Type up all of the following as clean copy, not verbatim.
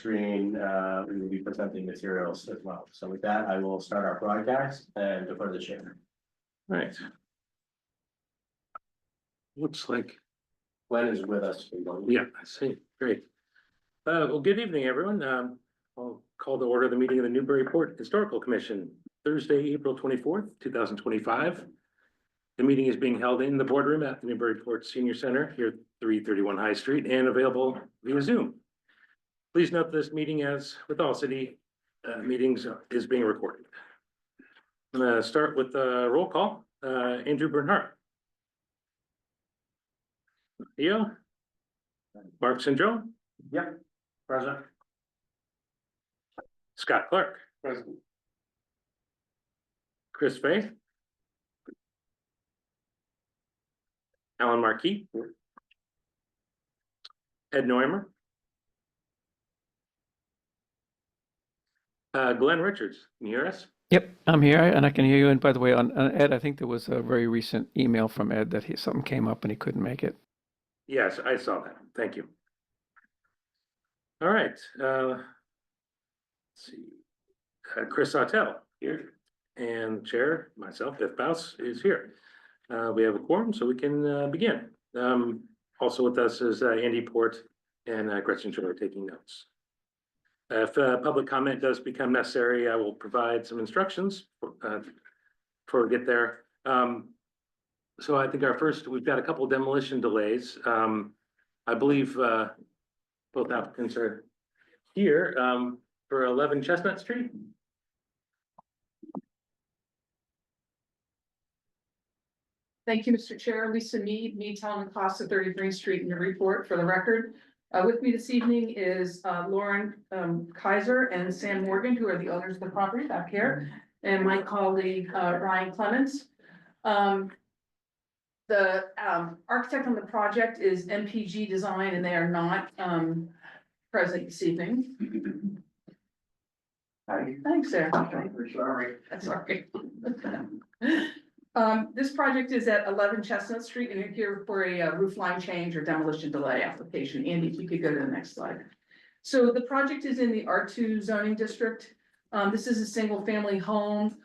screen, we will be presenting materials as well. So with that, I will start our broadcast and defer the chair. Right. Looks like, Glenn is with us. yeah, I see, great. Well, good evening, everyone. I'll call to order the meeting of the Newburyport Historical Commission, Thursday, April 24th, 2025. The meeting is being held in the boardroom at the Newburyport Senior Center here at 331 High Street and available via Zoom. Please note this meeting, as with all city meetings, is being recorded. I'm going to start with a roll call. Andrew Bernhardt. Theo. Mark Sindro. Yep, present. Scott Clark. Present. Chris Fay. Alan Markey. Ed Neumer. Glenn Richards, can you hear us? Yep, I'm here and I can hear you. And by the way, on Ed, I think there was a very recent email from Ed that something came up and he couldn't make it. Yes, I saw that. Thank you. All right. Let's see. Chris Sautel here, and Chair, myself, Biff Baus, is here. We have a quorum, so we can begin. Also with us is Andy Port and Gretchen Shore taking notes. If public comment does become necessary, I will provide some instructions before we get there. So I think we've got a couple of demolition delays. I believe both applicants are here for 11 Chestnut Street. Thank you, Mr. Chair. Lisa Mead, Town and Costa 33rd Street in your report for the record. With me this evening is Lauren Kaiser and Sam Morgan, who are the owners of the property back here, and my colleague Ryan Clements. The architect on the project is MPG Design, and they are not present this evening. Thanks, Sarah. Sorry. That's all right. This project is at 11 Chestnut Street, and you're here for a roof line change or demolition delay application. Andy, if you could go to the next slide. So the project is in the R2 zoning district. This is a single family home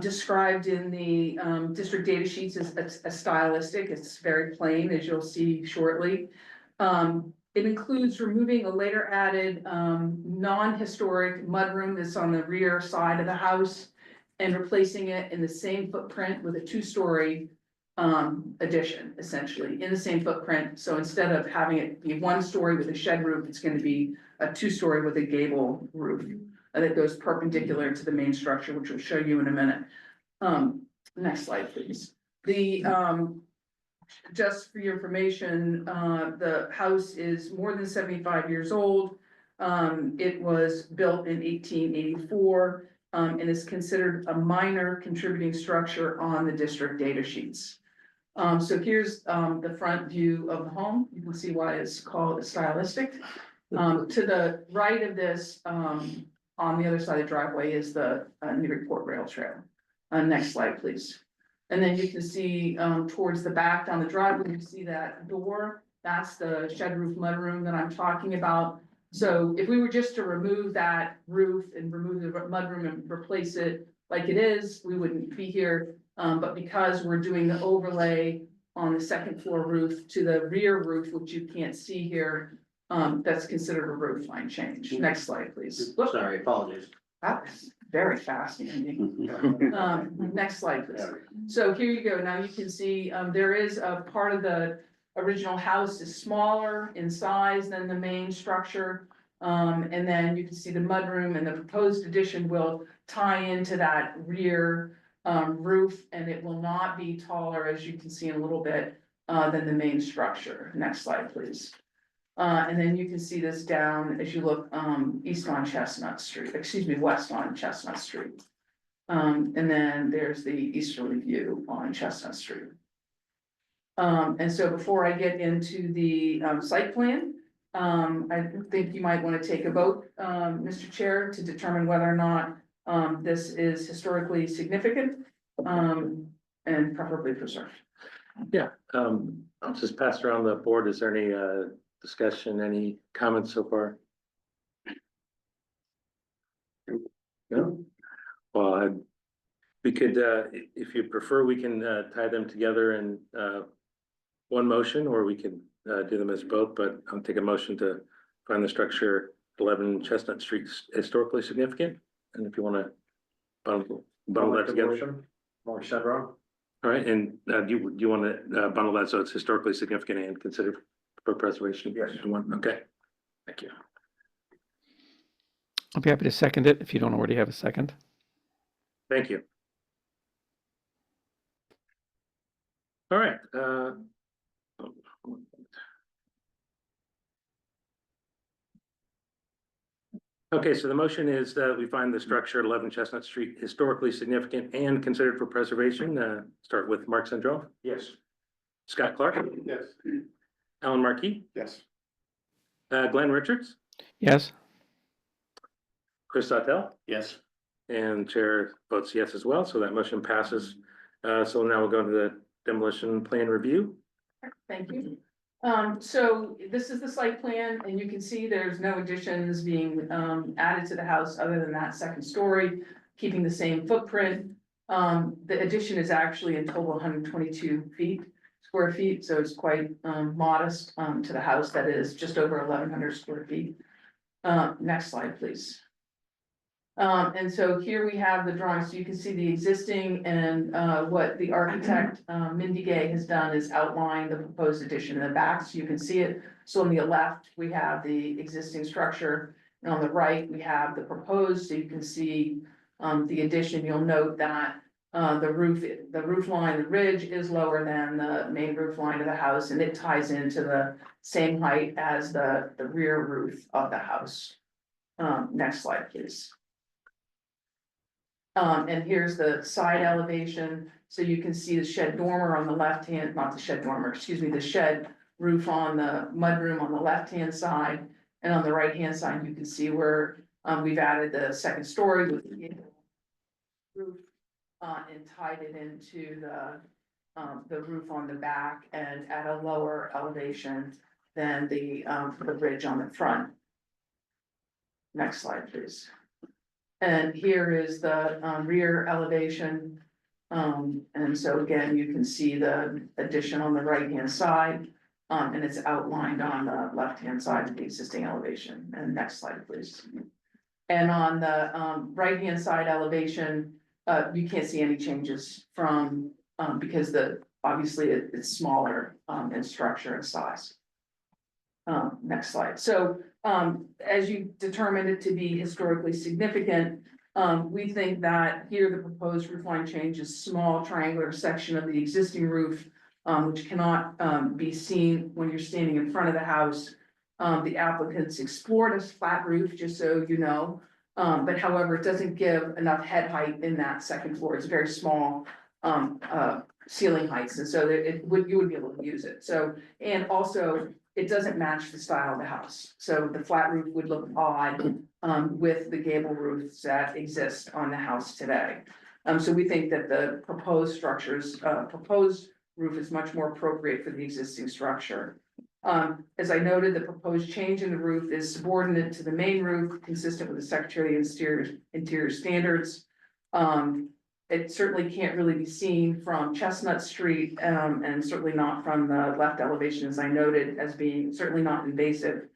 described in the district data sheets as a stylistic. It's very plain, as you'll see shortly. It includes removing a later added non-historic mudroom that's on the rear side of the house and replacing it in the same footprint with a two-story addition, essentially, in the same footprint. So instead of having it be one story with a shed roof, it's going to be a two-story with a gable roof that goes perpendicular to the main structure, which we'll show you in a minute. Next slide, please. Just for your information, the house is more than 75 years old. It was built in 1884 and is considered a minor contributing structure on the district data sheets. So here's the front view of the home. You can see why it's called stylistic. To the right of this, on the other side of the driveway, is the Newburyport Rail Trail. Next slide, please. And then you can see towards the back down the driveway, you see that door. That's the shed roof mudroom that I'm talking about. So if we were just to remove that roof and remove the mudroom and replace it like it is, we wouldn't be here. But because we're doing the overlay on the second floor roof to the rear roof, which you can't see here, that's considered a roof line change. Next slide, please. Whoops. Sorry, apologies. That was very fast, Andy. Next slide, please. So here you go. Now you can see there is a part of the original house is smaller in size than the main structure. And then you can see the mudroom, and the proposed addition will tie into that rear roof, and it will not be taller, as you can see in a little bit, than the main structure. Next slide, please. And then you can see this down as you look west on Chestnut Street. And then there's the easterly view on Chestnut Street. And so before I get into the site plan, I think you might want to take a vote, Mr. Chair, to determine whether or not this is historically significant and preferably preserved. Yeah, I'll just pass around the board. Is there any discussion, any comments so far? No? Well, we could, if you prefer, we can tie them together in one motion, or we can do them as both, but I'll take a motion to find the structure 11 Chestnut Street historically significant, and if you want to bundle that together. More Chevron. All right, and do you want to bundle that so it's historically significant and considered for preservation? Yes. in one? Okay, thank you. I'll be happy to second it if you don't already have a second. Thank you. All right. Okay, so the motion is that we find the structure at 11 Chestnut Street historically significant and considered for preservation. Start with Mark Sandro, Yes. Scott Clark, Yes. Alan Markey, Yes. Glenn Richards, Yes, Chris Sawtell, Yes. and Chair votes yes as well, so that motion passes. So now we'll go into the demolition plan review. Thank you. So this is the site plan, and you can see there's no additions being added to the house other than that second story, keeping the same footprint. The addition is actually in total 122 square feet, so it's quite modest to the house that is just over 1,100 square feet. Next slide, please. And so here we have the drawing, so you can see the existing, and what the architect, Mindy Gay, has done is outline the proposed addition in the back, so you can see it. So on the left, we have the existing structure, and on the right, we have the proposed, so you can see the addition. You'll note that the roof line, the ridge is lower than the main roof line of the house, and it ties into the same height as the rear roof of the house. Next slide, please. And here's the side elevation, so you can see the shed dormer on the left hand, not the shed dormer, excuse me, the shed roof on the mudroom on the left hand side. And on the right hand side, you can see where we've added the second story with the roof and tied it into the roof on the back and at a lower elevation than the ridge on the front. Next slide, please. And here is the rear elevation. And so again, you can see the addition on the right-hand side. And it's outlined on the left-hand side of the existing elevation. And next slide, please. And on the right-hand side elevation, you can't see any changes from, because obviously it's smaller in structure and size. Next slide. So as you determined it to be historically significant, we think that here the proposed roof line change is small triangular section of the existing roof, which cannot be seen when you're standing in front of the house. The applicants explored a flat roof, just so you know, but however, it doesn't give enough head height in that second floor. It's very small ceiling heights, and so you would be able to use it. So, and also, it doesn't match the style of the house. So the flat roof would look odd with the gable roofs that exist on the house today. So we think that the proposed proposed roof is much more appropriate for the existing structure. As I noted, the proposed change in the roof is subordinate to the main roof, consistent with the Secretary of Interior standards. It certainly can't really be seen from Chestnut Street, and certainly not from the left elevation, as I noted, as being certainly not invasive.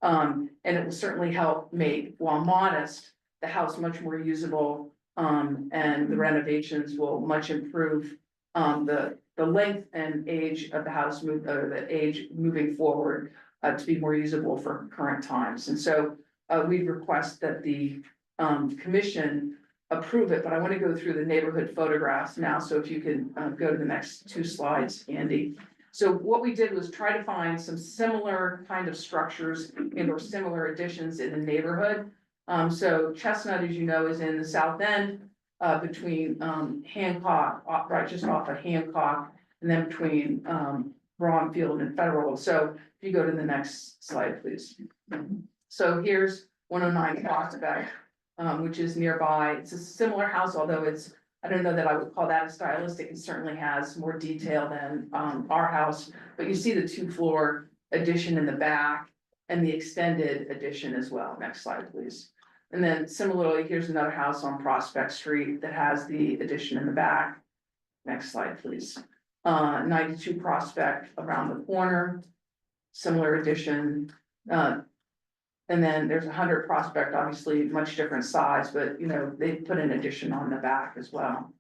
And it will certainly help make, while modest, the house much more usable, and the renovations will much improve the length and age of the house, the age moving forward, to be more usable for current times. And so we request that the commission approve it, but I want to go through the neighborhood photographs now. So if you can go to the next two slides, Andy. So what we did was try to find some similar kind of structures and or similar additions in the neighborhood. So Chestnut, as you know, is in the south end, between Hancock, right just off of Hancock, and then between Bromfield and Federal. So if you go to the next slide, please. So here's 109 Prospect, which is nearby. It's a similar house, although I don't know that I would call that a stylistic. It certainly has more detail than our house, but you see the 2-floor addition in the back and the extended addition as well. Next slide, please. And then similarly, here's another house on Prospect Street that has the addition in the back. Next slide, please. 92 Prospect around the corner, similar addition. And then there's 100 Prospect, obviously much different size, but you know, they put an addition on the back as well.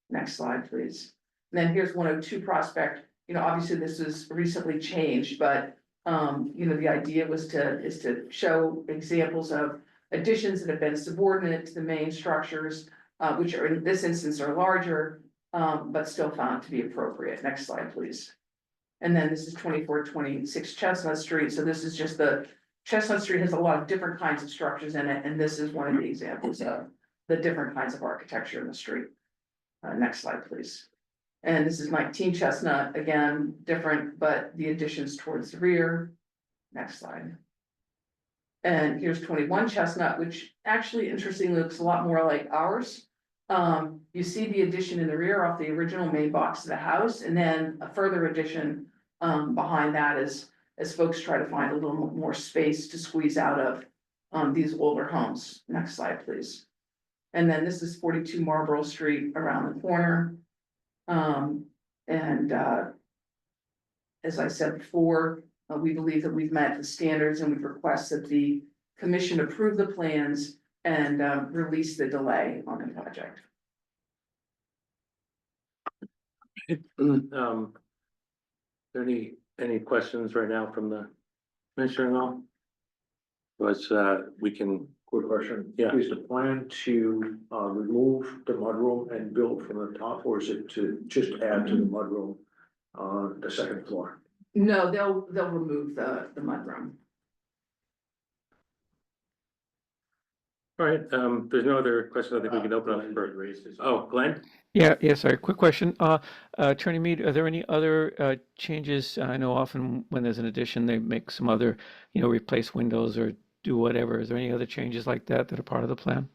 Next slide, please. And then here's 102 Prospect. You know, obviously this is recently changed, but you know, the idea was to show examples of additions that have been subordinate to the main structures, which are in this instance are larger, but still found to be appropriate. Next slide, please. And then this is 2426 Chestnut Street. So this is just Chestnut Street has a lot of different kinds of structures in it, and this is one of the examples of the different kinds of architecture in the street. Next slide, please. And this is 19 Chestnut, again, different, but the additions towards the rear. Next slide. And here's 21 Chestnut, which actually interestingly looks a lot more like ours. You see the addition in the rear off the original main box of the house, and then a further addition behind that as folks try to find a little more space to squeeze out of these older homes. Next slide, please. And then this is 42 Marlborough Street around the corner. As I said before, we believe that we've met the standards, and we request that the commission approve the plans and release the delay on the project. There any questions right now from the commissioner and all? Was, we can, Quick question. Yeah. Is the plan to remove the mudroom and build from the top, or is it to just add to the mudroom on the second floor? No, they'll remove the mudroom. all right, there's no other questions. I think we can open up for, oh, Glenn? Yeah, sorry, quick question. Attorney Mead, are there any other changes? I know often when there's an addition, they make some other, replace windows or do whatever. Is there any other changes like that are part of the plan?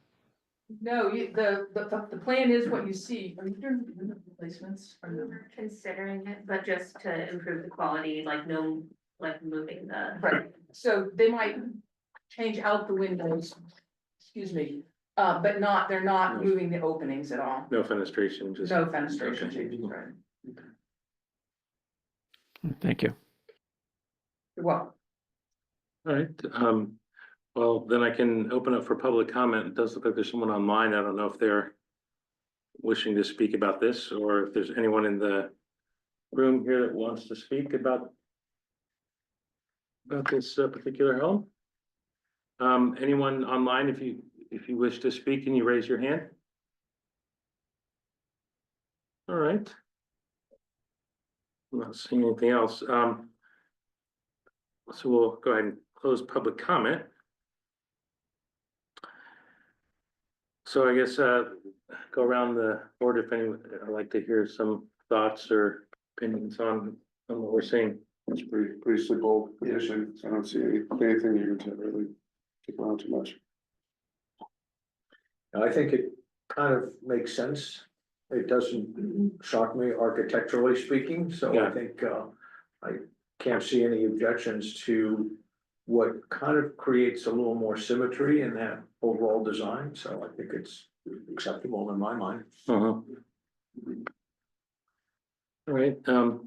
No, the plan is what you see. Are you doing window replacements or no? We're considering it, but just to improve the quality, like no, like moving the. Right, so they might change out the windows, excuse me, but they're not moving the openings at all. No fenestration, just. No fenestration Okay. changes, right? Thank you. You're welcome. All right, well, then I can open up for public comment. It does look like there's someone online. I don't know if they're wishing to speak about this, or if there's anyone in the room here that wants to speak about this particular home. Anyone online, if you wish to speak, can you raise your hand? All right. I'm not seeing anything else. So we'll go ahead and close public comment. So I guess go around the board if anyone would like to hear some thoughts or opinions on what we're seeing. It's pretty simple addition. I don't see anything even to really take around too much. I think it kind of makes sense. It doesn't shock me architecturally speaking, so Yeah. I think I can't see any objections to what kind of creates a little more symmetry in that overall design, so I think it's acceptable in my mind. All right, I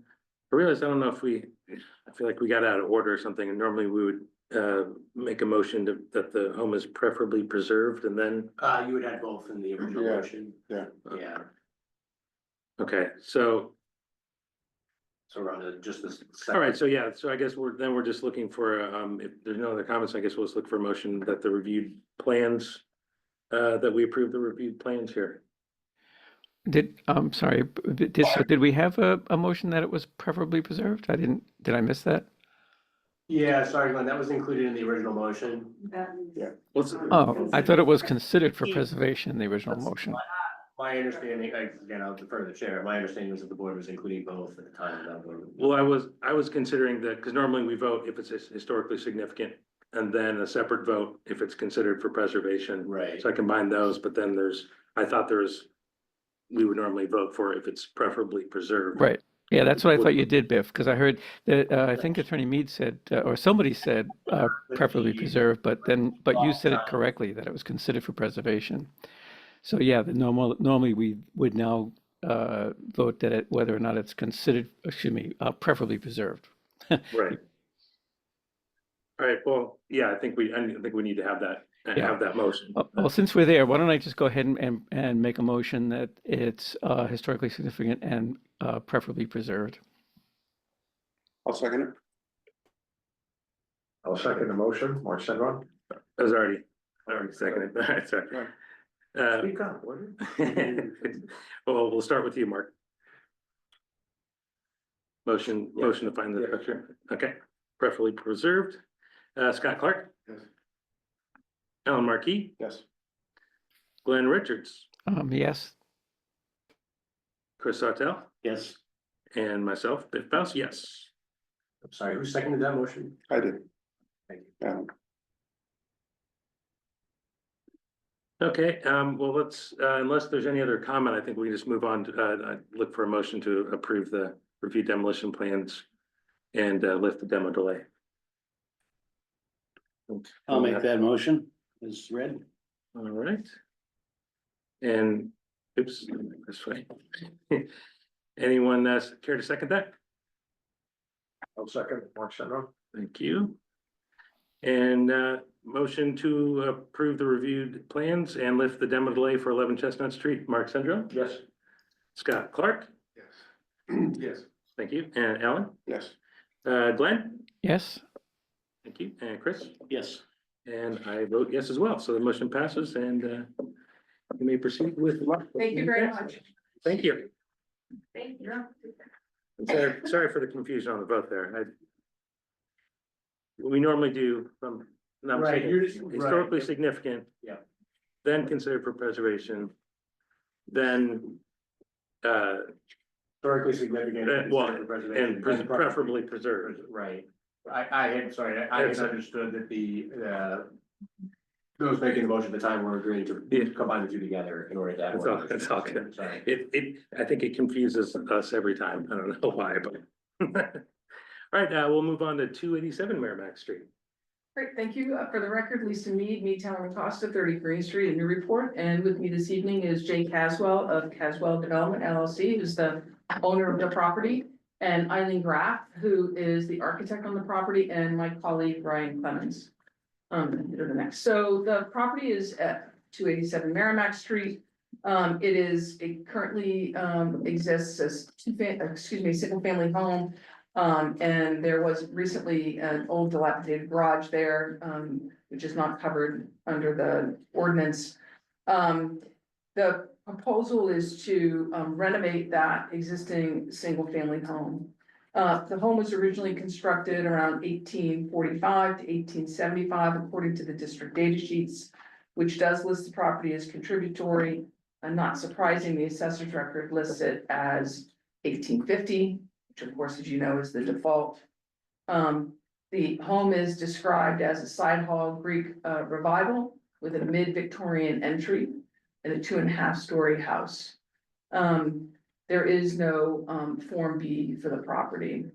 realize, I don't know if I feel like we got out of order or something, and normally we would make a motion that the home is preferably preserved and then, You would have both in the original Yeah. motion. Yeah. Yeah, okay, so, so we're on to just this. all right, so yeah, so I guess we're just looking for, if there's no other comments, I guess we'll just look for a motion that the reviewed plans, that we approve the reviewed plans here. I'm sorry, did we have a motion that it was preferably preserved? Did I miss that? Yeah, sorry, Glenn, that was included in the original motion. Let's, Oh, I thought it was considered for preservation in the original motion. My understanding, again, I'll defer to the chair, my understanding was that the board was including both at the time of that vote. well, I was considering that, because normally we vote if it's historically significant, and then a separate vote if it's considered for preservation. Right. So I combined those, but then I thought we would normally vote for if it's preferably preserved. Right, Yeah, that's what I thought you did, Biff, because I heard that, I think Attorney Mead said, or somebody said, preferably preserved, but you said it correctly, that it was considered for preservation. So yeah, normally we would now, vote that whether or not it's considered, excuse me, preferably preserved. Right. All right, well, yeah, I think we need to have that, have that motion. Well, since we're there, why don't I just go ahead and make a motion that it's, historically significant and, preferably preserved. I'll second it. I'll second the motion, Mark Sedron. I was already seconded. All right, sorry. Speak up, would Well, we'll start with you, Mark. Motion to find the structure. Okay, preferably preserved. Scott Clark, Yes. Alan Markey, Yes. Glenn Richards, Yes, Chris Sartell, Yes, and myself, Biff Faust, yes. I'm sorry, who seconded that motion? I did. Thank you. Yeah. Okay, well, let's, unless there's any other comment, I think we can just move on to, look for a motion to approve the review demolition plans and lift the demo delay. I'll make that motion as read. All right. And, oops, this way. Anyone care to second that? I'll second Mark Sedron. Thank you. And motion to approve the reviewed plans and lift the demo delay for 11 Chestnut Street, Mark Sendro, Yes. Scott Clark, Yes. Yes. thank you, and Alan, Yes. Glenn, yes, thank you, and Chris, Yes. and I vote yes as well. So the motion passes, and you may proceed with. Thank you very much. Thank you. Thank you. And sorry for the confusion on the vote there. We normally do from, Right, you're just- historically right. significant. Yeah. Then considered for preservation. Then, Historically significant. well, considered for preservation, and then preferably preserved. Right, I had understood that those making the motion at the time were agreeing to combine the two together in order to have. It's all good. Sorry. I think it confuses us every time. I don't know why, but. All right, we'll move on to 287 Merrimack Street. Great, thank you. For the record, Lisa Mead, Town and Costa, 30 Green Street in Newburyport. And with me this evening is Jay Caswell of Caswell Development LLC, who's the owner of the property. And Eileen Graff, who is the architect on the property, and my colleague Brian Clemens. To the next. So the property is at 287 Merrimack Street. It currently exists as single family home. And there was recently an old dilapidated garage there, which is not covered under the ordinance. The proposal is to renovate that existing single family home. The home was originally constructed around 1845 to 1875, according to the district data sheets, which does list the property as contributory. And not surprising, the assessor's record lists it as 1850. Which of course, as you know, is the default. The home is described as a side hall Greek revival with a mid-Victorian entry and a 2.5-story house. There is no Form B for the property.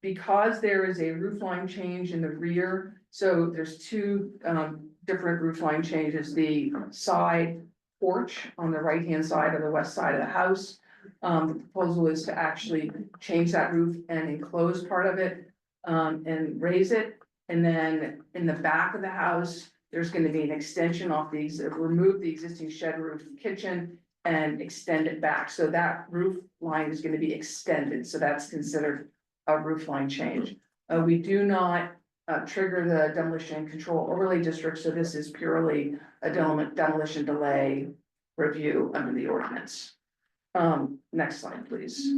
Because there is a roof line change in the rear, so there's two different roof line changes, the side porch on the right-hand side or the west side of the house. The proposal is to actually change that roof and enclose part of it and raise it. And then in the back of the house, there's going to be an extension off these, remove the existing shed roof kitchen and extend it back. So that roof line is going to be extended. So that's considered a roof line change. We do not trigger the demolition control overlay district. So this is purely a demolition delay review under the ordinance. Next slide, please.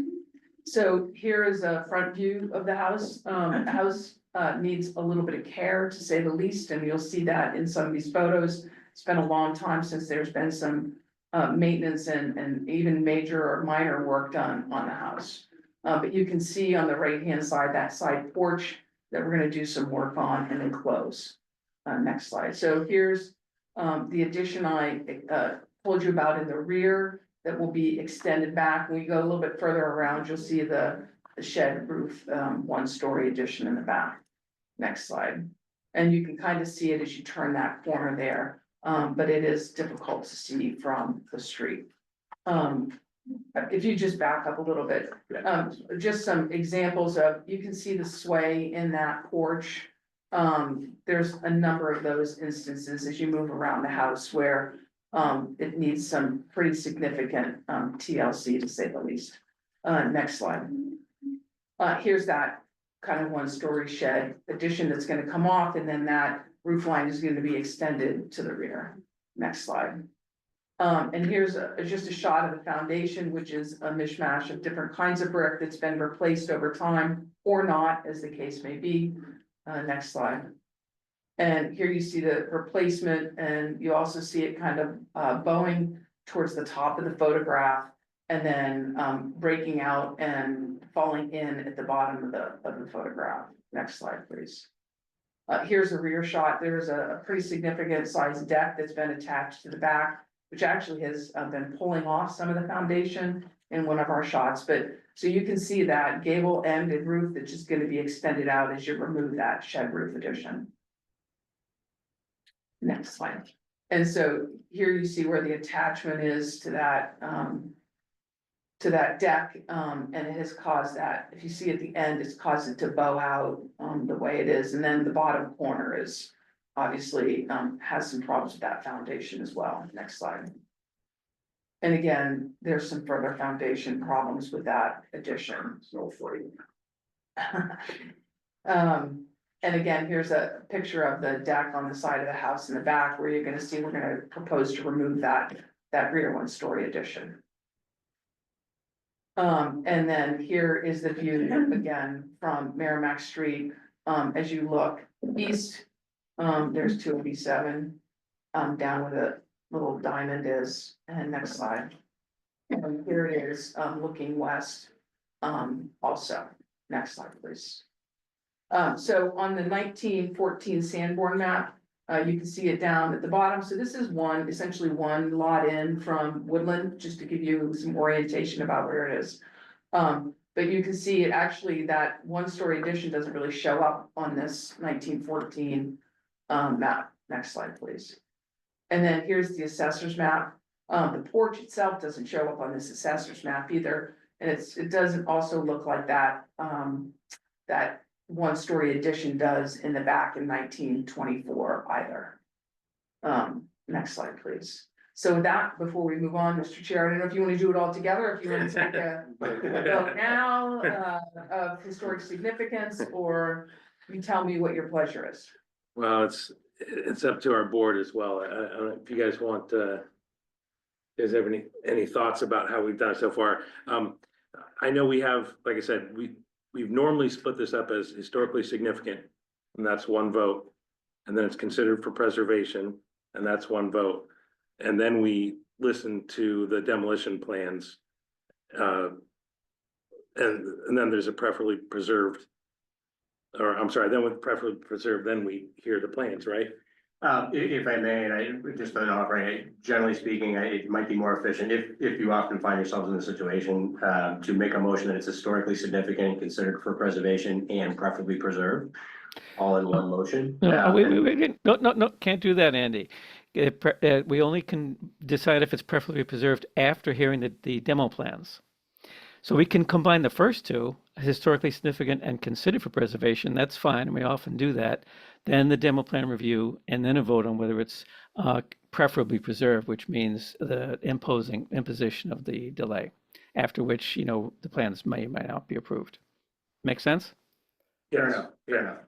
So here is a front view of the house. The house needs a little bit of care, to say the least, and you'll see that in some of these photos. It's been a long time since there's been some maintenance and even major or minor work done on the house. But you can see on the right-hand side, that side porch that we're gonna do some work on and enclose. Next slide. So here's the addition I told you about in the rear. that will be extended back. When you go a little bit further around, you'll see the shed roof, one-story addition in the back. Next slide. And you can kind of see it as you turn that corner there, but it is difficult to see from the street. If you just back up a little bit, just some examples of, you can see the sway in that porch. There's a number of those instances as you move around the house where it needs some pretty significant TLC, to say the least. Next slide. Here's that kind of one-story shed addition that's gonna come off, and then that roof line is gonna be extended to the rear. Next slide. And here's just a shot of the foundation, which is a mishmash of different kinds of brick that's been replaced over time or not, as the case may be. Next slide. And here you see the replacement, and you also see it kind of bowing towards the top of the photograph, and then breaking out and falling in at the bottom of the photograph. Next slide, please. Here's a rear shot. There's a pretty significant sized deck that's been attached to the back, which actually has been pulling off some of the foundation in one of our shots. But so you can see that gable end and roof that's just gonna be extended out as you remove that shed roof addition. Next slide. And so here you see where the attachment is to that deck, and it has caused that, if you see at the end, it's caused it to bow out the way it is. And then the bottom corner is obviously has some problems with that foundation as well. Next slide. And again, there's some further foundation problems with that addition. No free. And again, here's a picture of the deck on the side of the house in the back, where you're gonna see we're gonna propose to remove that rear one-story addition. And then here is the view again from Merrimack Street. As you look east, there's 287, down where the little diamond is, and next slide. And here it is, looking west, also. Next slide, please. So on the 1914 Sanborn map, you can see it down at the bottom. So this is essentially one lot in from Woodland, just to give you some orientation about where it is. But you can see it actually, that one-story addition doesn't really show up on this 1914 map. Next slide, please. And then here's the assessor's map. The porch itself doesn't show up on this assessor's map either. And it doesn't also look like that, that one-story addition does in the back in 1924 either. Next slide, please. So with that, before we move on, Mr. Chair, I don't know if you want to do it all together, if you want to take a vote now of historic significance, or you tell me what your pleasure is. Well, it's up to our board as well. I don't know if you guys want, you guys have any thoughts about how we've done it so far? I know we have, like I said, we've normally split this up as historically significant, and that's one vote. And then it's considered for preservation, and that's one vote. And then we listen to the demolition plans. And then there's a preferably preserved, or I'm sorry, then with preferably preserved, then we hear the plans, right? If I may, and I just don't offer, generally speaking, it might be more efficient if you often find yourselves in the situation to make a motion that it's historically significant, considered for preservation and preferably preserved, all in one motion. Wait, no, can't do that, Andy. We only can decide if it's preferably preserved after hearing the demo plans. So we can combine the first two, historically significant and considered for preservation. That's fine, and we often do that. Then the demo plan review, and then a vote on whether it's preferably preserved, which means the imposition of the delay. After which, the plans may not be approved. Make sense? Fair enough, fair enough.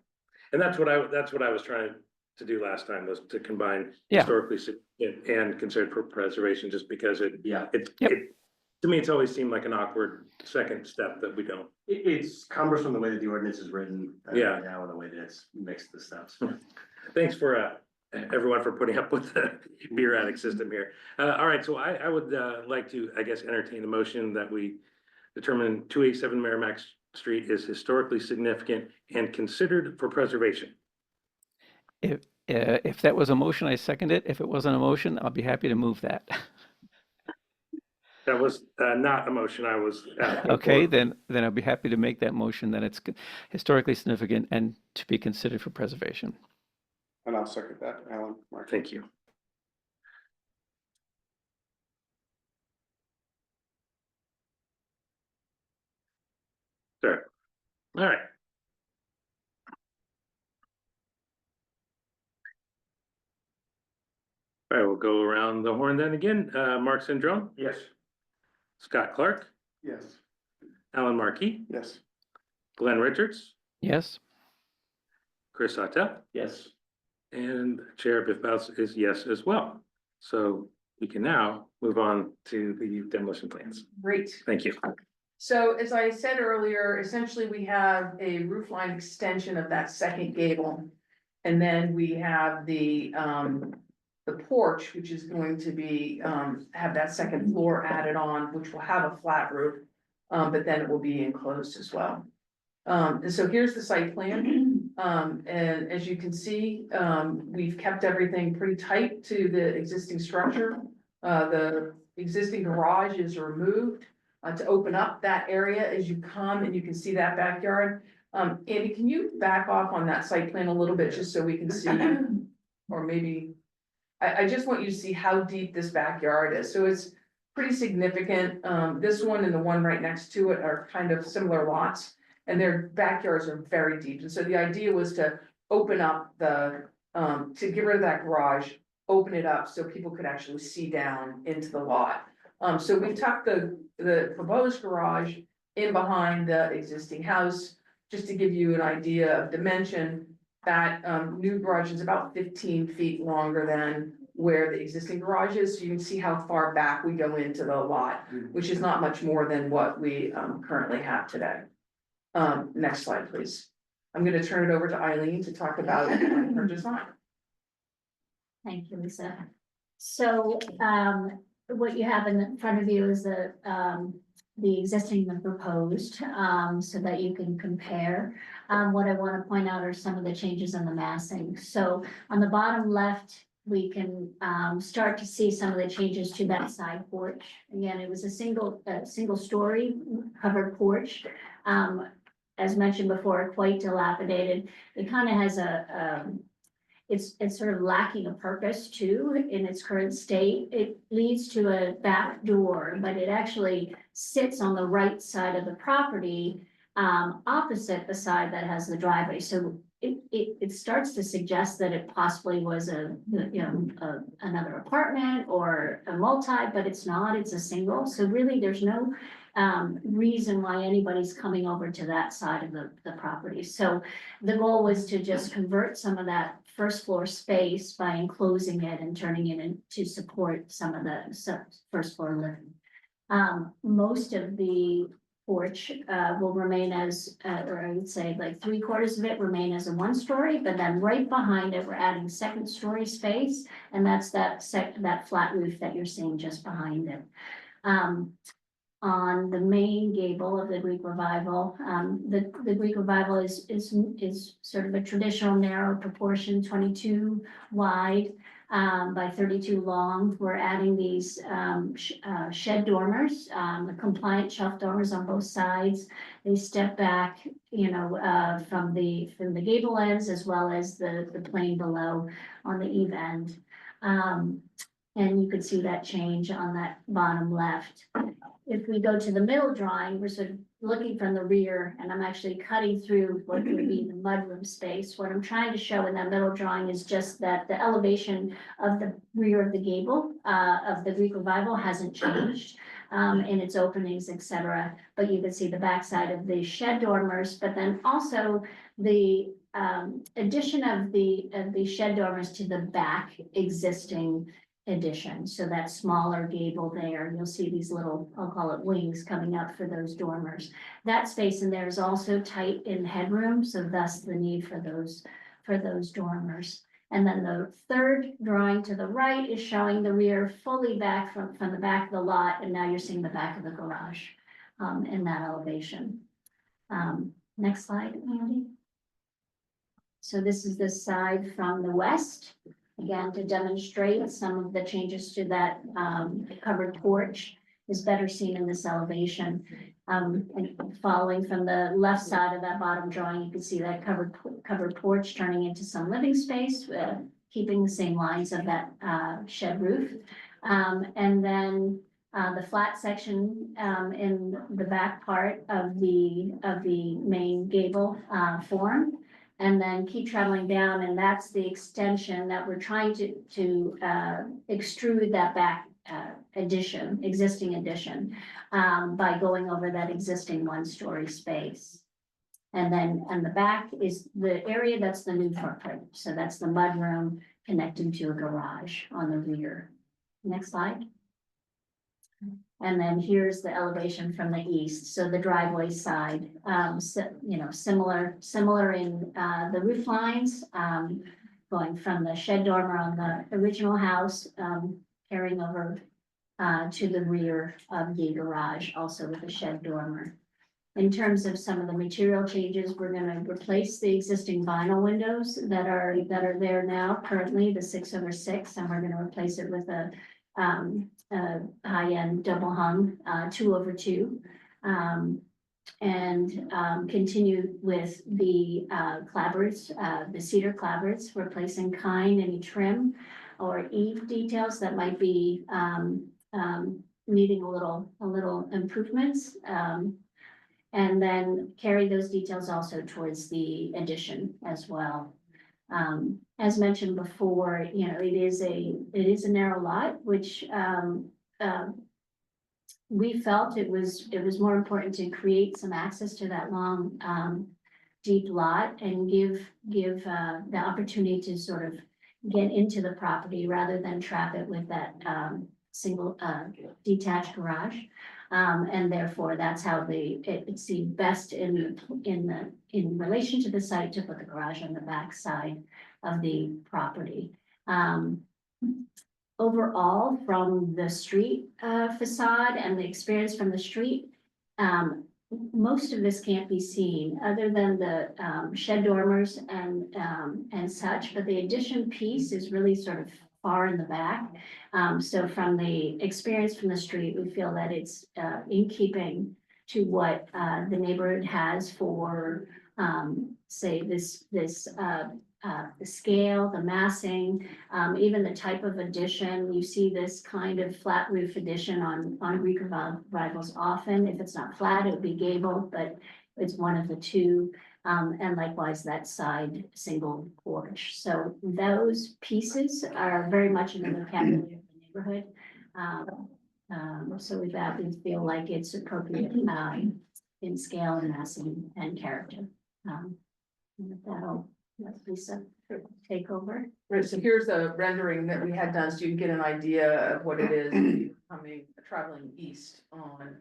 And that's what I was trying to do last time, was to combine Yeah. historically significant and considered for preservation, just because Yeah. To me, it's always seemed like an awkward second step that we don't. It's cumbersome the way that the ordinance is written. Yeah. Now, and the way that it's mixed the steps. Thanks for everyone for putting up with the bureaucratic system here. All right, so I would like to, I guess, entertain a motion that we determine 287 Merrimack Street is historically significant and considered for preservation. If that was a motion, I second it. If it wasn't a motion, I'll be happy to move that. That was not a motion I was asking Okay, for. then I'll be happy to make that motion that it's historically significant and to be considered for preservation. And I'll second that, Alan. Mark. Thank you. Sure. All right. All right, we'll go around the horn then again. Mark Syndrome, Yes. Scott Clark, Yes. Alan Markey, Yes. Glenn Richards, Yes? Chris Sautel, Yes. and Chair Biff Baus is yes as well. So we can now move on to the demolition plans. Great. Thank you. So as I said earlier, essentially we have a roof line extension of that second gable. And then we have the porch, which is going to be, have that second floor added on, which will have a flat roof. But then it will be enclosed as well. And so here's the site plan. And as you can see, we've kept everything pretty tight to the existing structure. The existing garage is removed to open up that area as you come and you can see that backyard. Andy, can you back off on that site plan a little bit just so we can see? Or maybe, I just want you to see how deep this backyard is. So it's pretty significant. This one and the one right next to it are kind of similar lots. And their backyards are very deep. And so the idea was to open up the, to get rid of that garage, open it up so people could actually see down into the lot. So we tucked the proposed garage in behind the existing house, just to give you an idea of dimension. That new garage is about 15 feet longer than where the existing garage is. So you can see how far back we go into the lot, which is not much more than what we currently have today. Next slide, please. I'm gonna turn it over to Eileen to talk about her design. Thank you, Lisa. So, what you have in front of you is the existing and proposed, so that you can compare. What I want to point out are some of the changes in the massing. So on the bottom left, we can start to see some of the changes to that side porch. Again, it was a single story covered porch. As mentioned before, quite dilapidated. It kind of has it's sort of lacking a purpose too in its current state. It leads to a back door, but it actually sits on the right side of the property, opposite the side that has the driveway. So it starts to suggest that it possibly was another apartment or a multi, but it's not, it's a single. So really there's no reason why anybody's coming over to that side of the property. So the goal was to just convert some of that first floor space by enclosing it and turning it in to support some of the first floor living. Most of the porch will remain as, or I would say like 3/4 of it remain as a 1-story, but then right behind it, we're adding 2nd-story space. And that's that flat roof that you're seeing just behind it. On the main gable of the Greek Revival, the Greek Revival is sort of a traditional narrow proportion, 22 wide by 32 long. We're adding these shed dormers, the compliant shelf dormers on both sides. They step back, from the gable ends as well as the plane below on the eve end. And you could see that change on that bottom left. If we go to the middle drawing, we're sort of looking from the rear, and I'm actually cutting through what would be the mudroom space. What I'm trying to show in that middle drawing is just that the elevation of the rear of the gable of the Greek Revival hasn't changed in its openings, etc. But you can see the backside of the shed dormers, but then also the addition of the shed dormers to the back existing addition. So that smaller gable there, you'll see these little, I'll call it wings coming up for those dormers. That space in there is also tight in headroom, so thus the need for those dormers. And then the third drawing to the right is showing the rear fully back from the back of the lot, and now you're seeing the back of the garage in that elevation. Next slide, Andy. So this is the side from the west. Again, to demonstrate some of the changes to that covered porch. is better seen in this elevation. And following from the left side of that bottom drawing, you can see that covered porch turning into some living space, keeping the same lines of that shed roof. And then the flat section in the back part of the main gable form. And then keep traveling down, and that's the extension that we're trying to extrude that back existing addition, by going over that existing one-story space. And then on the back is the area that's the new footprint. So that's the mudroom connecting to a garage on the rear. Next slide. And then here's the elevation from the east, so the driveway side, similar in the roof lines, going from the shed dormer on the original house, carrying over to the rear of the garage, also with the shed dormer. In terms of some of the material changes, we're gonna replace the existing vinyl windows that are there now, currently the 6/6, and we're gonna replace it with a high-end double hung 2/2, and continue with the clapboards, the cedar clapboards, replacing any trim or eave details that might be needing a little improvements, and then carry those details also towards the addition as well. As mentioned before, it is a narrow lot, which we felt it was more important to create some access to that long, deep lot and give the opportunity to sort of get into the property rather than trap it with that single detached garage. And therefore, that's how it seemed best in relation to the site to put the garage on the back side of the property. Overall, from the street facade and the experience from the street, most of this can't be seen other than the shed dormers and such, but the addition piece is really sort of far in the back. So from the experience from the street, we feel that it's in keeping to what the neighborhood has for, say, the scale, the massing, even the type of addition. You see this kind of flat roof addition on Greek revivals often. If it's not flat, it would be gable, but it's one of the two. And likewise, that side single porch. So those pieces are very much in the vocabulary of the neighborhood. So with that, we feel like it's appropriate in scale and massing and character. And with that, I'll let Lisa take over. Right, so here's a rendering that we had done, so you can get an idea of what it is traveling east on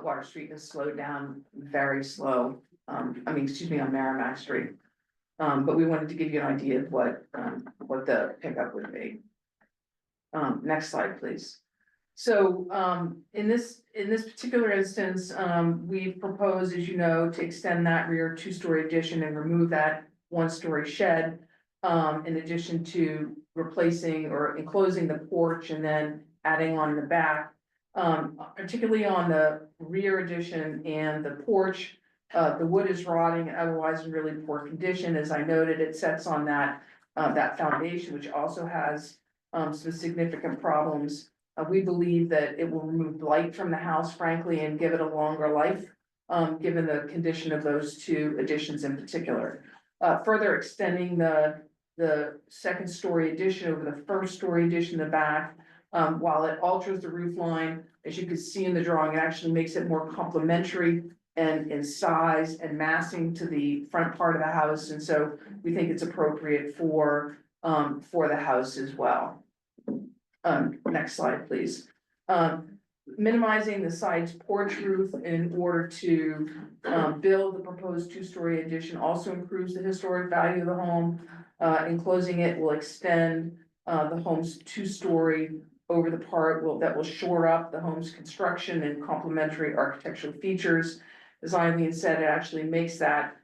Water Street is slowed down, very slow. On Merrimack Street. But we wanted to give you an idea of what the pickup would be. Next slide, please. So, in this particular instance, we propose, as you know, to extend that rear 2-story addition and remove that 1-story shed. In addition to replacing or enclosing the porch and then adding on the back, particularly on the rear addition and the porch. The wood is rotting and otherwise in really poor condition. As I noted, it sets on that foundation, which also has some significant problems. We believe that it will remove light from the house, frankly, and give it a longer life, given the condition of those two additions in particular. Further extending the 2nd-story addition over the 1st-story addition in the back, while it alters the roof line, as you can see in the drawing, it actually makes it more complementary and in size and massing to the front part of the house, and so we think it's appropriate for the house as well. Next slide, please. Minimizing the side's porch roof in order to build the proposed 2-story addition also improves the historic value of the home. Enclosing it will extend the home's 2-story over the part that will shore up the home's construction and complementary architectural features. As Eileen said, it actually makes that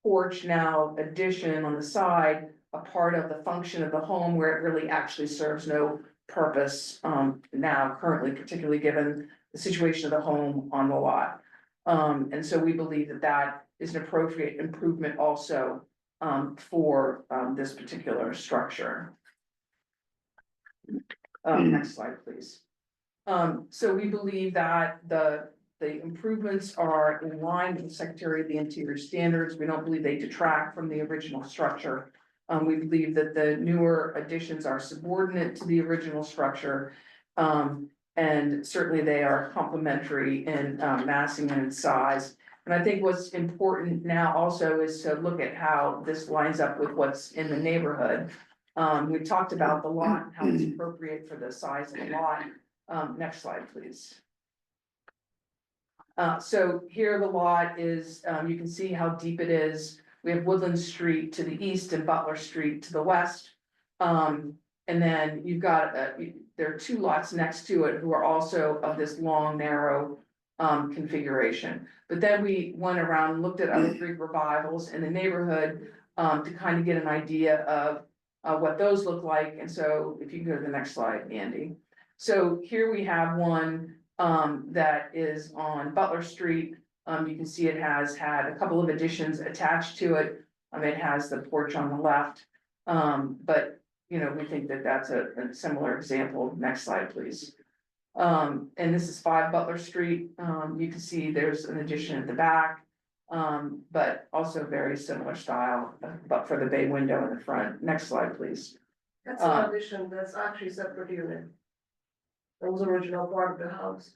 porch now addition on the side a part of the function of the home where it really actually serves no purpose, now currently, particularly given the situation of the home on the lot. And so we believe that that is an appropriate improvement also, for, this particular structure. Next slide, please. So we believe that the improvements are in line with the Secretary of the Interior standards. We don't believe they detract from the original structure. We believe that the newer additions are subordinate to the original structure. And certainly they are complementary in massing and in size. And I think what's important now also is to look at how this lines up with what's in the neighborhood. We talked about the lot and how it's appropriate for the size of the lot. Next slide, please. So here the lot is, you can see how deep it is. We have Woodland Street to the east and Butler Street to the west. And then you've got, there are two lots next to it who are also of this long, narrow configuration. But then we went around and looked at other Greek revivals in the neighborhood to kind of get an idea of what those look like. And so if you can go to the next slide, Andy. So here we have one that is on Butler Street. You can see it has had a couple of additions attached to it. It has the porch on the left. But you know, we think that that's a similar example. Next slide, please. And this is 5 Butler Street. You can see there's an addition at the back, but also very similar style, but for the bay window in the front. Next slide, please. That's an addition, that's actually separate unit. That was original part of the house.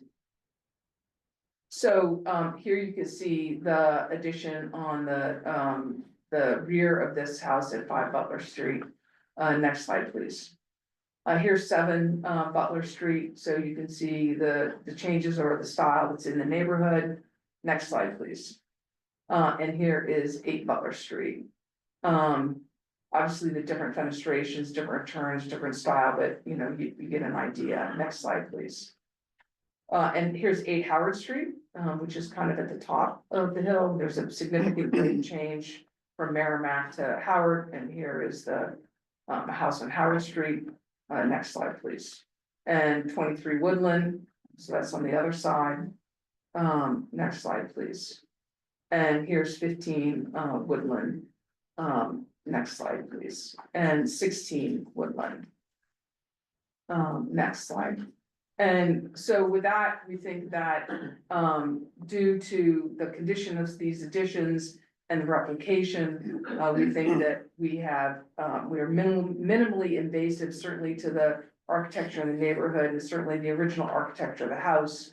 So here you can see the addition on the rear of this house at 5 Butler Street. Next slide, please. Here's 7 Butler Street, so you can see the changes or the style that's in the neighborhood. Next slide, please. And here is 8 Butler Street. Obviously the different fenestrations, different turns, different style, but you know, you get an idea. Next slide, please. And here's 8 Howard Street, which is kind of at the top of the hill. There's a significant grade change from Merrimack to Howard, and here is the house on Howard Street. Next slide, please. And 23 Woodland, so that's on the other side. Next slide, please. And here's 15 Woodland. Next slide, please. And 16 Woodland. Next slide. And so with that, we think that due to the condition of these additions and the replication, we think that we are minimally invasive, certainly to the architecture in the neighborhood and certainly the original architecture of the house.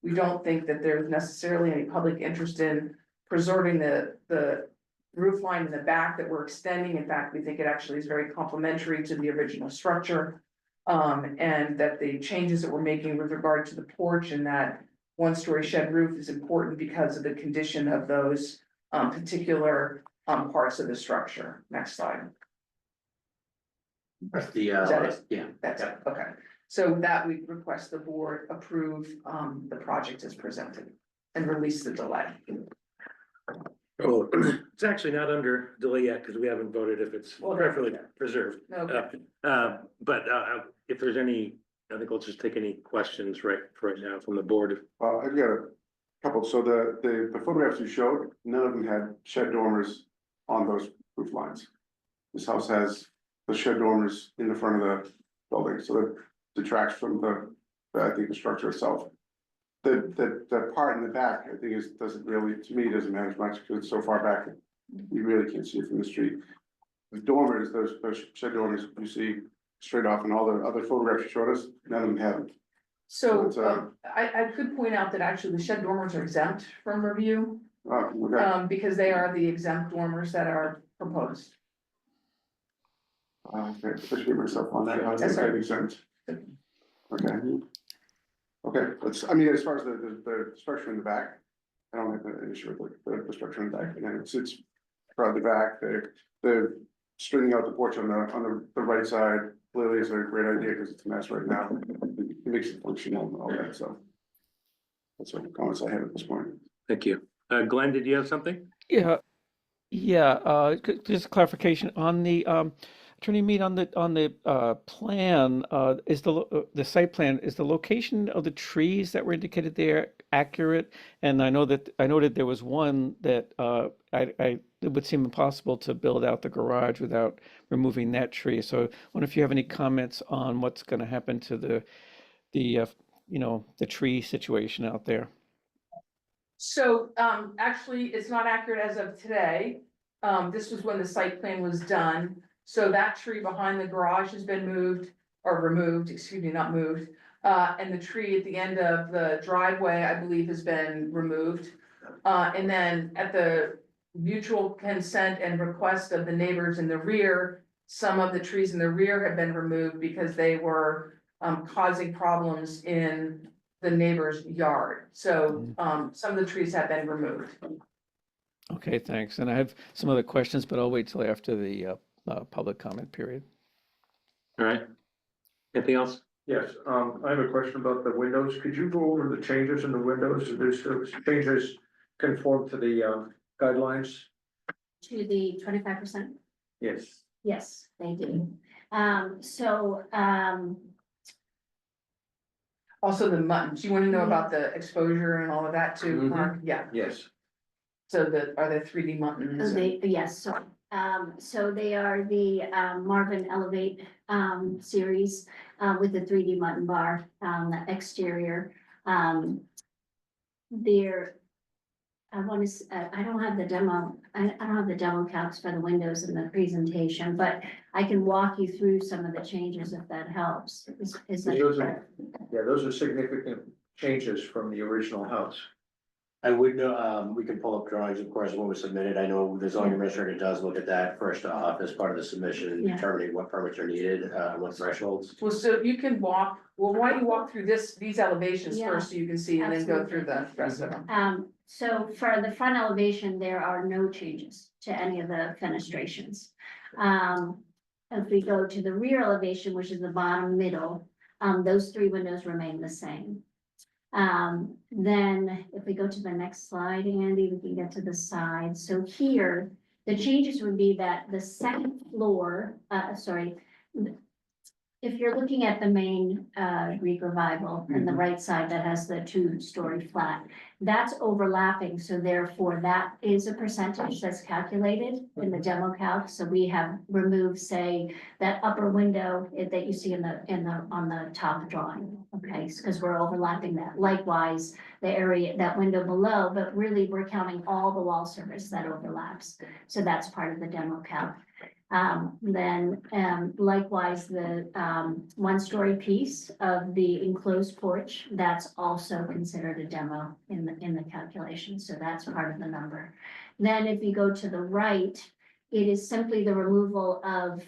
We don't think that there's necessarily any public interest in preserving the roof line in the back that we're extending. In fact, we think it actually is very complementary to the original structure. And that the changes that we're making with regard to the porch and that 1-story shed roof is important because of the condition of those particular parts of the structure. Next slide. That's the, Is that it? yeah. That's it, okay. So that we request the board approve the project as presented and release the delay. Oh, it's actually not under delay yet because we haven't voted if it's Well, preferably yeah. preserved. Okay. But if there's any, I think we'll just take any questions right now from the board. I've got a couple, so the photographs you showed, none of them had shed dormers on those roof lines. This house has the shed dormers in the front of the building, so that detracts from I think the structure itself. The part in the back, I think doesn't really, to me, doesn't matter as much because it's so far back, you really can't see it from the street. The dormers, those shed dormers you see straight off in all the other photographs you showed us, none of them have it. So I could point out that actually the shed dormers are exempt from review, Okay. because they are the exempt dormers that are proposed. Okay, especially myself on that, how does That's that right. make sense? Okay. Okay, I mean, as far as the structure in the back, I don't have an issue with the structure in the back, again, it's farther back, they're straightening out the porch on the right side, clearly is a great idea, because it's a mess right now, it makes it functional and all that, so. That's what the comments I have at this point. Thank you. Glenn, did you have something? Yeah, just clarification on the Attorney Mead, on the plan, the site plan, is the location of the trees that were indicated there accurate? And I noted there was one that it would seem impossible to build out the garage without removing that tree. So I wonder if you have any comments on what's going to happen to the tree situation out there. So, actually, it's not accurate as of today. This was when the site plan was done. So that tree behind the garage has been moved or removed, excuse me, not moved. And the tree at the end of the driveway, I believe, has been removed. And then at the mutual consent and request of the neighbors in the rear, some of the trees in the rear have been removed because they were causing problems in the neighbor's yard. So some of the trees have been removed. Okay, thanks. And I have some other questions, but I'll wait till after the public comment period. All right. Anything else? Yes, I have a question about the windows. Could you go over the changes in the windows? Those changes conform to the guidelines? To the 25%? Yes. Yes, they do. Also the muttons, you want to know about the exposure and all of that too, Mark? Yeah, Yes. so are they 3D muttons? Yes, so they are the Marvin Elevate series with the 3D mutton bar exterior. They're, I don't have the demo, I don't have the demo calcs for the windows in the presentation, but I can walk you through some of the changes if that helps. Is that correct? Those are significant changes from the original house. I would know, we can pull up drawings, of course, when we submit it. I know the zoning administrator does look at that first off as part of the submission, and Yeah. determining what permits are needed, what thresholds. Well, so you can walk, well, why don't you walk through these elevations Yeah, first so you can see and then go through the rest of them. So for the front elevation, there are no changes to any of the fenestrations. If we go to the rear elevation, which is the bottom middle, those three windows remain the same. Then if we go to the next slide, Andy, we can get to the side. So here, the changes would be that the second floor, if you're looking at the main Greek revival and the right side that has the 2-story flat, that's overlapping. So therefore that is a percentage that's calculated in the demo calc. So we have removed, say, that upper window that you see on the top drawing. Okay, because we're overlapping that. Likewise, the area, that window below, but really we're counting all the wall surface that overlaps. So that's part of the demo calc. Then likewise, the 1-story piece of the enclosed porch, that's also considered a demo in the calculation. So that's part of the number. Then if you go to the right, it is simply the removal of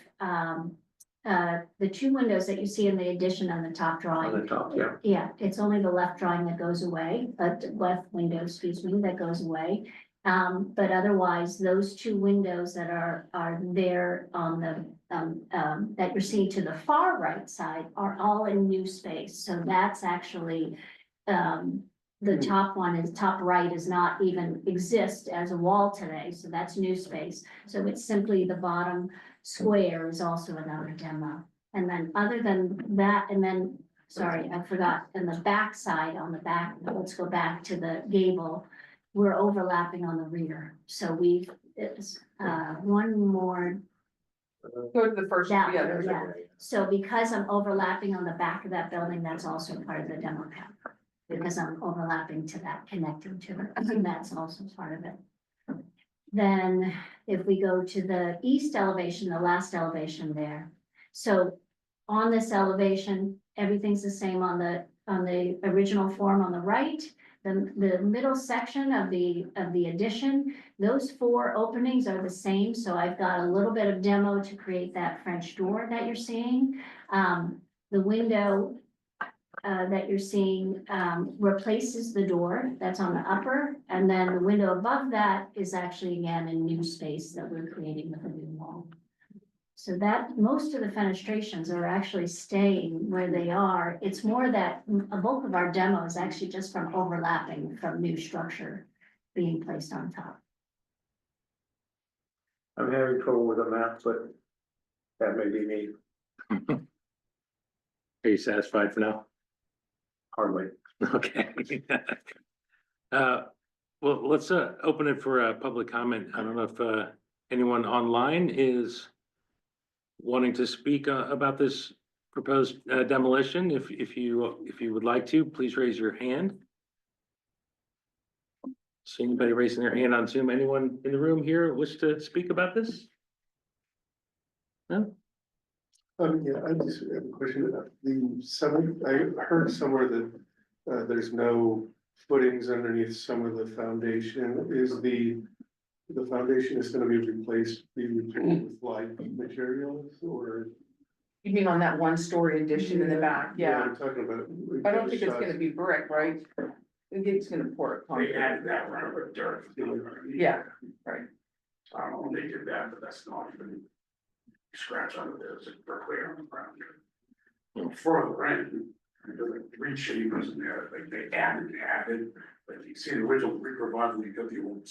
the 2 windows that you see in the addition on the top drawing. On the top, yeah. Yeah, it's only the left drawing that goes away, left window, excuse me, that goes away. But otherwise, those 2 windows that are there on the, that you're seeing to the far right side are all in new space. So that's actually, the top right does not even exist as a wall today. So that's new space. So it's simply the bottom square is also another demo. And then other than that, and then, sorry, I forgot, in the back side, on the back, let's go back to the gable. We're overlapping on the rear, so it's one more Go to the first, down, yeah, yeah. So because I'm overlapping on the back of that building, that's also part of the demo cap. Because I'm overlapping to that, connecting to it, and that's also part of it. Then if we go to the east elevation, the last elevation there. So on this elevation, everything's the same on the original form on the right. The middle section of the addition, those 4 openings are the same, so I've got a little bit of demo to create that French door that you're seeing. The window that you're seeing replaces the door that's on the upper, and then the window above that is actually again a new space that we're creating with a new wall. So that most of the fenestrations are actually staying where they are. It's more that a bulk of our demo is actually just from overlapping from new structure being placed on top. I'm having trouble with the map, but That may be me, Are you satisfied for now? hardly. Okay. Well, let's open it for a public comment. I don't know if anyone online is wanting to speak about this proposed demolition. If you would like to, please raise your hand. See anybody raising their hand on Zoom? Anyone in the room here wish to speak about this? No? Yeah, I just have a question about I heard somewhere that, there's no footings underneath some of the foundation. Is the foundation is gonna be replaced with like materials or? You mean on that one-story addition in the back? Yeah. I'm talking about. I don't think it's gonna be brick, right? I think it's gonna pour it. concrete. that one with dirt. Yeah, right. I don't know when they did that, but that's not even scratch on it, there's a brick on the ground. Further in, the reshape wasn't there, like they added, but you see the original Greek revival, you got the old,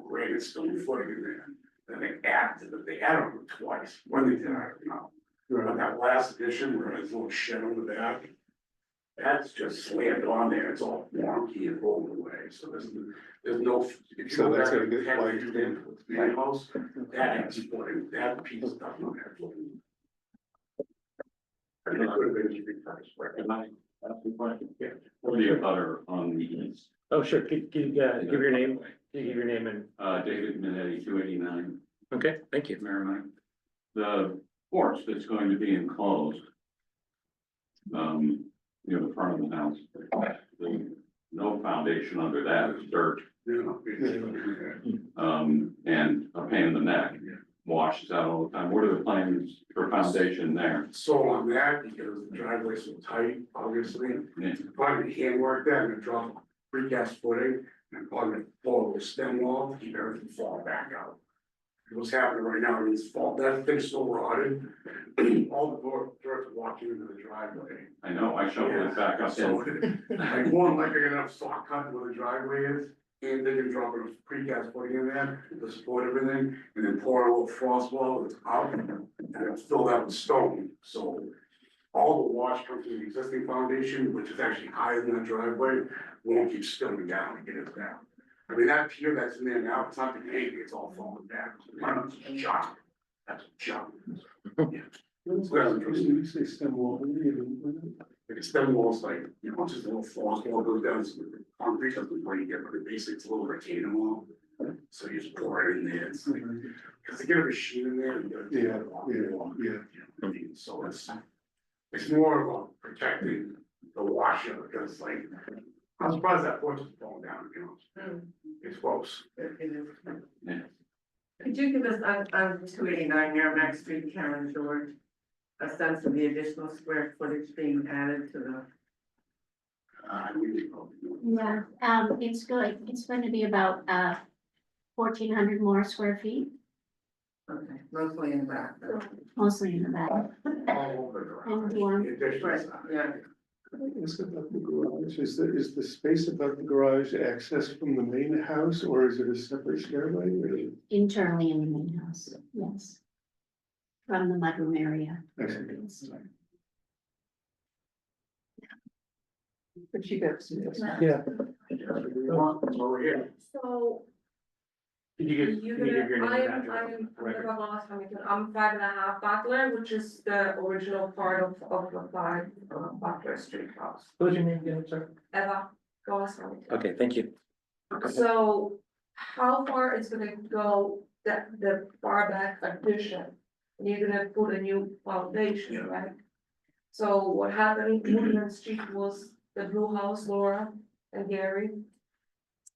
granite stone footing in there. Then they added them twice, when they did, I don't know. But that last edition where there's a little shed on the back, that's just slammed on there, it's all wonky and rolled away, so there's no. If you go back and get like the house, that has footing, that piece of stuff on that footing. I mean, it could have been a big price, right? Can I ask a question? Yeah. What are the other on the east? Oh, sure. Can you give your name? Can you give your name and, David Minetti, 289 okay, thank you. Merrimack. The porch that's going to be enclosed. Near the front of the house. No foundation under that, it's dirt. And a pain in the neck. Washes out all the time. What are the plans for foundation there? So on that, because the driveway's so tight, obviously, probably handwork that and drop precast footing and probably pull the stem wall to keep everything falling back out. What's happening right now is that thing's so rotted, all the dirt's walking into the driveway. I know, I shoveled it back up. So, like, one, like they're gonna have saw cut where the driveway is, and they're gonna drop a precast footing in there to support everything, and then pour a little frost wall that's out, and it'll fill that with stone, so. All the wash comes from the existing foundation, which is actually higher than that driveway, won't keep spilling down and get it down. I mean, that pier that's in there now, it's not the navy, it's all falling back, it's junk, that's junk. You say stem wall, like a stem wall's like, just a little frost wall goes down, so the concrete doesn't break it, but basically it's a little retaining wall. So you just pour it in there, it's like, cause they get a machine in there. So it's more about protecting the washer, because like, I'm surprised that porch is falling down, it's close. Could you give us on 289 Merrimack Street, Karen George, a sense of the additional square footage being added to the? Yeah, it's going to be about 1,400 more square feet, Okay, mostly in the back. though. mostly in the back. All over the And garage. one. The additional Right, side. yeah. Is above the garage, is the space above the garage access from the main house, or is it a separate stairway? Internally in the main house, yes. From the mudroom area. But she goes. Yeah. Over here. So Can you give your name and address? I'm 5.5 Butler, which is the original part of the 5 Butler Street house. What was your name again, sir? Eva, Hamilton. Okay, thank you. So how far is gonna go the far back addition? You're gonna put a new foundation, right? So what happened in Woodland Street was the blue house, Laura and Gary.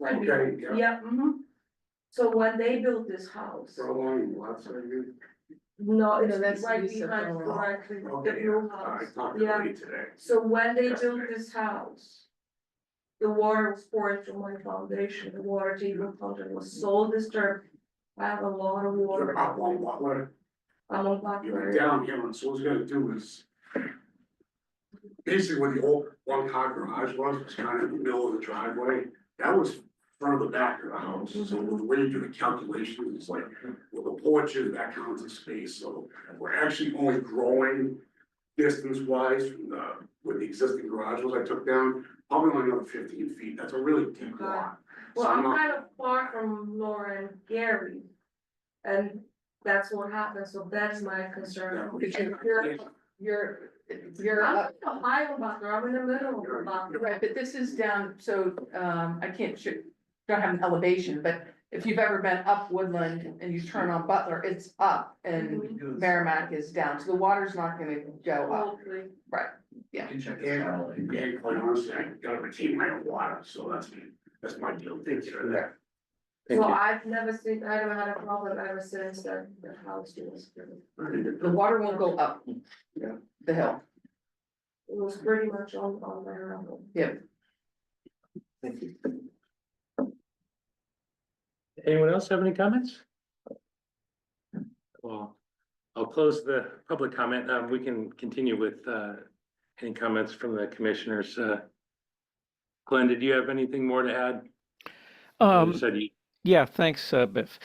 Okay, yeah. Yeah, So when they built this house, For a long, lots of you. no, it's that's right Lisa behind, Thorne. directly, the Okay, blue I house, talked to yeah. Lee today. So when they built this house, the water was pouring from my foundation, the water table fountain was so disturbed. I have a lot of water. You're up on Butler, I'm on Black you're Berry. down here, and so what we're gonna do is. Basically, where the old one car garage was kind of in the middle of the driveway, that was front of the back of the house, so the way you do the calculation is like, well, the porch is, that counts as space, so we're actually only growing distance wise from with the existing garage was I took down, probably only another 15 feet, that's a really deep lot. Well, So I'm not- kind of far from Laura and Gary. And that's what happened, so that's my concern. You're I'm up, in a higher buffer, I'm in the middle of the buffer. right, but this is down, so, I can't, don't have an elevation, but if you've ever been up Woodland and you turn on Butler, it's up and Merrimack is down, so the water's not gonna go up, Hopefully. right? And quite honestly, I gotta retain my own water, so that's my deal. Thank you for that. So I've never seen, I haven't had a problem ever since the house was. The water won't go up the hill. It was pretty much on my level. Yeah. Anyone else have any comments? Well, I'll close the public comment. We can continue with any comments from the commissioners. Glenn, did you have anything more to add? You said you. Yeah, thanks, Biff.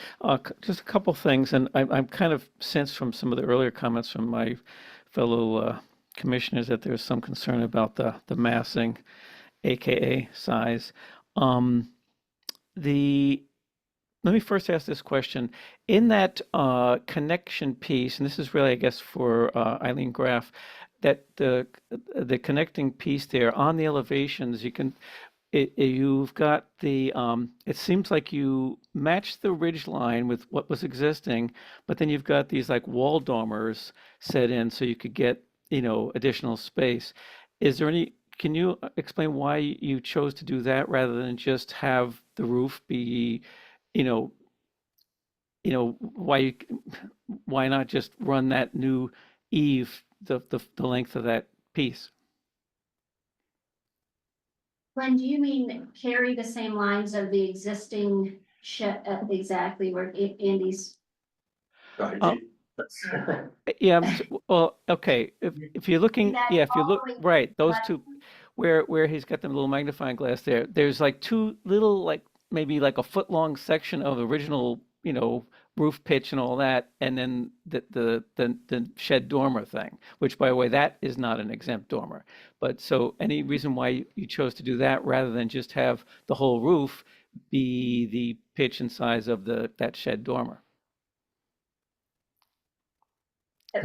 Just a couple things, and I'm kind of sensed from some of the earlier comments from my fellow commissioners that there's some concern about the massing, AKA size. Let me first ask this question. In that connection piece, and this is really, I guess, for Eileen Graff, that the connecting piece there on the elevations, you've got the, it seems like you matched the ridge line with what was existing, but then you've got these like wall dormers set in so you could get, additional space. Can you explain why you chose to do that rather than just have the roof be, why not just run that new eave, the length of that piece? Glenn, do you mean carry the same lines of the existing shed, exactly where Andy's? Yeah, well, okay, if you're looking, if you look, right, those two, where he's got the little magnifying glass there, there's like two little, like, maybe like a foot long section of original, roof pitch and all that, and then the shed dormer thing, which, by the way, that is not an exempt dormer. But so any reason why you chose to do that rather than just have the whole roof be the pitch and size of that shed dormer? I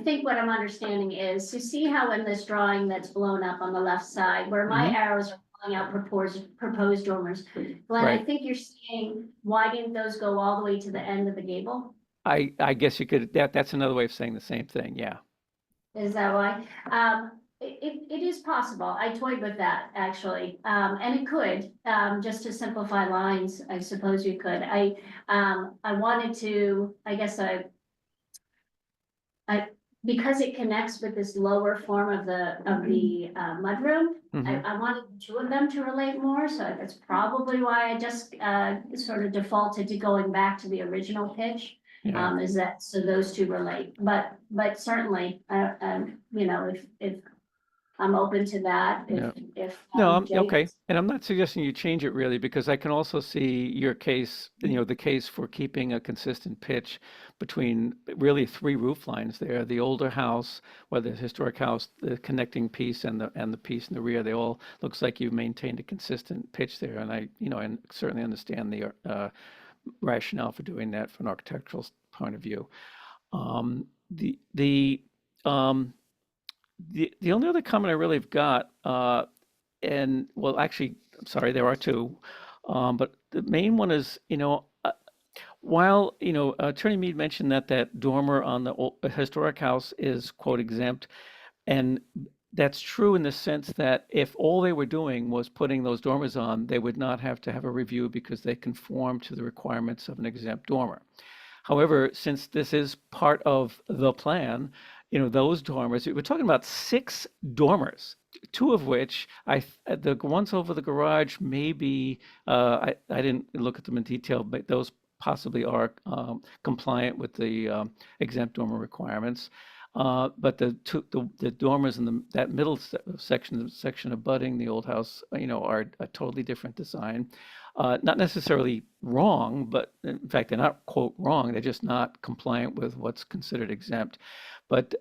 think what I'm understanding is, you see how in this drawing that's blown up on the left side, where my arrows are pulling out proposed dormers. Glenn, I think you're saying, why didn't those go all the way to the end of the gable? I guess you could, that's another way of saying the same thing, yeah. Is that why? It is possible. I toyed with that, actually. And it could, just to simplify lines, I suppose you could. I wanted to, I guess because it connects with this lower form of the mudroom, I wanted two of them to relate more, so that's probably why I just sort of defaulted to going back to the original pitch. Yeah. Is that, so those two relate, but certainly, if I'm open to that, if. No, I'm Jay- okay, and I'm not suggesting you change it really, because I can also see your case, the case for keeping a consistent pitch between really three roof lines there, the older house, or the historic house, the connecting piece and the piece in the rear, they all, looks like you've maintained a consistent pitch there, and I certainly understand the rationale for doing that from an architectural point of view. The only other comment I really have got, and well, actually, I'm sorry, there are two, but the main one is, while, Attorney Mead mentioned that dormer on the historic house is, quote, exempt, and that's true in the sense that if all they were doing was putting those dormers on, they would not have to have a review because they conform to the requirements of an exempt dormer. However, since this is part of the plan, those dormers, we're talking about 6 dormers, 2 of which the ones over the garage may be, I didn't look at them in detail, but those possibly are compliant with the exempt dormer requirements. But the dormers in that middle section abutting the old house, are a totally different design. Not necessarily wrong, but in fact, they're not quote wrong. They're just not compliant with what's considered exempt. But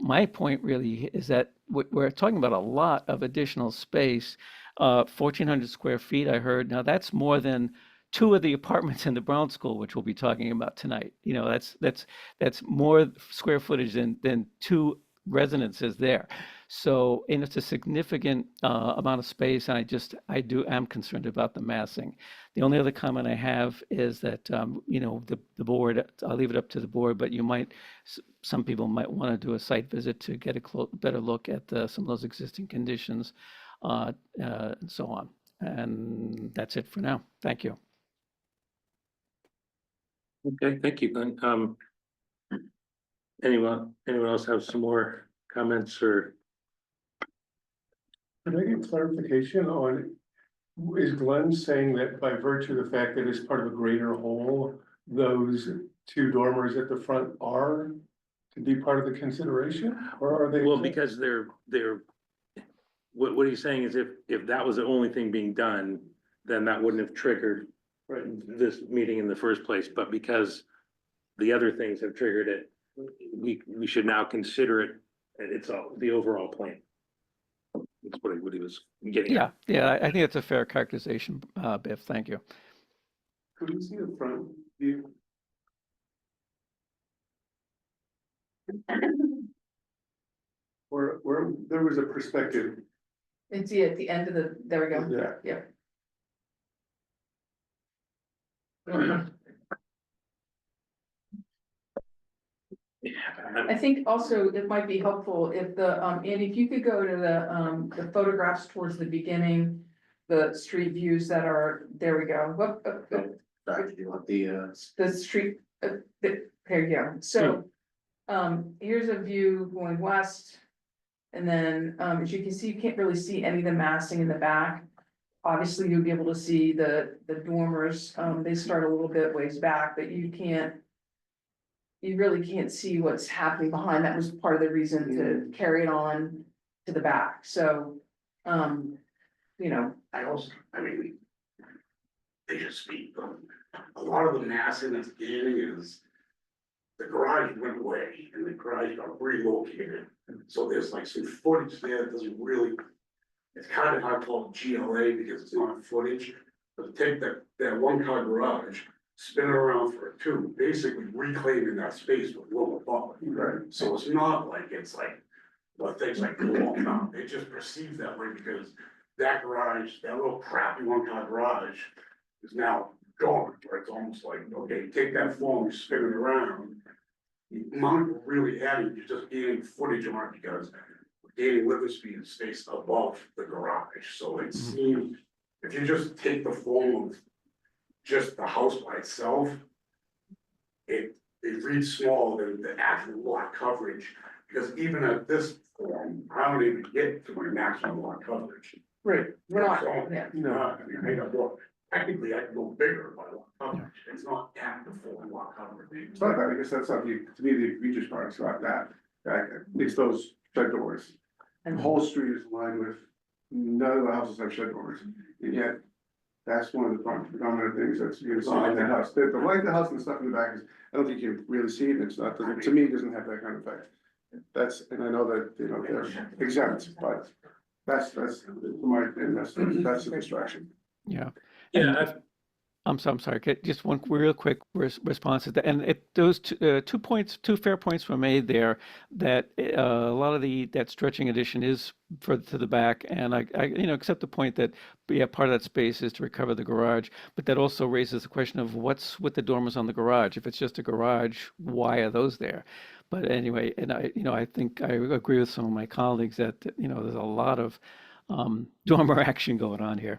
my point really is that we're talking about a lot of additional space. 1,400 square feet, I heard. Now that's more than two of the apartments in the Brown School, which we'll be talking about tonight. That's more square footage than two residences there. So, and it's a significant amount of space, and I'm concerned about the massing. The only other comment I have is that, the board, I'll leave it up to the board, but some people might want to do a site visit to get a better look at some of those existing conditions, and so on. And that's it for now. Thank you. Okay, thank you, Glenn. Anyone else have some more comments or? Can I get clarification on, is Glenn saying that by virtue of the fact that it's part of a greater whole, those two dormers at the front are to be part of the consideration, or are they? Well, because they're, what he's saying is if that was the only thing being done, then that wouldn't have triggered this meeting in the first place, but because the other things have triggered it, we should now consider it, it's all the overall plan. That's what he was getting at. Yeah, I think that's a fair characterization, Biff. Thank you. Could we see the front view? Where there was a perspective. It's at the end of there we go. Yeah. I think also it might be helpful if Andy, if you could go to the photographs towards the beginning, the street views that are, there we go. Sorry, do you want the street, there you go. So, here's a view going west. And then, as you can see, you can't really see any of the massing in the back. Obviously, you'll be able to see the dormers, they start a little bit ways back, but you really can't see what's happening behind. That was part of the reason to carry it on to the back, so, They just speak, a lot of the massing that's gaining is the garage went away and the garage got relocated. So there's like some footage there that doesn't really, it's kind of hard to call it GLA because it's not footage. But take that one car garage, spin it around for a two, basically reclaiming that space with lower above. Right. So it's not like it's like, well, things like walking out, they just perceive that way because that garage, that little crappy one car garage is now gone, where it's almost like, okay, take that form, spin it around. The amount of really adding, you're just gaining footage on it because we're gaining living speed and space above the garage. So it seems, if you just take the form of just the house by itself, it reads smaller than the actual lot coverage. Because even at this form, I don't even get to my maximum lot coverage. right, we're not, yeah. No, I mean, I got more. Technically, I can go bigger by lot coverage, it's not at the full lot coverage. It's not that, I guess that's not the, to me, the egregious part, it's not that, it's those shed doors. The whole street is lined with, none of the houses have shed doors, and yet, that's one of the predominant things that's, you're gonna see in the house. The light in the house and the stuff in the back is, I don't think you can really see it, it's not, to me, it doesn't have that kind of effect. That's, and I know that, they're exempt, but that's my, and that's the distraction. Yeah. Yeah, I'm sorry, just one real quick response to that. And those two fair points were made there, that a lot of that stretching addition is further to the back. And I accept the point that, part of that space is to recover the garage, but that also raises the question of what's with the dormers on the garage. If it's just a garage, why are those there? But anyway, and I think I agree with some of my colleagues that, there's a lot of dormer action going on here.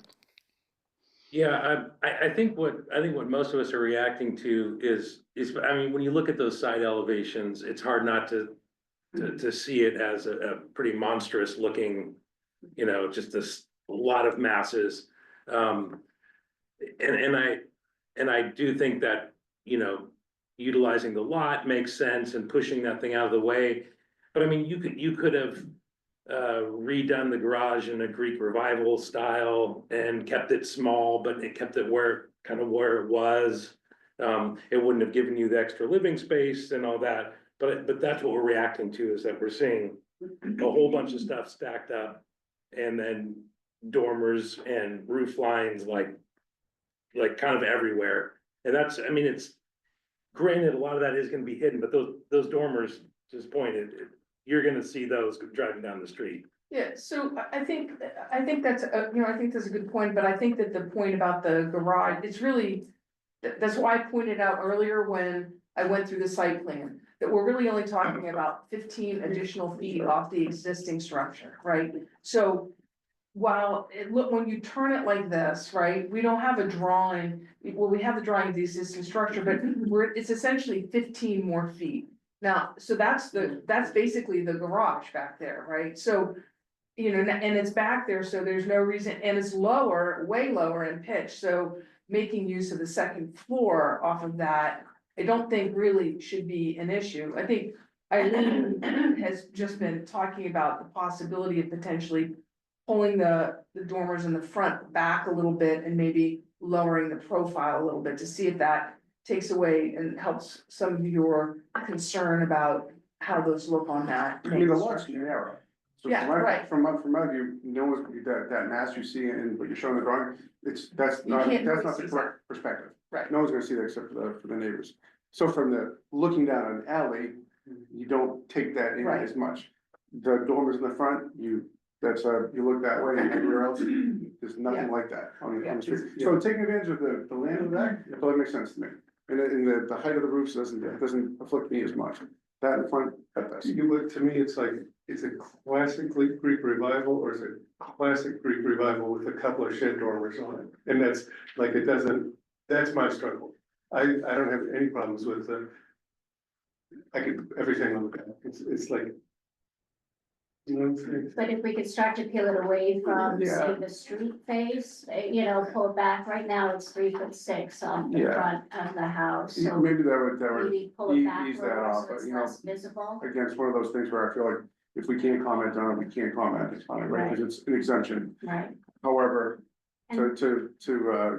yeah, I think what most of us are reacting to is, I mean, when you look at those side elevations, it's hard not to see it as a pretty monstrous looking, just a lot of masses. And I do think that, utilizing the lot makes sense and pushing that thing out of the way. But I mean, you could have redone the garage in a Greek revival style and kept it small, but it kept it where it was. It wouldn't have given you the extra living space and all that, but that's what we're reacting to, is that we're seeing a whole bunch of stuff stacked up, and then dormers and roof lines like kind of everywhere. And that's, I mean, it's granted, a lot of that is gonna be hidden, but those dormers, just pointed, you're gonna see those driving down the street. Yeah, so I think that's, I think that's a good point, but I think that the point about the garage, it's really, that's why I pointed out earlier when I went through the site plan, that we're really only talking about 15 additional feet off the existing structure, right? So while when you turn it like this, right, we don't have a drawing, well, we have the drawing of the existing structure, but it's essentially 15 more feet. Now, so that's basically the garage back there, right? So, and it's back there, so there's no reason, and it's lower, way lower in pitch, so making use of the second floor off of that, I don't think really should be an issue. I think Eileen has just been talking about the possibility of potentially pulling the dormers in the front back a little bit and maybe lowering the profile a little bit to see if that takes away and helps some of your concern about how those look on that. I mean, the lot's narrow. So Yeah, right. From my view, no one's gonna get that mass you see in what you're showing the drawing, that's not can't really the see correct perspective. Right. No one's gonna see that except for the neighbors. So from the, looking down an alley, you don't take that in Right. as much. The dormers in the front, you look that way, and everywhere else, there's nothing like that on the street. So taking advantage of the land in the back, that totally makes sense to me. And the height of the roofs doesn't afflict me as much. That in front, that does. To me, it's like, it's a classic Greek revival, or is it classic Greek revival with a couple of shed dormers on it? And that's like, it doesn't, that's my struggle. I don't have any problems with everything on the back. It's like, you know what I'm saying? But if we could start to peel it away from, say, the street face, pull it back, right now it's 3'6" off the front of the house, so. Maybe that would Maybe pull it back ease that lower off, so but it's you know, less visible. again, it's one of those things where I feel like if we can't comment on it, we can't comment, it's fine, right? Because it's an exemption. Right, However, And- to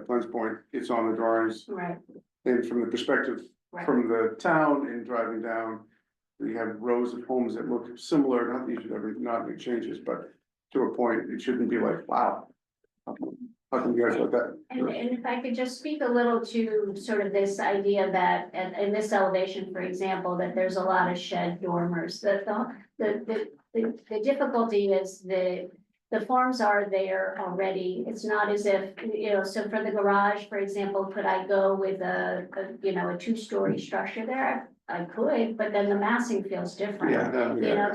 Glenn's point, it's on the drawings, right, and from the perspective right. from the town and driving down, we have rows of homes that look similar, not that you should ever not make changes, but to a point, it shouldn't be like, wow. How come you guys like that? And if I could just speak a little to sort of this idea that, in this elevation, for example, that there's a lot of shed dormers, that the difficulty is the forms are there already. It's not as if, so for the garage, for example, could I go with a 2-story structure there? I could, but then the massing feels different.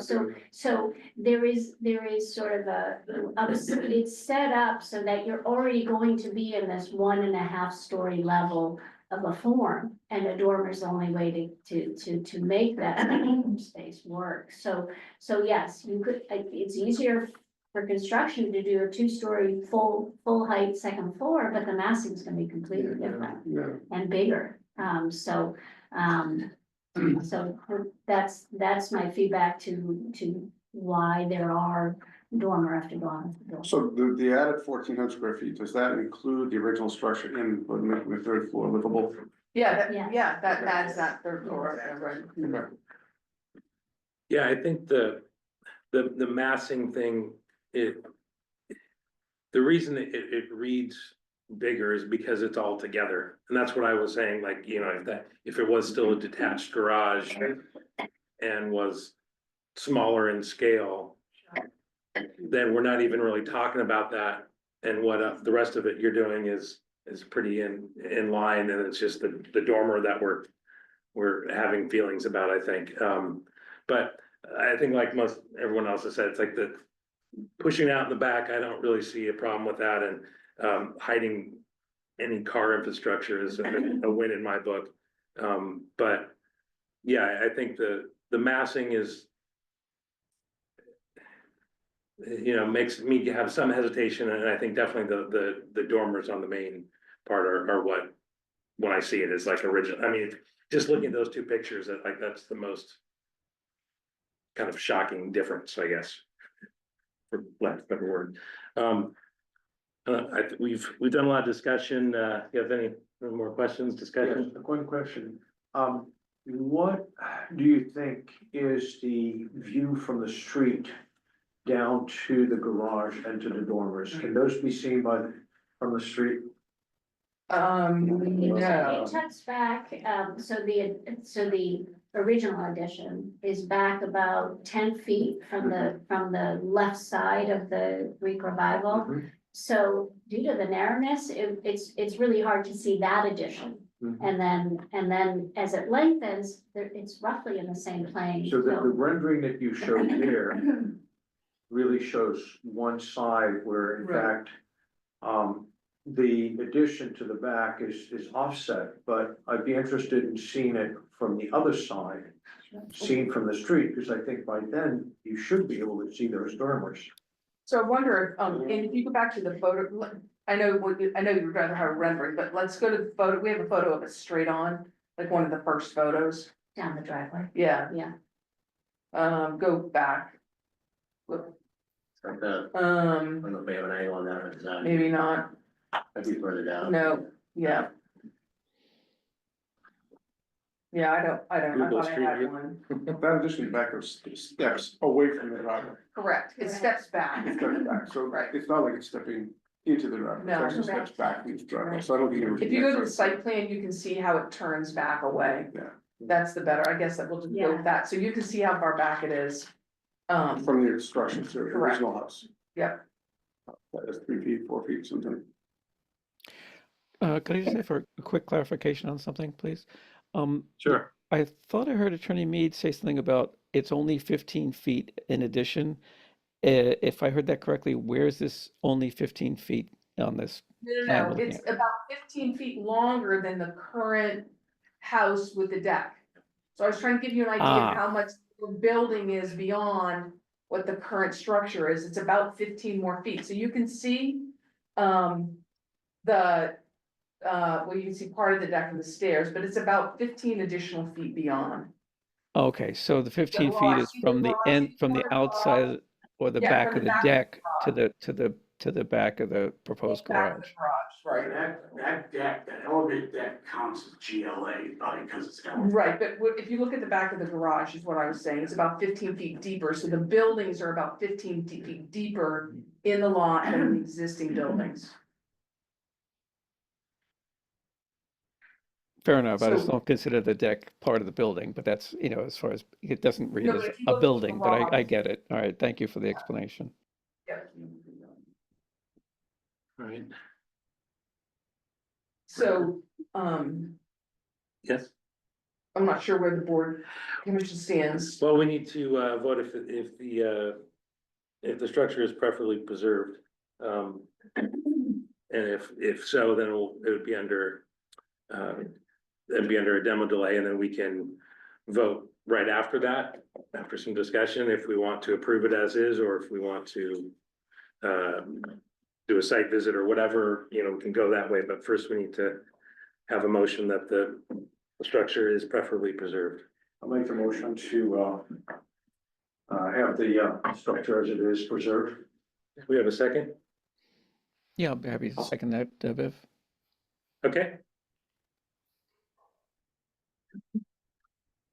So there is sort of it's set up so that you're already going to be in this 1.5-story level of a form, and a dormer's the only way to make that space work. So yes, you could, it's easier for construction to do a 2-story full height second floor, but the massing is gonna be completely different and bigger. So that's my feedback to why there are dormer after dormer. So the added 1,400 square feet, does that include the original structure in making the third floor livable? Yeah, Yeah. that adds that third floor, right? Okay. Yeah, I think the massing thing, the reason it reads bigger is because it's all together. And that's what I was saying, like, if it was still a detached garage and was smaller in scale, then we're not even really talking about that. And what the rest of it you're doing is pretty in line, and it's just the dormer that we're having feelings about, I think. But I think like everyone else has said, it's like the pushing out in the back, I don't really see a problem with that, and hiding any car infrastructure is a win in my book. But yeah, I think the massing is, makes me have some hesitation, and I think definitely the dormers on the main part are what, when I see it, is like original. I mean, just looking at those two pictures, that's the most kind of shocking difference, I guess, for lack of a better word. We've done a lot of discussion. You have any more questions, discussion? Yes, one question. What do you think is the view from the street down to the garage and to the dormers? Can those be seen from the street? No. It tucks back, so the original addition is back about 10 feet from the left side of the Greek Revival. Mhm. So due to the narrowness, it's really hard to see that addition. Mhm. And then as it lengthens, it's roughly in the same plane. So the rendering that you showed there really shows one side where in Right. fact, the addition to the back is offset, but I'd be interested in seeing it from the other side, seen from the street, because I think by then you should be able to see those dormers. So I wonder, and if you go back to the photo, I know you'd rather have a rendering, but let's go to the photo, we have a photo of it straight on, like one of the first photos. Down the driveway, Yeah, yeah. Go back. Look, Like that, I um, don't know if they have an angle on that, but design, maybe not, I'd be further down. no, yeah. Yeah, I Google thought I Street had View. one. That addition back of steps away from the driveway. Correct, it steps back. It steps back, so Right. it's not like it's stepping into the driveway, it No. actually steps back into the driveway, so I don't think it would. If you go to the site plan, you can see how it turns back away. Yeah. That's the better, I guess that we'll just go with that, so you can see how far back it is. From the structure to the Correct. original house. Yep. That is 3 feet, 4 feet, something. Could I just say for a quick clarification on something, please? Sure. I thought I heard Attorney Mead say something about it's only 15 feet in addition. If I heard that correctly, where's this only 15 feet on this? No, it's about 15 feet longer than the current house with the deck. So I was trying to give you an idea of how much the building is beyond what the current structure is. It's about 15 more feet, so you can see, well, you can see part of the deck and the stairs, but it's about 15 additional feet beyond. Okay, so the 15 feet garage, is see from the the garage, end, see from the the garage? outside or the Yeah, back from of the the back of the deck to garage. the back of the proposed Back of garage. the garage, right. That deck, that elevated deck counts as GLA, because it's elevated. Right, but if you look at the back of the garage is what I was saying, it's about 15 feet deeper, so the buildings are about 15 feet deeper in the lot than the existing buildings. Fair enough. I just So- don't consider the deck part of the building, but that's, as far as, it doesn't read No, as but if you a look at the building, but I garage- get it. All right, thank you for the explanation. Yep. All right. So, Yes. I'm not sure where the board commission stands. Well, we need to vote if the structure is preferably preserved. And if so, then it would be under it'd be under a demo delay, and then we can vote right after that, after some discussion, if we want to approve it as is, or if we want to do a site visit or whatever, we can go that way, but first we need to have a motion that the structure is preferably preserved. I'll make the motion to have the structure as it is preserved. We have a second? Yeah, I'll be happy to second that, Viv. Okay.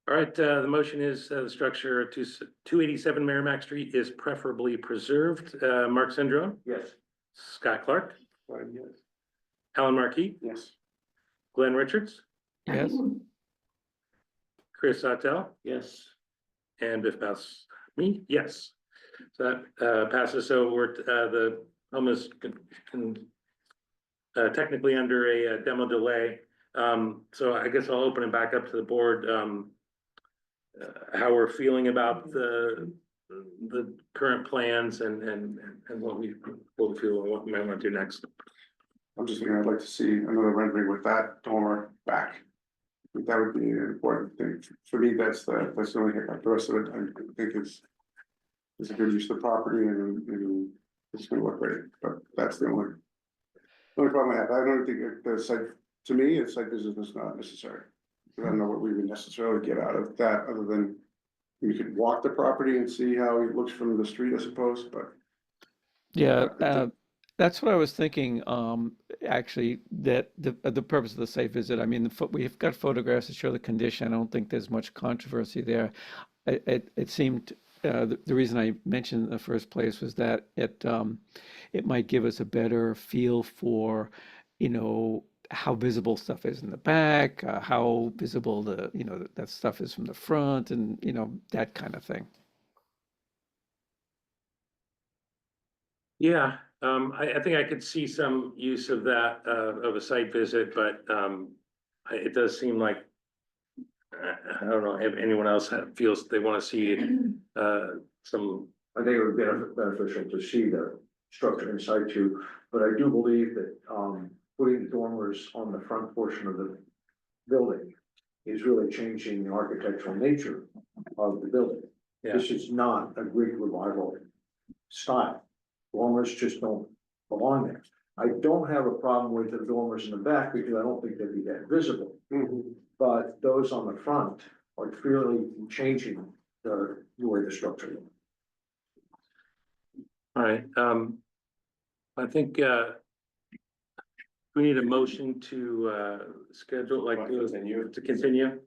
All right, the motion is the structure 287 Merrimack Street is preferably preserved. Mark Sendrone, Yes. Scott Clark, Yes. Alan Markey, Yes. Glenn Richards, Yes, Chris Sawtell, Yes. and Biff Bass, me, yes. So that passes, so the home is technically under a demo delay. So I guess I'll open it back up to the board. How we're feeling about the current plans and what we feel and what we might want to do next. I'm just thinking, I'd like to see another rendering with that dormer back. I think that would be an important thing. For me, that's the only hiccup. The rest of it, I think is a good use of the property and it's gonna look great, but that's the only problem I have. I don't think the site, to me, a site visit is not necessary. I don't know what we would necessarily get out of that, other than you could walk the property and see how it looks from the street, I suppose, but. Yeah, that's what I was thinking, actually, that the purpose of the site visit, I mean, we've got photographs that show the condition. I don't think there's much controversy there. It seemed, the reason I mentioned in the first place was that it might give us a better feel for, how visible stuff is in the back, how visible that stuff is from the front, and, that kind of thing. Yeah, I think I could see some use of that, of a site visit, but, it does seem like, I don't know if anyone else feels they want to see, some, I think it would be beneficial to see the structure in situ, but I do believe that, putting dormers on the front portion of the building is really changing the architectural nature of the building. yeah, This is not a Greek revival style. Dormers just don't belong there. I don't have a problem with the dormers in the back because I don't think they'd be that visible. But those on the front are clearly changing the way the structure looks. all right, I think, we need a motion to, schedule, like, to continue.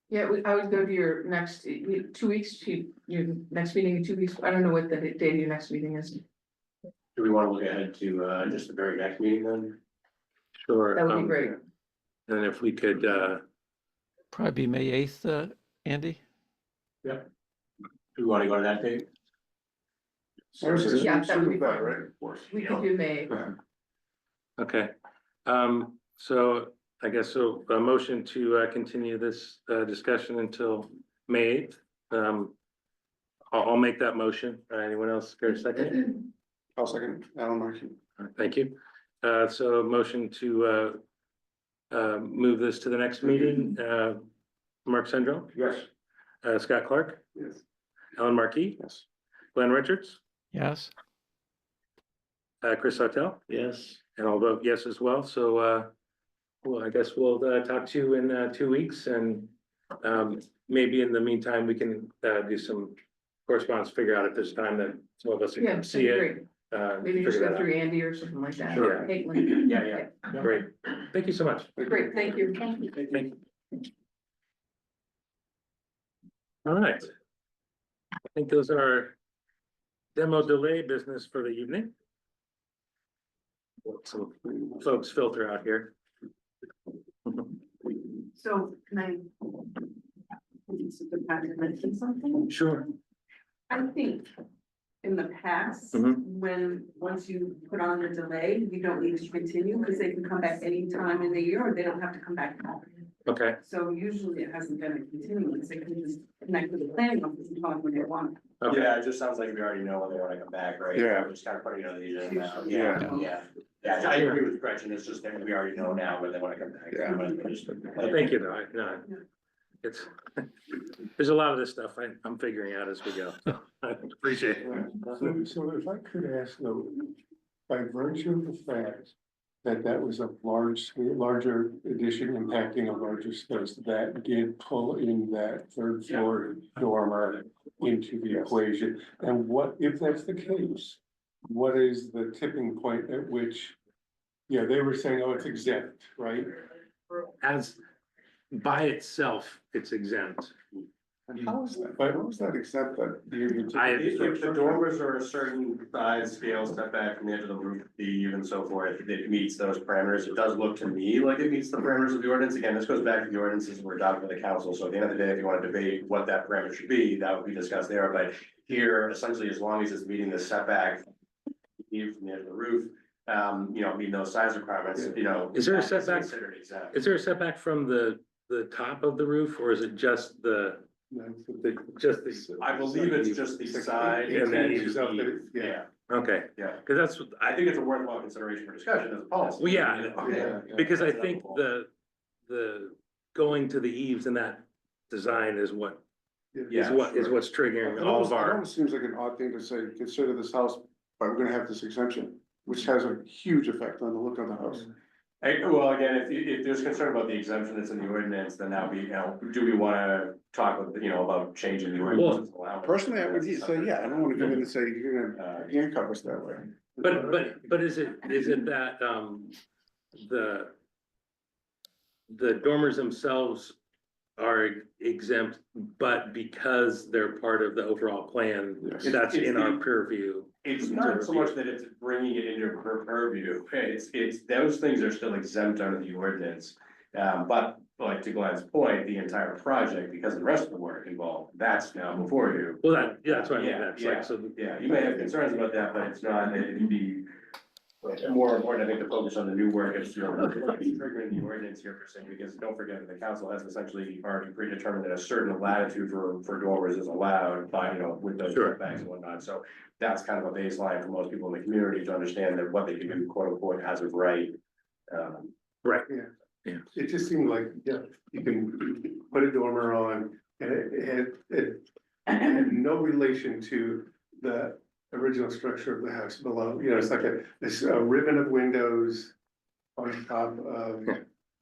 Yeah, I would go to your next, 2 weeks, your next meeting in 2 weeks. I don't know what the date of your next meeting is. Do we want to look ahead to, just the very next meeting then? Sure. That would be great. And if we could, Probably be May 8th, Andy? Do we want to go to that date? So it's just- Yeah, that would be that, fine. right? Of course. We could do May. okay, so I guess so, a motion to, continue this, discussion until May 8th. I'll make that motion. Anyone else care to second it? I'll second, Alan Markey. All right, thank you. So motion to, move this to the next meeting, Mark Sendro, Yes. Scott Clark, Yes. Alan Markey, Yes. Glenn Richards, Yes? Chris Hotel, Yes. and I'll vote yes as well. So, well, I guess we'll, talk to you in, 2 weeks, and, maybe in the meantime, we can, do some correspondence, figure out if there's time that some of us Yeah, can see that'd be it. great. Maybe just figure go that through Andy or something like that. Sure. Caitlin. Yeah. Great, thank you so much. Great, thank you. Thank you. Thank you. All right. I think those are demo delay business for the evening. Let some folks filter out here. So can I? Mention something? Sure. I think in the past, Mhm. once you put on the delay, you don't need to continue because they can come back any time in the year or they don't have to come back. Okay, So usually it hasn't been a continuance. They can just connect with the planning office and talk when they want. okay. Yeah, it just sounds like we already know when they want to come back, right? Yeah. We're just kind of putting it on the agenda now. Yeah. Yeah, I agree with Gretchen, it's just that we already know now when they want to come back. Yeah. Thank you, though. No, it's, there's a lot of this stuff I'm figuring out as we go. So I appreciate it. So if I could ask though, by virtue of the fact that was a larger addition impacting a larger space, that did pull in that third floor dormer into the equation. And what, if that's the case, what is the tipping point at which, yeah, they were saying, oh, it's exempt, right? As by itself, it's exempt. And how is that, but what was that exempt that you? If the dormers are a certain size, scale, step back from the edge of the roof, the eave and so forth, it meets those parameters. It does look to me like it meets the parameters of the ordinance. Again, this goes back to the ordinances that were adopted by the council. So at the end of the day, if you want to debate what that parameter should be, that would be discussed there. But here, essentially, as long as it's meeting the setback eave from the edge of the roof, meeting those size requirements, Is there a that is setback? considered exempt. Is there a setback from the top of the roof, or is it just just the? I believe it's just the side and then yeah, Okay, yeah. because that's, I think it's a worthwhile consideration for discussion as a policy. Well, yeah. Yeah. because I think the going to the eaves in that design is what, Yeah, is sure. what's triggering It all almost, of it our, almost seems like an odd thing to say, consider this house, but we're gonna have this exemption, which has a huge effect on the look of the house. Well, again, if there's concern about the exemption that's in the ordinance, then that would be, do we wanna talk with, about changing the ordinance? Personally, I would say, yeah, I don't wanna come in and say, you're gonna handcuff us that way. But is it that, the dormers themselves are exempt, but because they're part of the overall plan, Yes. that's in our purview? It's not so much that it's bringing it into her purview, it's, those things are still exempt under the ordinance. But like to Glenn's point, the entire project, because the rest of the work involved, that's now before you. Well, that's what I mean, Yeah, that's like, so. Yeah, you may have concerns about that, but it's not, it'd be more important, I think, to focus on the new work, it's, triggering the ordinance here per se, because don't forget that the council has essentially already predetermined that a certain latitude for dormers is allowed by, with those Sure. setbacks and whatnot, so that's kind of a baseline for most people in the community to understand that what they can do, quote unquote, as of right. Right. It just seemed like, you can put a dormer on and it had no relation to the original structure of the house below. It's like a ribbon of windows on top of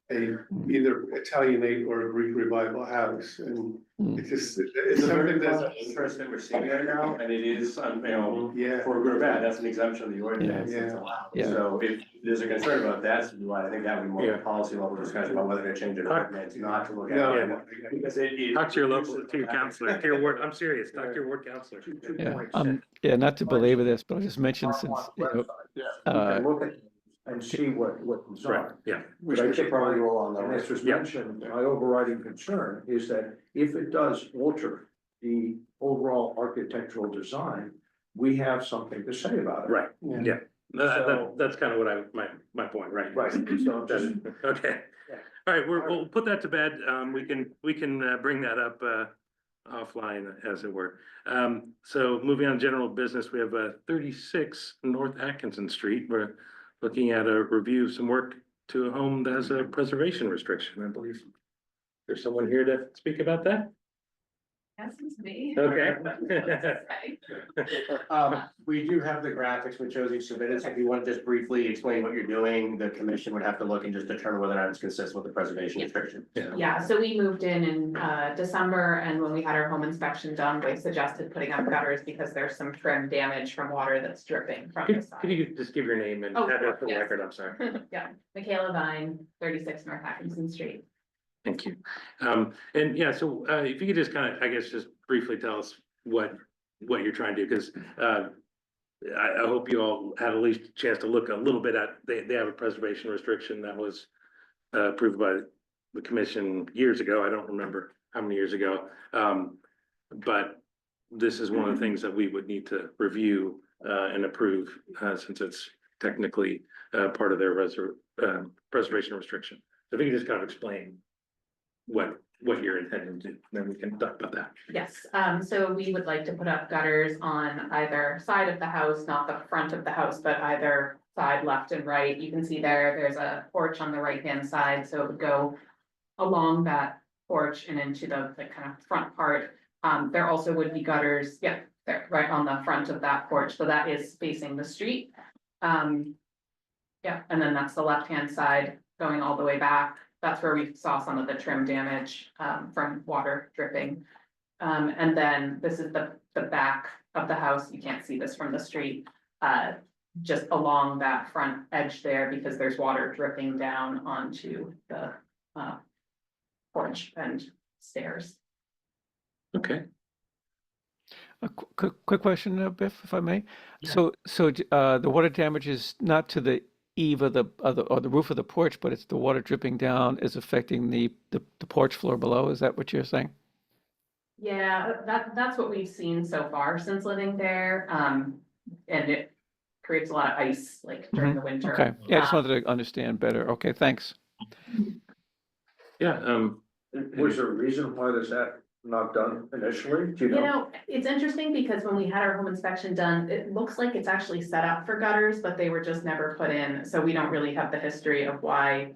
a either Italianate or a Greek revival house, and it's just, it's It's a very something common that's, interest that we're seeing right now, and it is, yeah. for good or bad, that's an exemption of the ordinance, Yeah. it's allowed. Yeah. So if there's a concern about that, so I think that would be more of Yeah. a policy level discussion about whether to change an ordinance, not to look at No, it. Because it. Talk to your local, to your counselor, to your ward, I'm serious, talk to your ward counselor. Yeah, not to belabor this, but I'll just mention since, You can look at and see what these Right, are. yeah, But I think probably roll on and as was Yeah. mentioned, my overriding concern is that if it does alter the overall architectural design, we have something to say about it. right, Yeah. yeah. So- That's kind of what my point, right? Right, so just, Okay, all right, we'll put that to bed, we can bring that up, offline, as it were. So moving on, general business, we have 36 North Atkinson Street, we're looking at a review of some work to a home that has a preservation restriction, I believe. There's someone here to speak about that? Yes, it's me. Okay. We do have the graphics which Josie submitted, so if you want to just briefly explain what you're doing, the commission would have to look and just determine whether or not it's consistent with the preservation restriction. Yeah, so we moved in December, and when we had our home inspection done, they suggested putting up gutters because there's some trim damage from water that's dripping from the Could side. you just give your name and Oh, address for the yes. record, I'm sorry. Yeah, Michaela Vine, 36 North Atkinson Street. Thank you. And yeah, so if you could just kind of, I guess, just briefly tell us what you're trying to do, because I hope you all had at least a chance to look a little bit at, they have a preservation restriction that was approved by the commission years ago. I don't remember how many years ago. But this is one of the things that we would need to review and approve since it's technically part of their preservation restriction. So if you could just kind of explain what you're intending to do, then we can talk about that. Yes, so we would like to put up gutters on either side of the house, not the front of the house, but either side, left and right. You can see there's a porch on the right-hand side, so it would go along that porch and into the kind of front part. There also would be gutters, there, right on the front of that porch, so that is facing the street. And then that's the left-hand side going all the way back. That's where we saw some of the trim damage from water dripping. And then this is the back of the house. You can't see this from the street. Just along that front edge there, because there's water dripping down onto the porch and stairs. Okay. A quick question, Biff, if I may. So the water damage is not to the eave of the roof of the porch, but it's the water dripping down is affecting the porch floor below. Is that what you're saying? Yeah, that's what we've seen so far since living there. And it creates a lot of ice like during the winter. Okay, yeah, I just wanted to understand better. Okay, thanks. Yeah, was there a reason why this that not done initially? Do you You know? know, it's interesting because when we had our home inspection done, it looks like it's actually set up for gutters, but they were just never put in. So we don't really have the history of why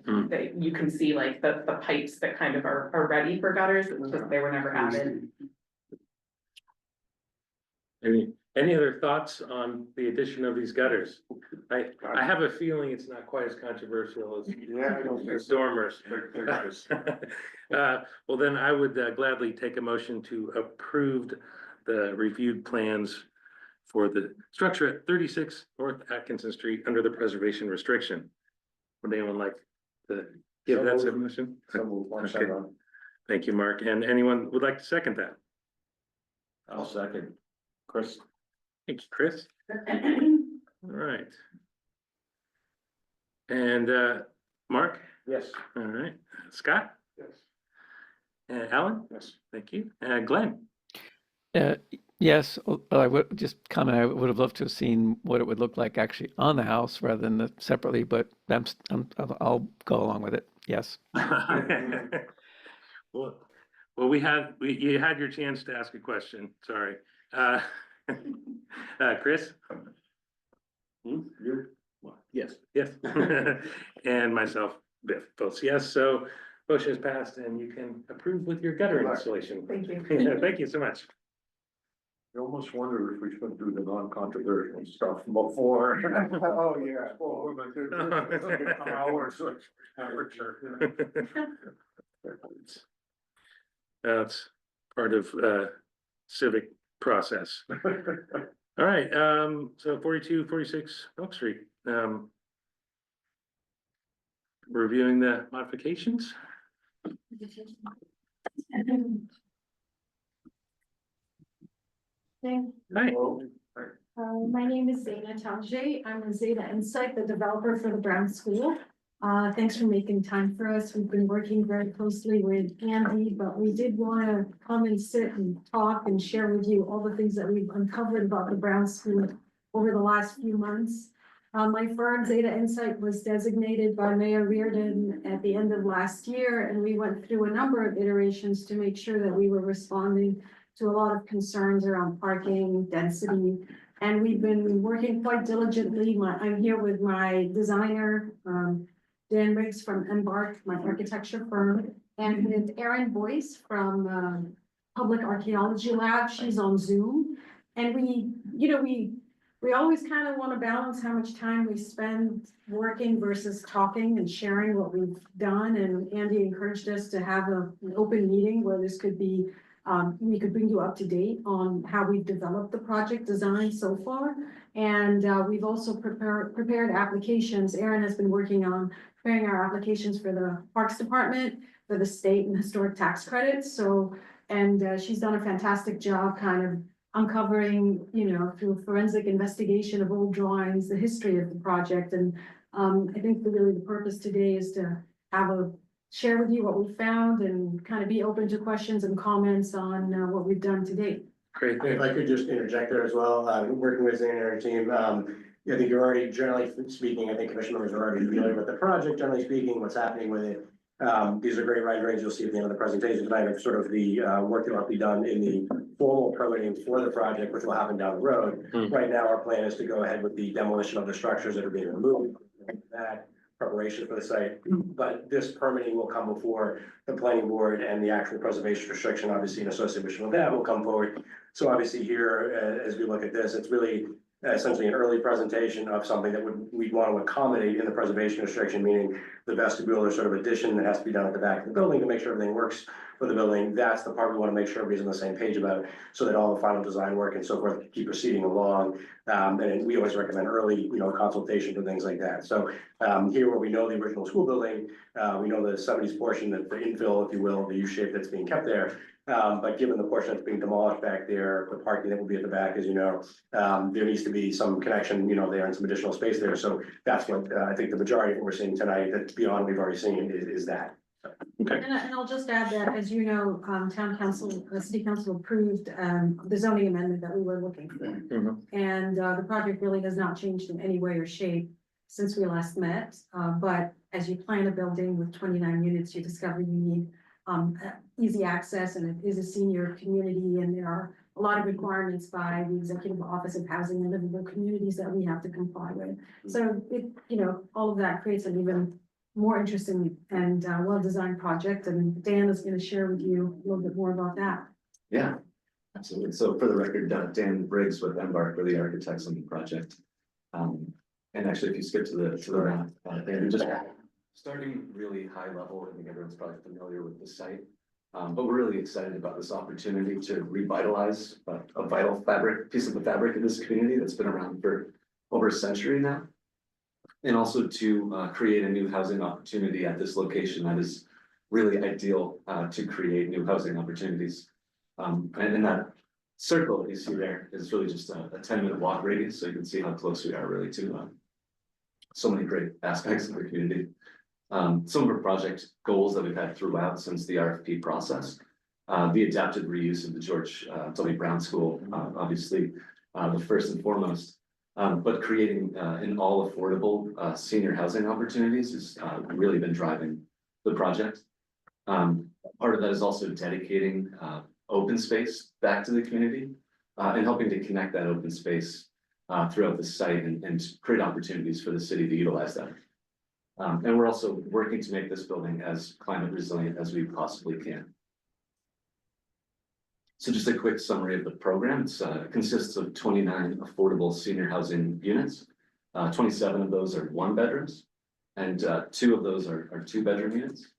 you can see like the pipes that kind of are ready for gutters, because they were never added. Any other thoughts on the addition of these gutters? I have a feeling it's not quite as controversial as Yeah, I don't think as so. dormers. They're nice. Well, then I would gladly take a motion to approve the reviewed plans for the structure at 36 North Atkinson Street under the preservation restriction. Would anyone like to give that submission? So we'll watch that Okay. on. Thank you, Mark. And anyone would like to second that? I'll second. Chris? Thank you, Chris. All right. And Mark? Yes. All right. Scott? Yes. And Alan? Yes. Thank you. Glenn? Yes, I would just comment, I would have loved to have seen what it would look like actually on the house rather than separately, but I'll go along with it. Yes. Well, you had your chance to ask a question. Sorry. Chris? You? Yes. Yes. And myself, Biff, both yes. So motion is passed and you can approve with your gutter installation. Thank you. Thank you so much. You almost wonder if we should do the non-controversial stuff before. Oh, yeah. Well, we're gonna do hours of temperature. That's part of civic process. All right, so 4246 Oak Street. Reviewing the modifications. Hi. My name is Zena Tanjay. I'm with Zeta Insight, the developer for the Brown School. Thanks for making time for us. We've been working very closely with Andy, but we did want to come and sit and talk and share with you all the things that we've uncovered about the Brown School over the last few months. My firm, Zeta Insight, was designated by Mayor Reardon at the end of last year, and we went through a number of iterations to make sure that we were responding to a lot of concerns around parking, density, and we've been working quite diligently. I'm here with my designer, Dan Riggs from Embark, my architecture firm, and with Erin Boyce from Public Archaeology Lab. She's on Zoom, and we always kind of want to balance how much time we spend working versus talking and sharing what we've done. And Andy encouraged us to have an open meeting where this could be, we could bring you up to date on how we've developed the project design so far. And we've also prepared applications. Erin has been working on preparing our applications for the Parks Department, for the state and historic tax credits. So, and she's done a fantastic job kind of uncovering, through forensic investigation of old drawings, the history of the project. And I think really the purpose today is to share with you what we found and kind of be open to questions and comments on what we've done to date. Great. If I could just interject there as well, working with Zane and our team, I think you're already, generally speaking, I think commission members are already familiar with the project, generally speaking, what's happening with it. These are great renderings you'll see at the end of the presentation tonight of sort of the work that will be done in the formal permitting for the project, which will happen down the road. Right now, our plan is to go ahead with the demolition of the structures that are being removed, that preparation for the site. But this permitting will come before the planning board, and the actual preservation restriction, obviously, in association with that, will come forward. So obviously here, as we look at this, it's really essentially an early presentation of something that we'd want to accommodate in the preservation restriction, meaning the vestibule or sort of addition that has to be done at the back of the building to make sure everything works for the building. That's the part we want to make sure everybody's on the same page about, so that all the final design work and so forth keep proceeding along. And we always recommend early, consultation for things like that. So here where we know the original school building, we know the 70s portion, that the infill, if you will, the U shape that's being kept there. But given the portion that's being demolished back there, the parking that will be at the back, as you know, there needs to be some connection, there and some additional space there. So that's what I think the majority of what we're seeing tonight, that's beyond what we've already seen, is that. Okay. And I'll just add that, as you know, city council approved the zoning amendment that we were looking for. And the project really has not changed in any way or shape since we last met. But as you plan a building with 29 units, you discover you need easy access, and it is a senior community, and there are a lot of requirements by the Executive Office of Housing and Livable Communities that we have to comply with. So it, all of that creates an even more interesting and well-designed project, and Dan is going to share with you a little bit more about that. Yeah. Absolutely. So for the record, Dan Briggs with Embark were the architects on the project. And actually, if you skip to the map, and just starting really high level, I think everyone's probably familiar with the site. But we're really excited about this opportunity to revitalize a vital piece of the fabric of this community that's been around for over a century now. And also to create a new housing opportunity at this location that is really ideal to create new housing opportunities. And that circle that you see there is really just a 10-minute walk radius, so you can see how close we are really to so many great aspects of the community. Some of our project goals that we've had throughout since the RFP process, the adaptive reuse of the George W. Brown School, obviously the first and foremost, but creating an all affordable senior housing opportunities has really been driving the project. Part of that is also dedicating open space back to the community and helping to connect that open space throughout the site and create opportunities for the city to utilize that. And we're also working to make this building as climate resilient as we possibly can. So just a quick summary of the program. It consists of 29 affordable senior housing units. 27 of those are 1-bedrooms, and 2 of those are 2-bedroom units.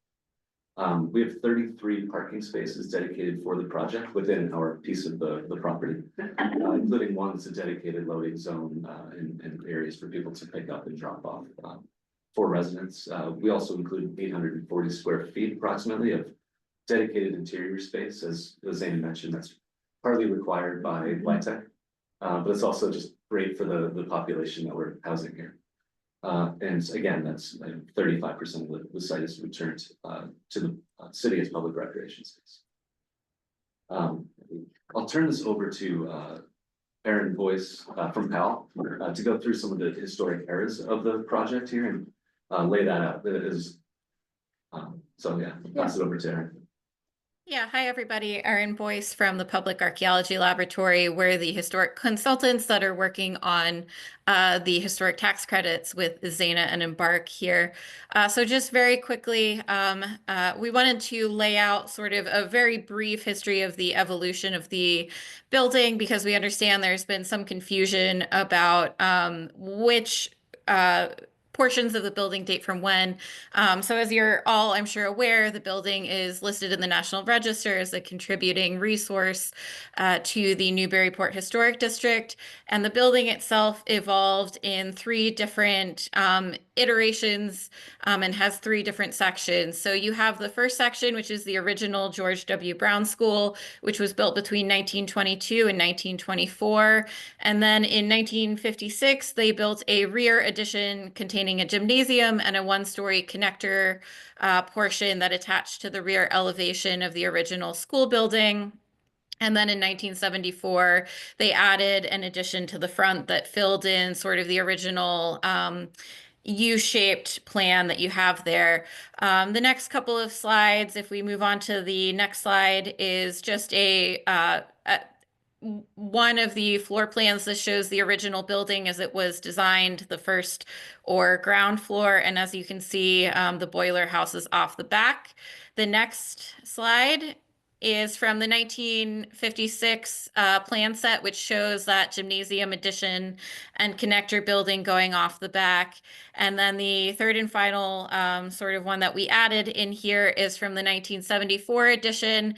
We have 33 parking spaces dedicated for the project within our piece of the property, including one that's a dedicated loading zone and areas for people to pick up and drop off for residents. We also include 840 square feet approximately of dedicated interior space, as Zane mentioned, that's partly required by LIHTC, but it's also just great for the population that we're housing here. And again, that's 35% of the site is returned to the city as public recreation space. I'll turn this over to Aaron Boyce from PAL to go through some of the historic eras of the project here and lay that out. That is, so yeah, pass it over to Aaron. Yeah, hi everybody, Erin Boyce from the Public Archaeology Laboratory. We're the historic consultants that are working on the historic tax credits with Zana and Embark here. So just very quickly, we wanted to lay out sort of a very brief history of the evolution of the building because we understand there's been some confusion about which portions of the building date from when. So as you're all, I'm sure, aware, the building is listed in the National Register as a contributing resource to the Newburyport Historic District. And the building itself evolved in 3 different iterations and has 3 different sections. So you have the first section, which is the original George W. Brown School, which was built between 1922 and 1924. And then in 1956, they built a rear addition containing a gymnasium and a 1-story connector portion that attached to the rear elevation of the original school building. And then in 1974, they added an addition to the front that filled in sort of the original U-shaped plan that you have there. The next couple of slides, if we move on to the next slide, is just one of the floor plans that shows the original building as it was designed, the first or ground floor. And as you can see, the boiler house is off the back. The next slide is from the 1956 plan set, which shows that gymnasium addition and connector building going off the back. And then the third and final sort of one that we added in here is from the 1974 edition,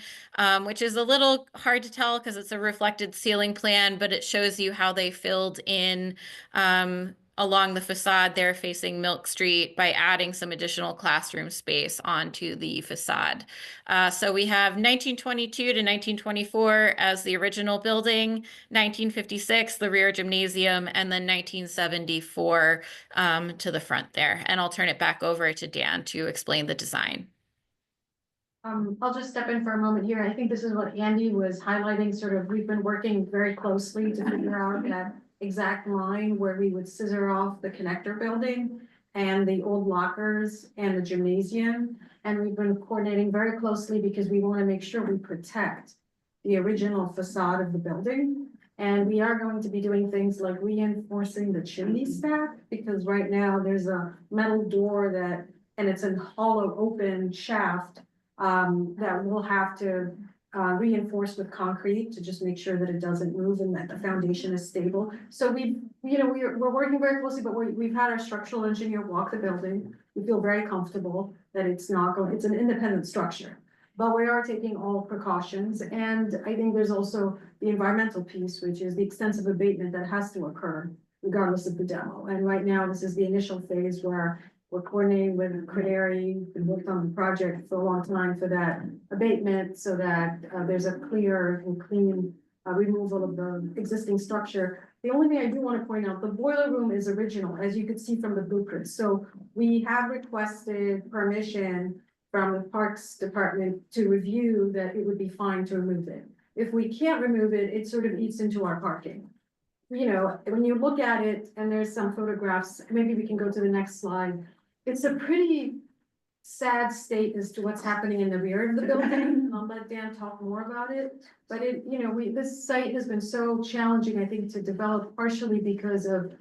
which is a little hard to tell because it's a reflected ceiling plan, but it shows you how they filled in along the facade there facing Milk Street by adding some additional classroom space onto the facade. So we have 1922 to 1924 as the original building, 1956, the rear gymnasium, and then 1974 to the front there. And I'll turn it back over to Dan to explain the design. I'll just step in for a moment here. I think this is what Andy was highlighting, sort of, we've been working very closely to figure out that exact line where we would scissor off the connector building and the old lockers and the gymnasium. And we've been coordinating very closely because we want to make sure we protect the original facade of the building. And we are going to be doing things like reinforcing the chimney stack, because right now there's a metal door and it's a hollow open shaft that we'll have to reinforced with concrete to just make sure that it doesn't move and that the foundation is stable. So we're working very closely, but we've had our structural engineer walk the building. We feel very comfortable that it's an independent structure. But we are taking all precautions, and I think there's also the environmental piece, which is the extensive abatement that has to occur regardless of the demo. And right now, this is the initial phase where we're coordinating with Crederi, been worked on the project for a long time for that abatement, so that there's a clear and clean removal of the existing structure. The only thing I do want to point out, the boiler room is original, as you could see from the blueprint. So we have requested permission from the Parks Department to review that it would be fine to remove it. If we can't remove it, it sort of eats into our parking. You know, when you look at it, and there's some photographs, maybe we can go to the next slide. It's a pretty sad state as to what's happening in the rear of the building. I'll let Dan talk more about it. But this site has been so challenging, I think, to develop, partially because of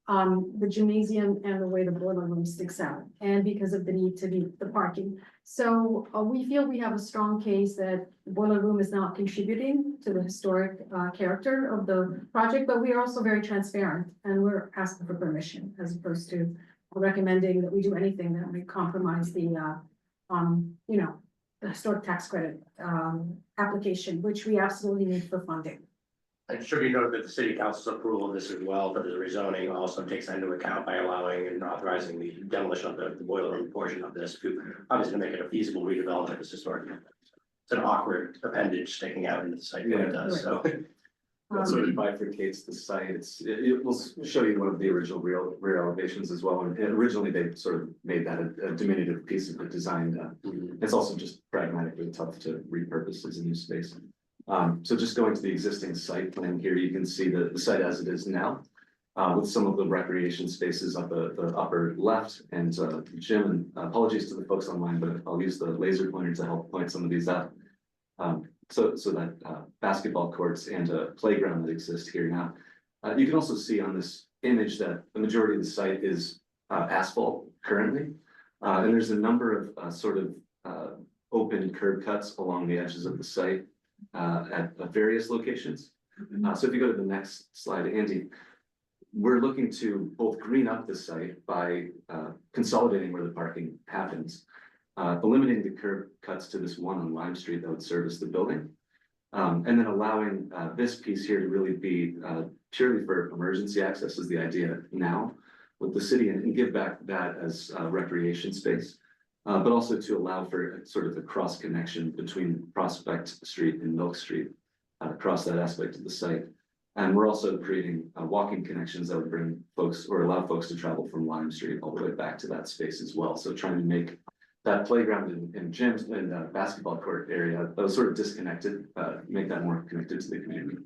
the gymnasium and the way the boiler room sticks out, and because of the need to meet the parking. So we feel we have a strong case that the boiler room is not contributing to the historic character of the project, but we are also very transparent, and we're asking for permission as opposed to recommending that we do anything that would compromise the the historic tax credit application, which we absolutely need for funding. It should be noted that the city council's approval of this as well, for the rezoning also takes that into account by allowing and authorizing the demolition of the boiler room portion of this to obviously make it a feasible redevelopment of this historic. It's an awkward appendage sticking out into the site when it does, so. That sort of bifurcates the site. It will show you one of the original rear elevations as well. And originally they sort of made that a diminutive piece of the design. It's also just pragmatically tough to repurpose as a new space. So just going to the existing site plan here, you can see the site as it is now, with some of the recreation spaces up the upper left and gym. And apologies to the folks online, but I'll use the laser pointer to help point some of these out. So that basketball courts and a playground that exist here now. You can also see on this image that the majority of the site is asphalt currently. And there's a number of sort of open curb cuts along the edges of the site at various locations. So if you go to the next slide, Andy, we're looking to both green up the site by consolidating where the parking happens. Eliminating the curb cuts to this one on Lime Street that would service the building. And then allowing this piece here to really be purely for emergency access is the idea now with the city, and give back that as recreation space. But also to allow for sort of the cross connection between Prospect Street and Milk Street across that aspect of the site. And we're also creating walking connections that would bring folks or allow folks to travel from Lime Street all the way back to that space as well. So trying to make that playground and gyms and basketball court area that was sort of disconnected, make that more connected to the community.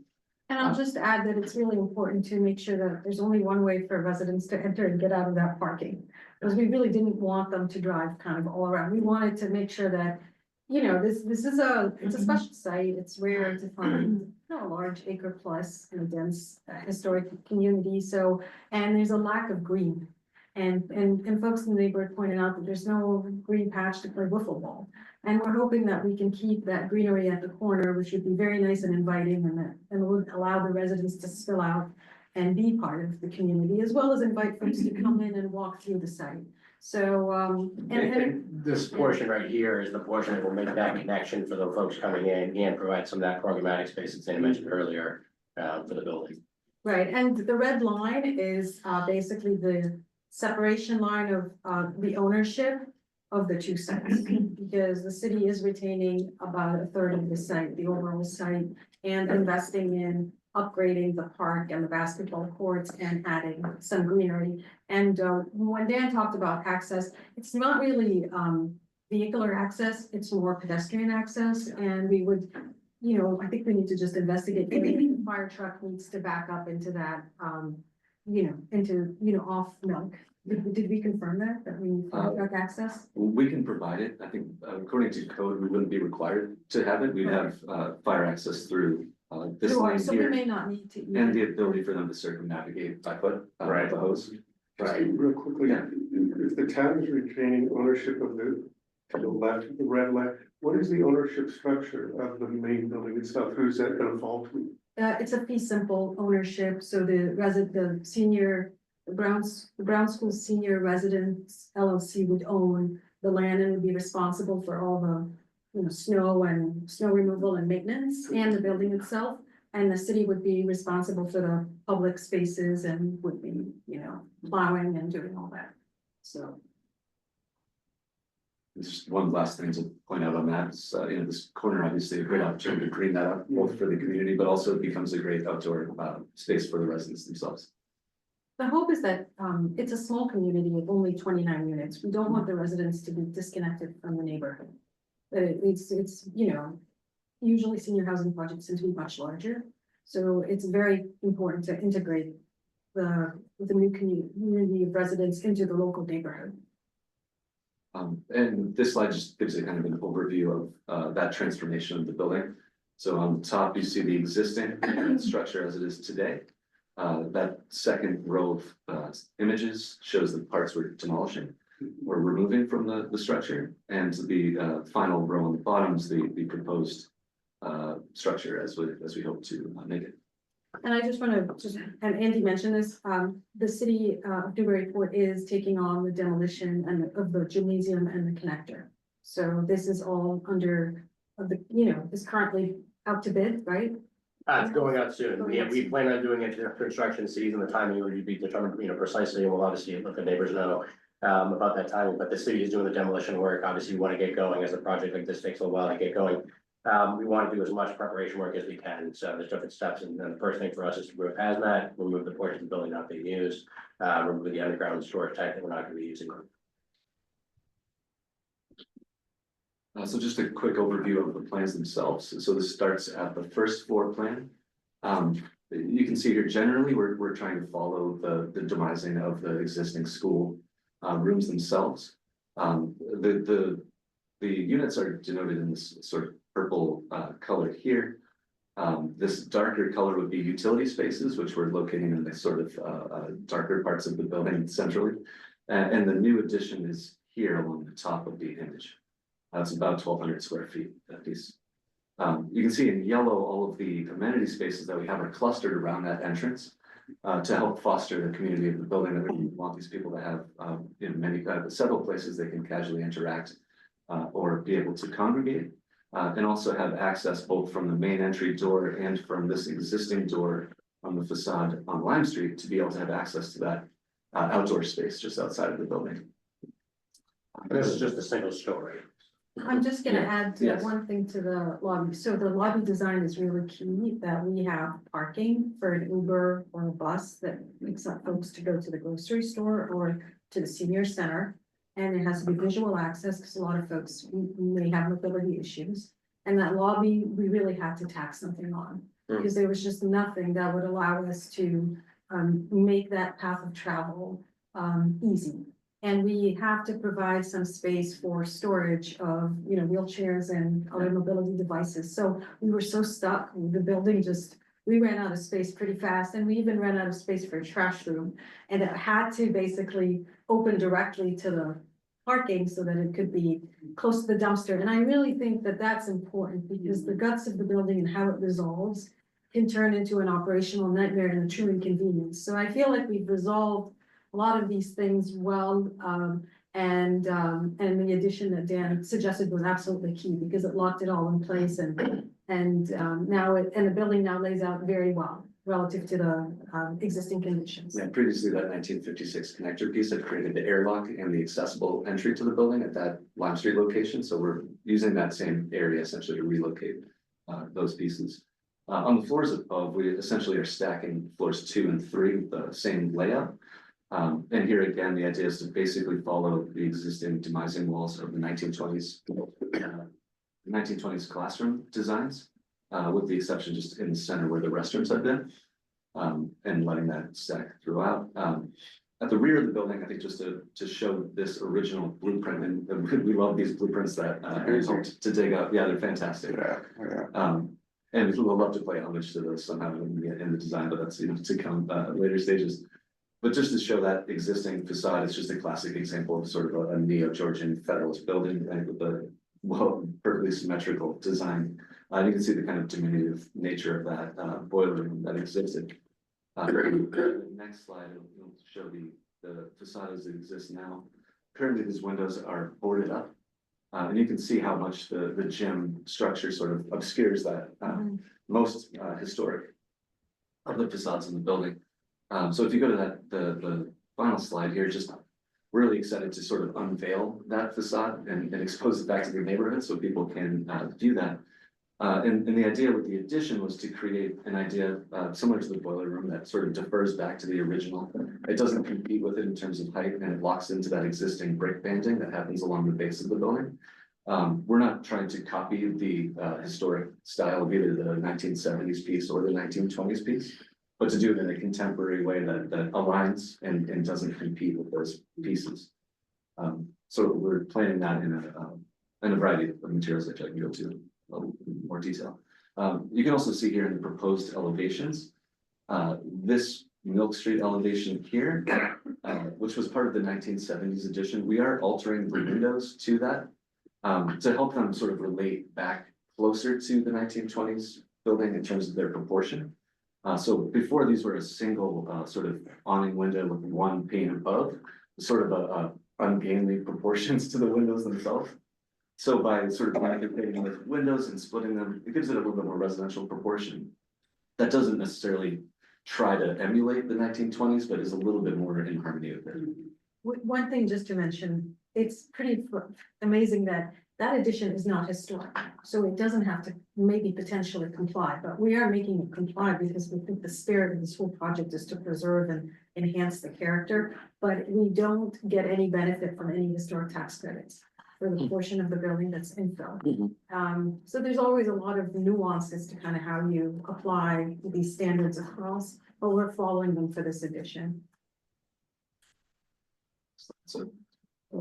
And I'll just add that it's really important to make sure that there's only one way for residents to enter and get out of that parking. Because we really didn't want them to drive kind of all around. We wanted to make sure that, this is it's a special site. It's rare to find a large acre plus in a dense historic community. So, and there's a lack of green. And folks in the neighborhood pointed out that there's no green patch to play wiffle ball. And we're hoping that we can keep that greenery at the corner, which would be very nice and inviting, and would allow the residents to spill out and be part of the community, as well as invite folks to come in and walk through the site. So, This portion right here is the portion that will make that connection for the folks coming in and provide some of that programmatic space that Dana mentioned earlier for the building. right, and the red line is basically the separation line of the ownership of the two sites, because the city is retaining about a third of the site, the overall site, and investing in upgrading the park and the basketball courts and adding some greenery. And when Dan talked about access, it's not really vehicular access, it's more pedestrian access, and we would, I think we need to just investigate, maybe the fire truck needs to back up into that, off Milk. Did we confirm that we need fire truck access? We can provide it. I think according to code, we wouldn't be required to have it. We'd have fire access through this line So we here. may not need to. And the ability for them to circumnavigate by foot, with the hose. Just real quickly, if the town is retaining ownership of the to the left, the red line, what is the ownership structure of the main building itself? Who's that gonna fall to? It's a fee simple ownership, so the Brown School Senior Residence LLC would own the land and would be responsible for all the, snow removal and maintenance and the building itself. And the city would be responsible for the public spaces and would be, plowing and doing all that, so. Just one last thing to point out on that is, this corner, obviously a great opportunity to green that up, both for the community, but also it becomes a great outdoor space for the residents themselves. The hope is that, it's a small community of only 29 units. We don't want the residents to be disconnected from the neighborhood. It's, usually senior housing projects tend to be much larger. So it's very important to integrate the new community of residents into the local neighborhood. And this slide just gives a kind of an overview of that transformation of the building. So on the top, you see the existing structure as it is today. That second row of images shows the parts we're demolishing or removing from the structure. And the final row on the bottom is the proposed structure as we hope to make it. And I just want to and Andy mentioned this, the city of Newburyport is taking on the demolition of the gymnasium and the connector. So this is all under is currently out to bid, right? It's going out soon. We plan on doing it during construction season. The timing would be determined, precisely. We'll obviously let the neighbors know about that timing, but the city is doing the demolition work. Obviously, we want to get going as a project like this takes a while to get going. We want to do as much preparation work as we can. So there's different steps. And then the first thing for us is to remove hazmat, remove the portion of the building not being used, remove the underground storage tank that we're not going to be using. So just a quick overview of the plans themselves. So this starts at the first floor plan. You can see here, generally, we're trying to follow the demising of the existing school rooms themselves. The units are denoted in this sort of purple color here. This darker color would be utility spaces, which we're locating in the sort of darker parts of the building centrally. And the new addition is here along the top of the image. It's about 1,200 square feet that piece. You can see in yellow, all of the amenity spaces that we have are clustered around that entrance to help foster the community of the building that we want these people to have several places they can casually interact or be able to congregate and also have access both from the main entry door and from this existing door on the facade on Lime Street to be able to have access to that outdoor space just outside of the building. This is just a single story. I'm just gonna add one thing to the lobby. So the lobby design is really key, that we have parking for an Uber or a bus that makes up folks to go to the grocery store or to the senior center. And it has to be visual access because a lot of folks may have mobility issues. And that lobby, we really had to tack something on because there was just nothing that would allow us to make that path of travel easy. And we have to provide some space for storage of, wheelchairs and other mobility devices. So we were so stuck, the building we ran out of space pretty fast, and we even ran out of space for a trash room. And it had to basically open directly to the parking so that it could be close to the dumpster. And I really think that that's important because the guts of the building and how it resolves can turn into an operational nightmare and a true inconvenience. So I feel like we've resolved a lot of these things well, and the addition that Dan suggested was absolutely key because it locked it all in place and the building now lays out very well relative to the existing conditions. Yeah, previously that 1956 connector piece had created the airlock and the accessible entry to the building at that Lime Street location. So we're using that same area essentially to relocate those pieces. On the floors above, we essentially are stacking floors 2 and 3 with the same layout. And here again, the idea is to basically follow the existing demising walls of the 1920s classroom designs, with the exception just in the center where the restrooms have been, and letting that stack throughout. At the rear of the building, I think just to show this original blueprint, and we love these blueprints that helped to dig up. Yeah, they're fantastic. And we'll love to play homage to those somehow in the design, but that's to come later stages. But just to show that existing facade, it's just a classic example of sort of a neo-Georgian federalist building, right, with a well, perfectly symmetrical design. You can see the kind of diminutive nature of that boiler room that existed. The next slide will show the facade as it exists now. Currently, these windows are boarded up. And you can see how much the gym structure sort of obscures that most historic of the facades in the building. So if you go to the final slide here, just really excited to sort of unveil that facade and expose it back to the neighborhood so people can view that. And the idea with the addition was to create an idea similar to the boiler room that sort of defers back to the original. It doesn't compete with it in terms of height, and it locks into that existing brick banding that happens along the base of the building. We're not trying to copy the historic style of either the 1970s piece or the 1920s piece, but to do it in a contemporary way that aligns and doesn't compete with those pieces. So we're planning that in a variety of materials that I can go to in more detail. You can also see here in the proposed elevations, this Milk Street elevation here, which was part of the 1970s edition, we are altering the windows to that to help them sort of relate back closer to the 1920s building in terms of their proportion. So before these were a single sort of awning window with one pane above, sort of a ungainly proportions to the windows themselves. So by sort of bifurcating the windows and splitting them, it gives it a little bit more residential proportion. That doesn't necessarily try to emulate the 1920s, but is a little bit more in harmony with it. One thing just to mention, it's pretty amazing that addition is not historic, so it doesn't have to maybe potentially comply, but we are making it comply because we think the spirit of this whole project is to preserve and enhance the character, but we don't get any benefit from any historic tax credits for the portion of the building that's infill. So there's always a lot of nuances to kind of how you apply these standards across, but we're following them for this edition. So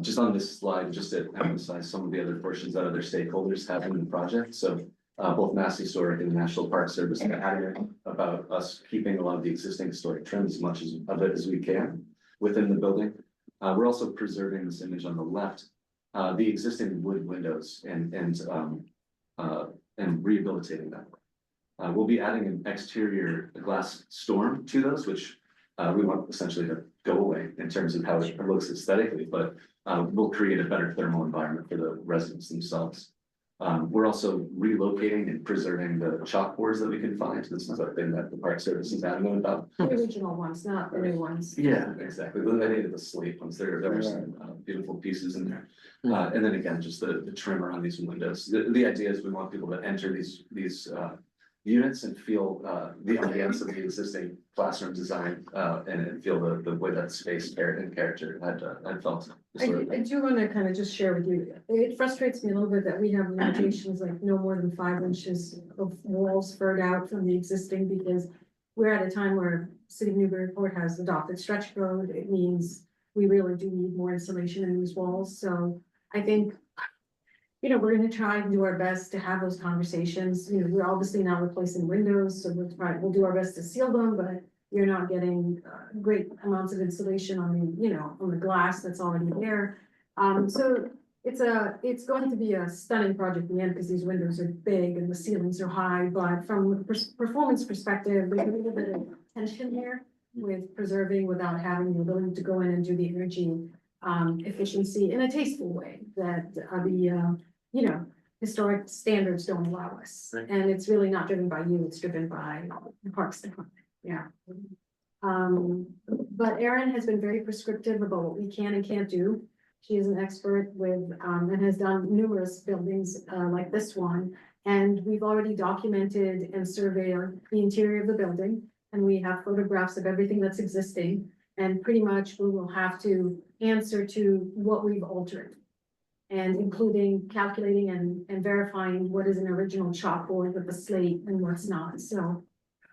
just on this slide, just to emphasize some of the other portions that other stakeholders have in the project. So both Mass Historic and the National Park Service are adamant about us keeping a lot of the existing historic trim as much of it as we can within the building. We're also preserving this image on the left, the existing wood windows and rehabilitating them. We'll be adding an exterior glass storm to those, which we want essentially to go away in terms of how it looks aesthetically, but we'll create a better thermal environment for the residents themselves. We're also relocating and preserving the chalkboards that we can find. This is a thing that the Park Service is adamant about. The original ones, not the new ones. Yeah, exactly. They needed the slate ones. There are some beautiful pieces in there. And then again, just the trim around these windows. The idea is we want people to enter these units and feel the ambiance of the existing classroom design and feel the way that space and character had felt. I do want to kind of just share with you, it frustrates me a little bit that we have limitations like no more than 5 inches of walls furred out from the existing, because we're at a time where City of Newburyport has adopted stretch code. It means we really do need more insulation in these walls. So I think, we're gonna try and do our best to have those conversations. We're obviously not replacing windows, so we'll do our best to seal them, but you're not getting great amounts of insulation on the glass that's already there. So it's going to be a stunning project in the end because these windows are big and the ceilings are high, but from a performance perspective, there's a little bit of tension here with preserving without having the ability to go in and do the energy efficiency in a tasteful way that the historic standards don't allow us. Right. And it's really not driven by you, it's driven by the Parks Department. Yeah. But Erin has been very prescriptive about what we can and can't do. She is an expert with and has done numerous buildings like this one. And we've already documented and surveyed the interior of the building. And we have photographs of everything that's existing. And pretty much we will have to answer to what we've altered. And including calculating and verifying what is an original chalkboard with the slate and what's not. So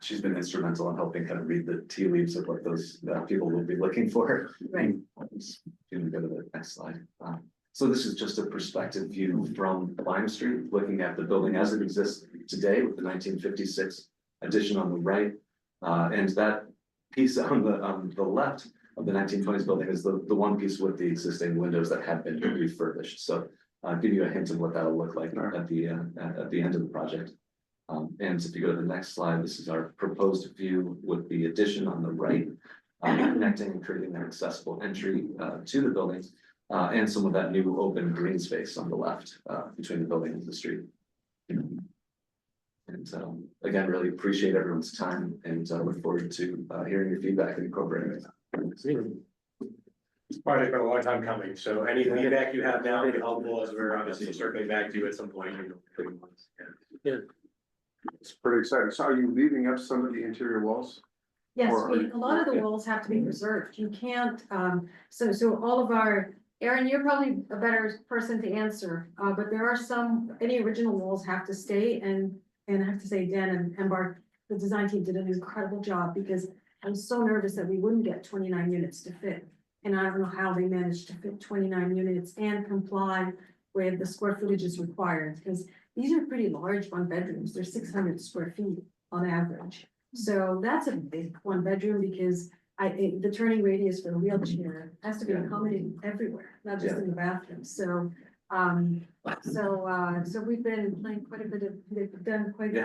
she's been instrumental in helping kind of read the tea leaves of what those people will be looking for. Right. You can go to the next slide. So this is just a perspective view from Lime Street, looking at the building as it exists today with the 1956 addition on the right. And that piece on the left of the 1920s building is the one piece with the existing windows that have been refurbished, so. Give you a hint of what that'll look like at the end of the project. And if you go to the next slide, this is our proposed view with the addition on the right. Connecting and creating an accessible entry to the buildings. And some of that new open green space on the left between the building and the street. And again, really appreciate everyone's time and look forward to hearing your feedback and incorporating it. This project's been a long time coming, so any feedback you have now will be helpful as we're obviously circling back to you at some point. It's pretty exciting. So are you leaving up some of the interior walls? Yes, Or- a lot of the walls have to be preserved. You can't, so all of our, Aaron, you're probably a better person to answer. But there are any original walls have to stay, and I have to say, Dan and Embark, the design team did an incredible job, because I was so nervous that we wouldn't get 29 units to fit. And I don't know how they managed to fit 29 units and comply with the square footage is required, because these are pretty large one bedrooms. They're 600 square feet on average. So that's a big one bedroom, because the turning radius for a wheelchair has to be accommodated everywhere, not just in the bathroom. So we've been playing quite a bit of, they've done quite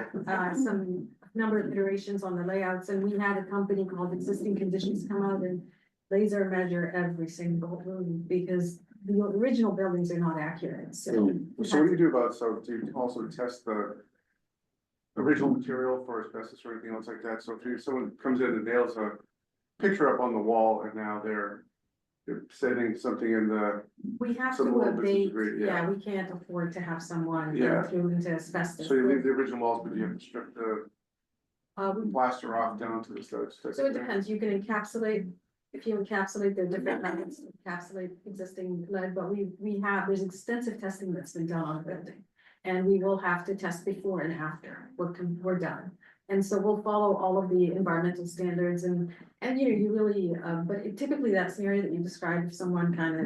some number of iterations on the layouts, and we had a company called Existing Conditions come out and laser measure every single room, because the original buildings are not accurate, so. So what do you do about, so do you also test the original material for asbestos or anything else like that? So if someone comes in and nails a picture up on the wall and now they're setting something in the. We have to some little bits of abate, debris, yeah, we can't afford to have someone Yeah. go through into asbestos. So you leave the original walls, but you have to strip the We- plaster off down to the studs. So it depends, you can encapsulate, if you encapsulate, there are different methods to encapsulate existing lead, but there's extensive testing that's been done on the building. And we will have to test before and after we're done. And so we'll follow all of the environmental standards and you really, but typically that scenario that you described, someone kind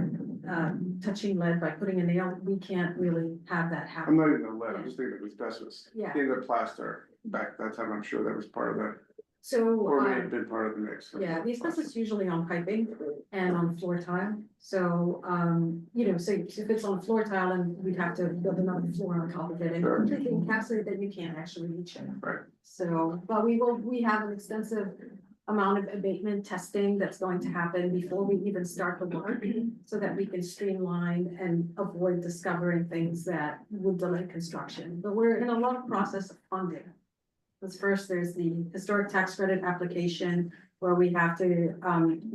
of touching lead by putting a nail, we can't really have that happen. I'm not even the lead, I'm just thinking of asbestos. Yeah. In the plaster, back that time, I'm sure that was part of that, So. or may have been part of the mix. Yeah, the asbestos is usually on piping and on floor tile. So, so if it's on floor tile, and we'd have to build another floor on top of it and Sure. completely encapsulate that you can't actually reach it. Right. So, but we have an extensive amount of abatement testing that's going to happen before we even start the work, so that we can streamline and avoid discovering things that would delay construction. But we're in a long process of funding. Because first, there's the historic tax credit application, where we have to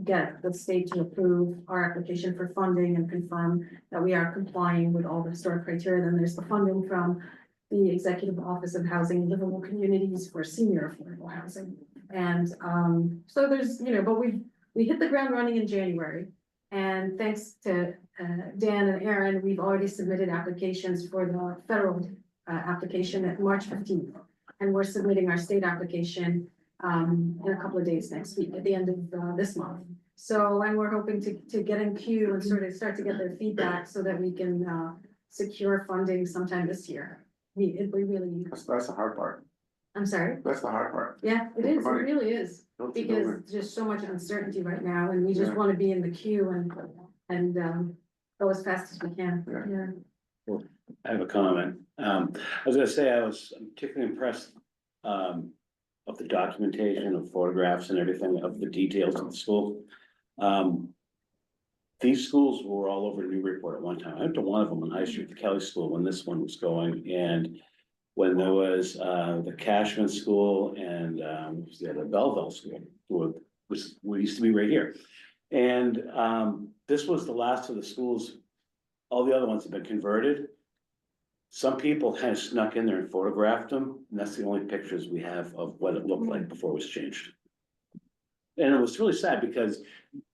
get the state to approve our application for funding and confirm that we are complying with all the historic criteria. Then there's the funding from the Executive Office of Housing and Livable Communities for senior affordable housing. And so there's, but we hit the ground running in January. And thanks to Dan and Aaron, we've already submitted applications for the federal application at March 15th. And we're submitting our state application in a couple of days next week, at the end of this month. So, and we're hoping to get in queue and sort of start to get their feedback so that we can secure funding sometime this year. We really need. That's the hard part. I'm sorry? That's the hard part. Yeah, it is, it Money. really is, Don't you because know there's just so much uncertainty right now, and we just Yeah. want to be in the queue and go as fast as we can. Yeah. I have a comment. I was gonna say, I'm particularly impressed of the documentation of photographs and everything of the details of the school. These schools were all over Newburyport at one time. I went to one of them on High Street, the Kelly School, when this one was going, and when there was the Cashman School and the Belleville School, which used to be right here. And this was the last of the schools. All the other ones have been converted. Some people kind of snuck in there and photographed them, and that's the only pictures we have of what it looked like before it was changed. And it was really sad, because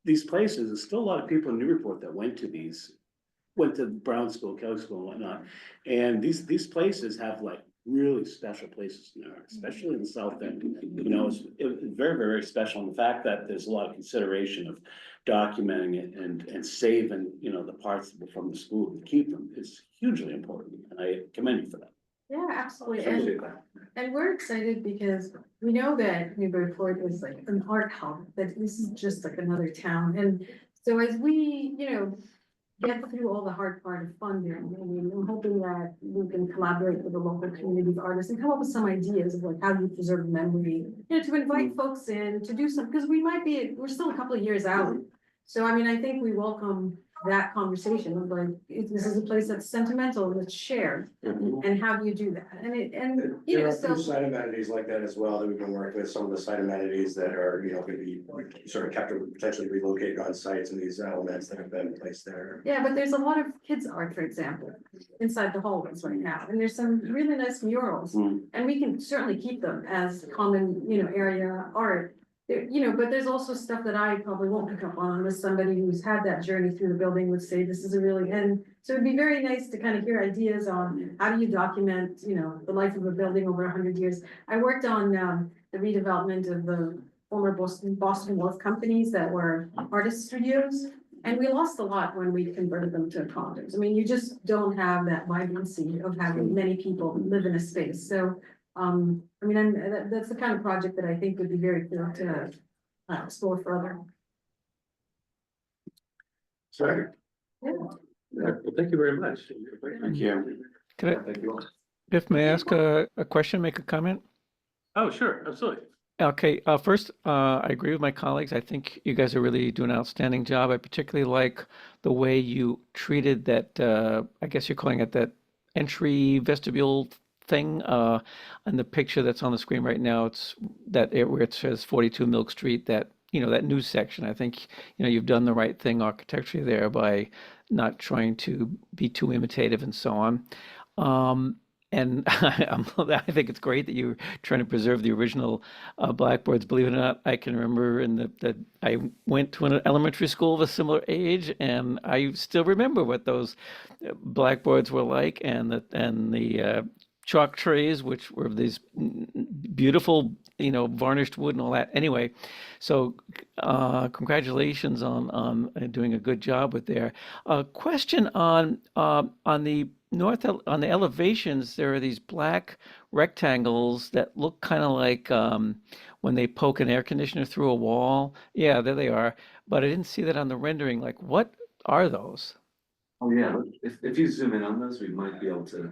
these places, there's still a lot of people in Newburyport that went to Brown School, Kelly School and whatnot. And these places have like really special places in there, especially in the South End. It's very, very special. And the fact that there's a lot of consideration of documenting it and saving, the parts from the school to keep them is hugely important. And I commend you for that. Yeah, absolutely. Appreciate that. And we're excited because we know that Newburyport is like an art hub, that this is just like another town. And so as we, get through all the hard part of funding, I mean, I'm hoping that we can collaborate with the local community of artists and come up with some ideas of like how do you preserve memory, to invite folks in to do some, because we're still a couple of years out. So I mean, I think we welcome that conversation of like, if this is a place that's sentimental and it's shared, and how do you do that? There are a few site amenities like that as well that we've been working with, some of the site amenities that are, gonna be sort of kept or potentially relocated on sites and these elements that have been placed there. Yeah, but there's a lot of kids' art, for example, inside the hallways right now, and there's some really nice murals. And we can certainly keep them as common, area art. But there's also stuff that I probably won't pick up on unless somebody who's had that journey through the building would say, this is a really, and so it'd be very nice to kind of hear ideas on how do you document, the life of a building over 100 years. I worked on the redevelopment of the former Boston Wharf companies that were artist studios. And we lost a lot when we converted them to condos. I mean, you just don't have that vibrancy of having many people live in a space. So, I mean, that's the kind of project that I think would be very cool to explore further. Second. Well, thank you very much. Thank you. Could I, Thank you all. Biff, may I ask a question, make a comment? Oh, sure, absolutely. Okay, first, I agree with my colleagues. I think you guys are really doing an outstanding job. I particularly like the way you treated that, I guess you're calling it that entry vestibule thing, and the picture that's on the screen right now, it's that where it says 42 Milk Street, that, that new section. I think, you've done the right thing architecturally there by not trying to be too imitative and so on. And I think it's great that you're trying to preserve the original blackboards. Believe it or not, I can remember that I went to an elementary school of a similar age, and I still remember what those blackboards were like, and the chalk trays, which were these beautiful, varnished wood and all that. Anyway, so congratulations on doing a good job with there. Question on the on the elevations, there are these black rectangles that look kind of like when they poke an air conditioner through a wall. Yeah, there they are. But I didn't see that on the rendering. Like, what are those? Oh, yeah, if you zoom in on those, we might be able to.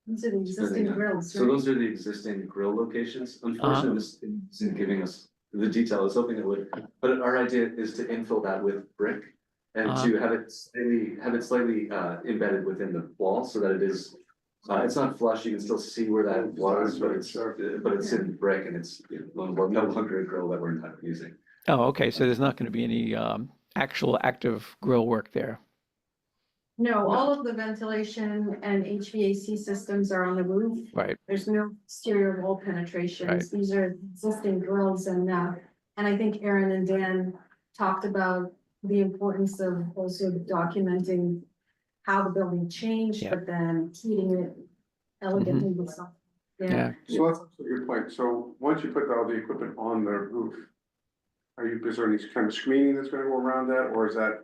These are the existing grills, So those are the existing grill locations. Unfortunately, this isn't giving us the detail I was hoping it would, but our idea is to infill that with brick and to have it slightly embedded within the wall so that it is, it's not flush, you can still see where that was, but it's in brick and it's no longer a grill that we're not using. Oh, okay. So there's not going to be any actual active grill work there. No, all of the ventilation and HVAC systems are on the roof. Right. There's no exterior wall penetrations. Right. These are existing grills and I think Aaron and Dan talked about the importance of also documenting how the building changed, Yeah. but then treating it elegantly with something. Yeah. So that's a good point. So once you put all the equipment on the roof, is there any kind of screening that's gonna go around that, or is that?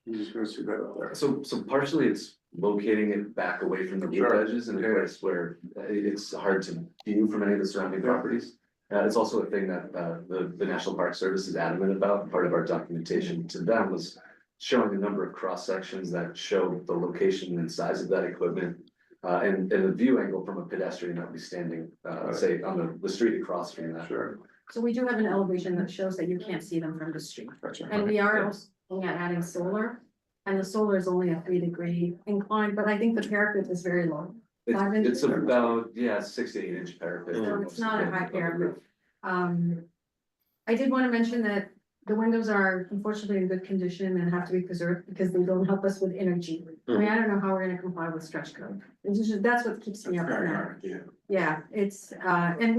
You're just gonna see that up there? So partially it's locating it back away from the roof edges in a place where it's hard to view from any of the surrounding properties. It's also a thing that the National Park Service is adamant about. Part of our documentation to them was showing a number of cross sections that show the location and size of that equipment. And the view angle from a pedestrian that would be standing, say on the street across from that. Sure. So we do have an elevation that shows that you can't see them from the street. Gotcha. And we are also looking at adding solar, and the solar is only a 3-degree incline, but I think the parapet is very low. It's about, 6 to 8 inch parapet. So it's not a high parapet. I did want to mention that the windows are unfortunately in good condition and have to be preserved because they don't help us with energy. I mean, I don't know how we're gonna comply with stretch code. That's what keeps me up at night. Yeah, it's, and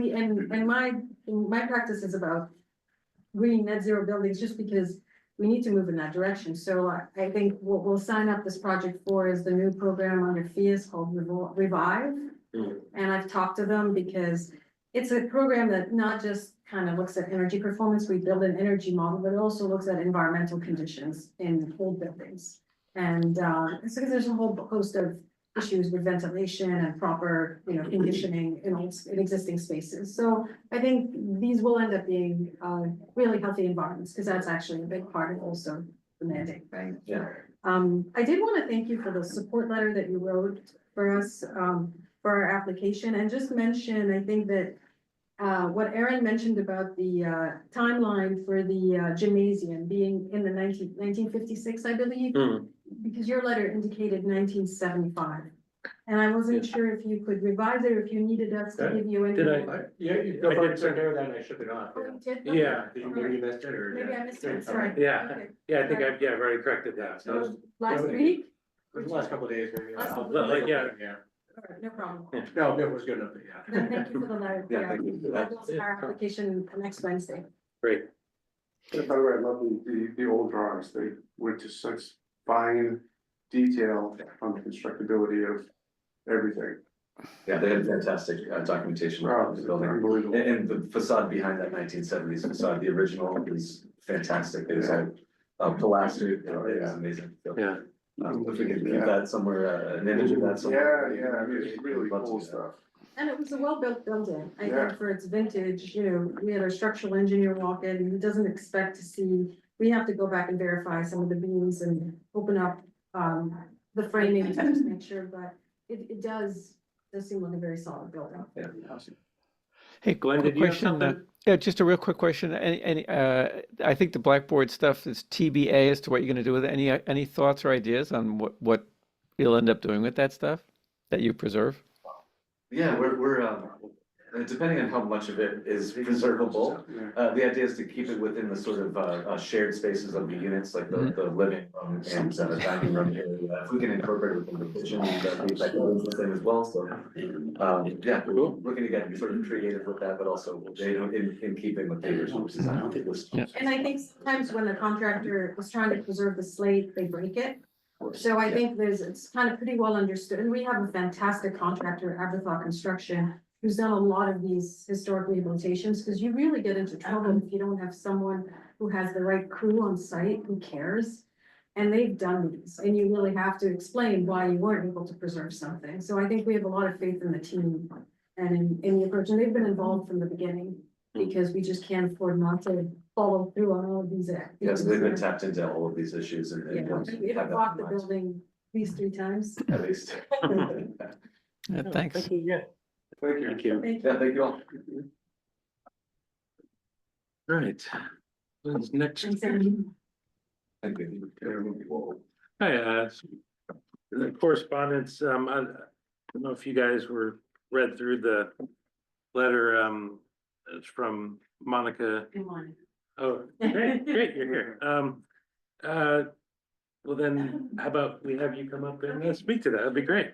my practice is about green net zero buildings just because we need to move in that direction. So I think what we'll sign up this project for is the new program under FIAS called Revive. And I've talked to them because it's a program that not just kind of looks at energy performance, we build an energy model, but it also looks at environmental conditions in old buildings. And it's because there's a whole host of issues with ventilation and proper, conditioning in existing spaces. So I think these will end up being, really healthy environments, because that's actually a big part of also the mandate, right? Yeah. I did want to thank you for the support letter that you wrote for us, for our application, and just mention, I think that what Erin mentioned about the timeline for the gymnasium being in the 1956, I believe, because your letter indicated 1975. And I wasn't sure if you could revise it, or if you needed us to give you any. Did Yeah, you go for it, took care of that, and I shook it off. Oh, you did? Yeah. Did you, maybe you missed it, or? Maybe I missed it, sorry. Yeah, Okay. yeah, I think I've already corrected that, so. So last week? It was the last couple of days, maybe. Last couple of days. Yeah. All right, no problem. No, it was good enough, yeah. Then thank you for the letter. Yeah, thank you for that. We'll start our application next Wednesday. Great. By the way, I love the old drawings, they went to such fine detail on the constructability of everything. Yeah, they had fantastic documentation Wow, of the building. unbelievable. And the facade behind that 1970s facade, the original is fantastic. It was all plastered. It was amazing. So, Yeah. if we can keep that somewhere, an image of that somewhere. Yeah, I mean, it's really Love to cool do that. stuff. And it was a well-built building. I Yeah. think for its vintage, we had our structural engineer walk in, he doesn't expect to see, we have to go back and verify some of the beams and open up, the framing to just make sure, but it does seem like a very solid building. Yeah. Hey, Glenn, quick did you have question, something? yeah, just a real quick question. I think the Blackboard stuff is TBA as to what you're gonna do with it. Any thoughts or ideas on what you'll end up doing with that stuff that you preserve? Yeah, we're depending on how much of it is preservable, the idea is to keep it within the sort of shared spaces of the units, like the living room and dining room area. If we can incorporate it within the kitchen, that'd be effectively the same as well, so. Yeah, we're looking to get sort of creative with that, but also in keeping with the original design. I don't think it was. Yeah. And I think sometimes when the contractor is trying to preserve the slate, they break it. So I think it's kind of pretty well understood, and we have a fantastic contractor, Aberthaw Construction, who's done a lot of these historic rehabilitations, because you really get into trouble if you don't have someone who has the right crew on site who cares. And they've done these, and you really have to explain why you weren't able to preserve something. So I think we have a lot of faith in the team and in the approach, and they've been involved from the beginning, because we just can't afford not to follow through on all of these. Yes, they've been tapped into all of these issues and. Yeah, we've walked the building at least 3 times. At least. Yeah, thanks. Thank you, yeah. Thank you. Thank you. Yeah, thank you all. All right. Who's next? Thank you. Hi, the correspondence, I don't know if you guys read through the letter, it's from Monica. Good morning. Oh, great, you're here. Well then, how about we have you come up and speak to that, that'd be great.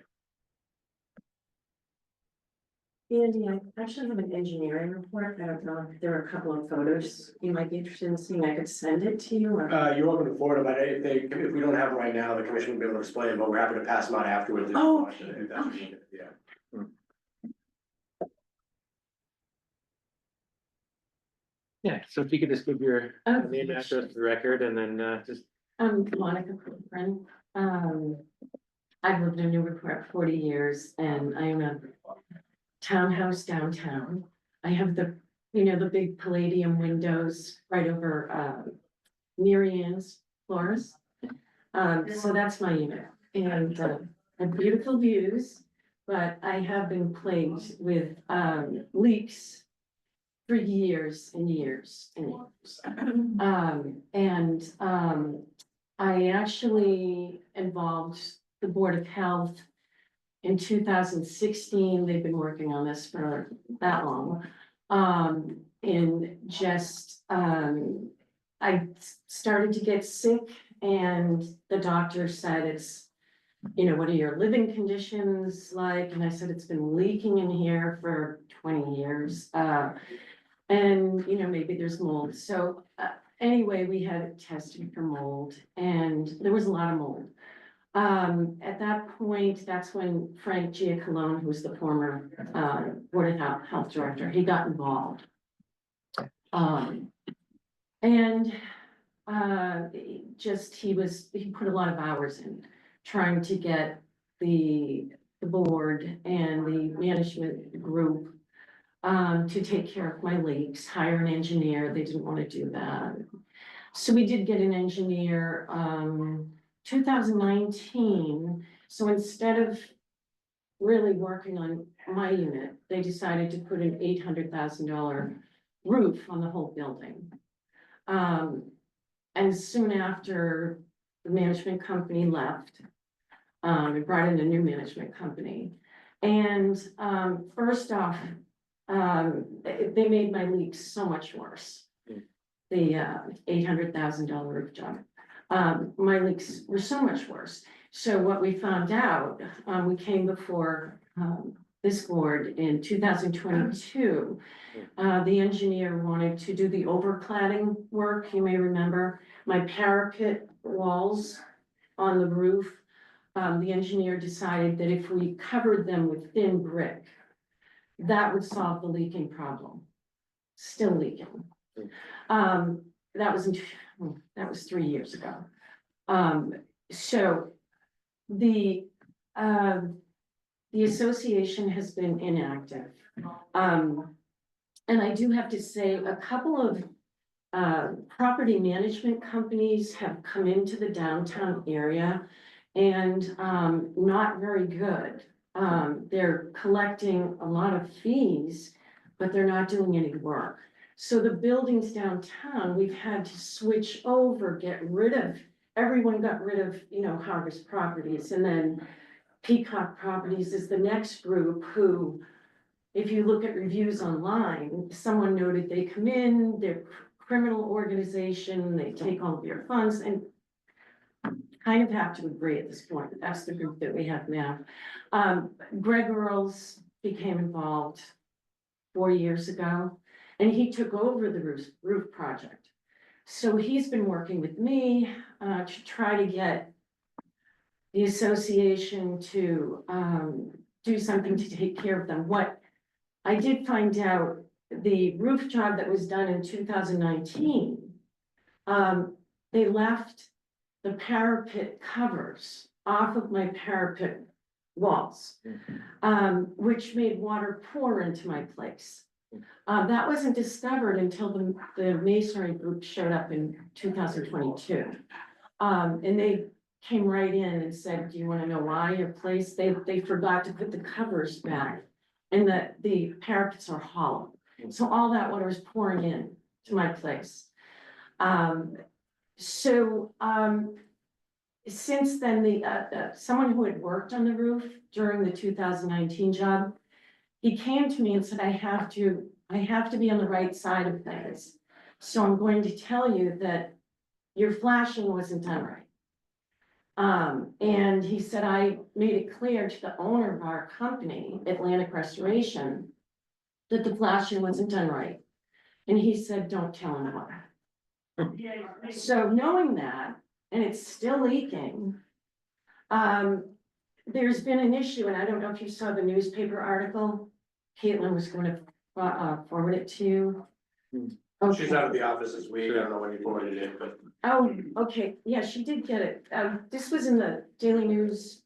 Andy, I actually have an engineering report. I don't know if there are a couple of photos you might be interested in seeing. I could send it to you or. You're welcome to forward them, but if we don't have them right now, the commission will be able to display them, but we're happy to pass them on afterwards. if you Oh, want, if that's needed, yeah. Yeah, so if you could just give your Oh, name, address for the record, and then just. I'm Monica Cochran. I've lived in Newburyport 40 years and I own a townhouse downtown. I have the big palladium windows right over Mary Ann's floors. So that's my unit and I have beautiful views, but I have been plagued with leaks for years and years and years. I actually involved the Board of Health in 2016. They've been working on this for that long. I started to get sick and the doctor said it's, what are your living conditions like? And I said, it's been leaking in here for 20 years. Maybe there's mold. So anyway, we had it tested for mold and there was a lot of mold. At that point, that's when Frank Giacalone, who was the former Board of Health Director, he got involved. He put a lot of hours in trying to get the board and the management group to take care of my leaks, hire an engineer. They didn't want to do that. So we did get an engineer, 2019. So instead of really working on my unit, they decided to put an $800,000 roof on the whole building. And soon after the management company left, we brought in a new management company. And first off, they made my leaks so much worse. The $800,000 roof job. My leaks were so much worse. So what we found out, we came before this board in 2022. The engineer wanted to do the overcladding work. You may remember my parapet walls on the roof. The engineer decided that if we covered them with thin brick, that would solve the leaking problem. Still leaking. That was 3 years ago. So the association has been inactive. And I do have to say, a couple of property management companies have come into the downtown area and not very good. They're collecting a lot of fees, but they're not doing any work. So the buildings downtown, we've had to switch over, everyone got rid of, Harvest Properties, and then Peacock Properties is the next group who, if you look at reviews online, someone noted they come in, they're criminal organization, they take all of your funds, and kind of have to agree at this point, that that's the group that we have now. Greg Earls became involved 4 years ago, and he took over the roof project. So he's been working with me to try to get the association to do something to take care of them. What I did find out, the roof job that was done in 2019, they left the parapet covers off of my parapet walls, which made water pour into my place. That wasn't discovered until the masonry group showed up in 2022. And they came right in and said, do you want to know why your place? They forgot to put the covers back, and the parapets are hollow. So all that water is pouring in to my place. Since then, someone who had worked on the roof during the 2019 job, he came to me and said, I have to be on the right side of things. So I'm going to tell you that your flashing wasn't done right. And he said, I made it clear to the owner of our company, Atlantic Restoration, that the flashing wasn't done right. And he said, don't tell anyone. So knowing that, and it's still leaking, there's been an issue, and I don't know if you saw the newspaper article. Caitlin was going to forward it to you. Okay. She's out of the office this week. I don't know when you forwarded it, but. Oh, okay, yeah, she did get it. This was in the Daily News,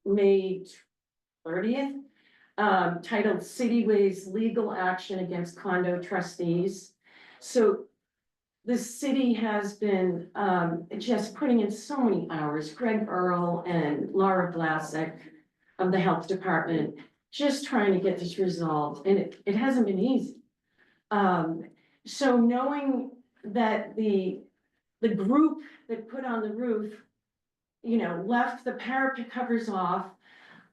May 30th, titled City Weighs Legal Action Against Condo Trustees. So the city has been just putting in so many hours. Greg Earl and Laura Vlasic of the Health Department, just trying to get this resolved, and it hasn't been easy. So knowing that the group that put on the roof, left the parapet covers off,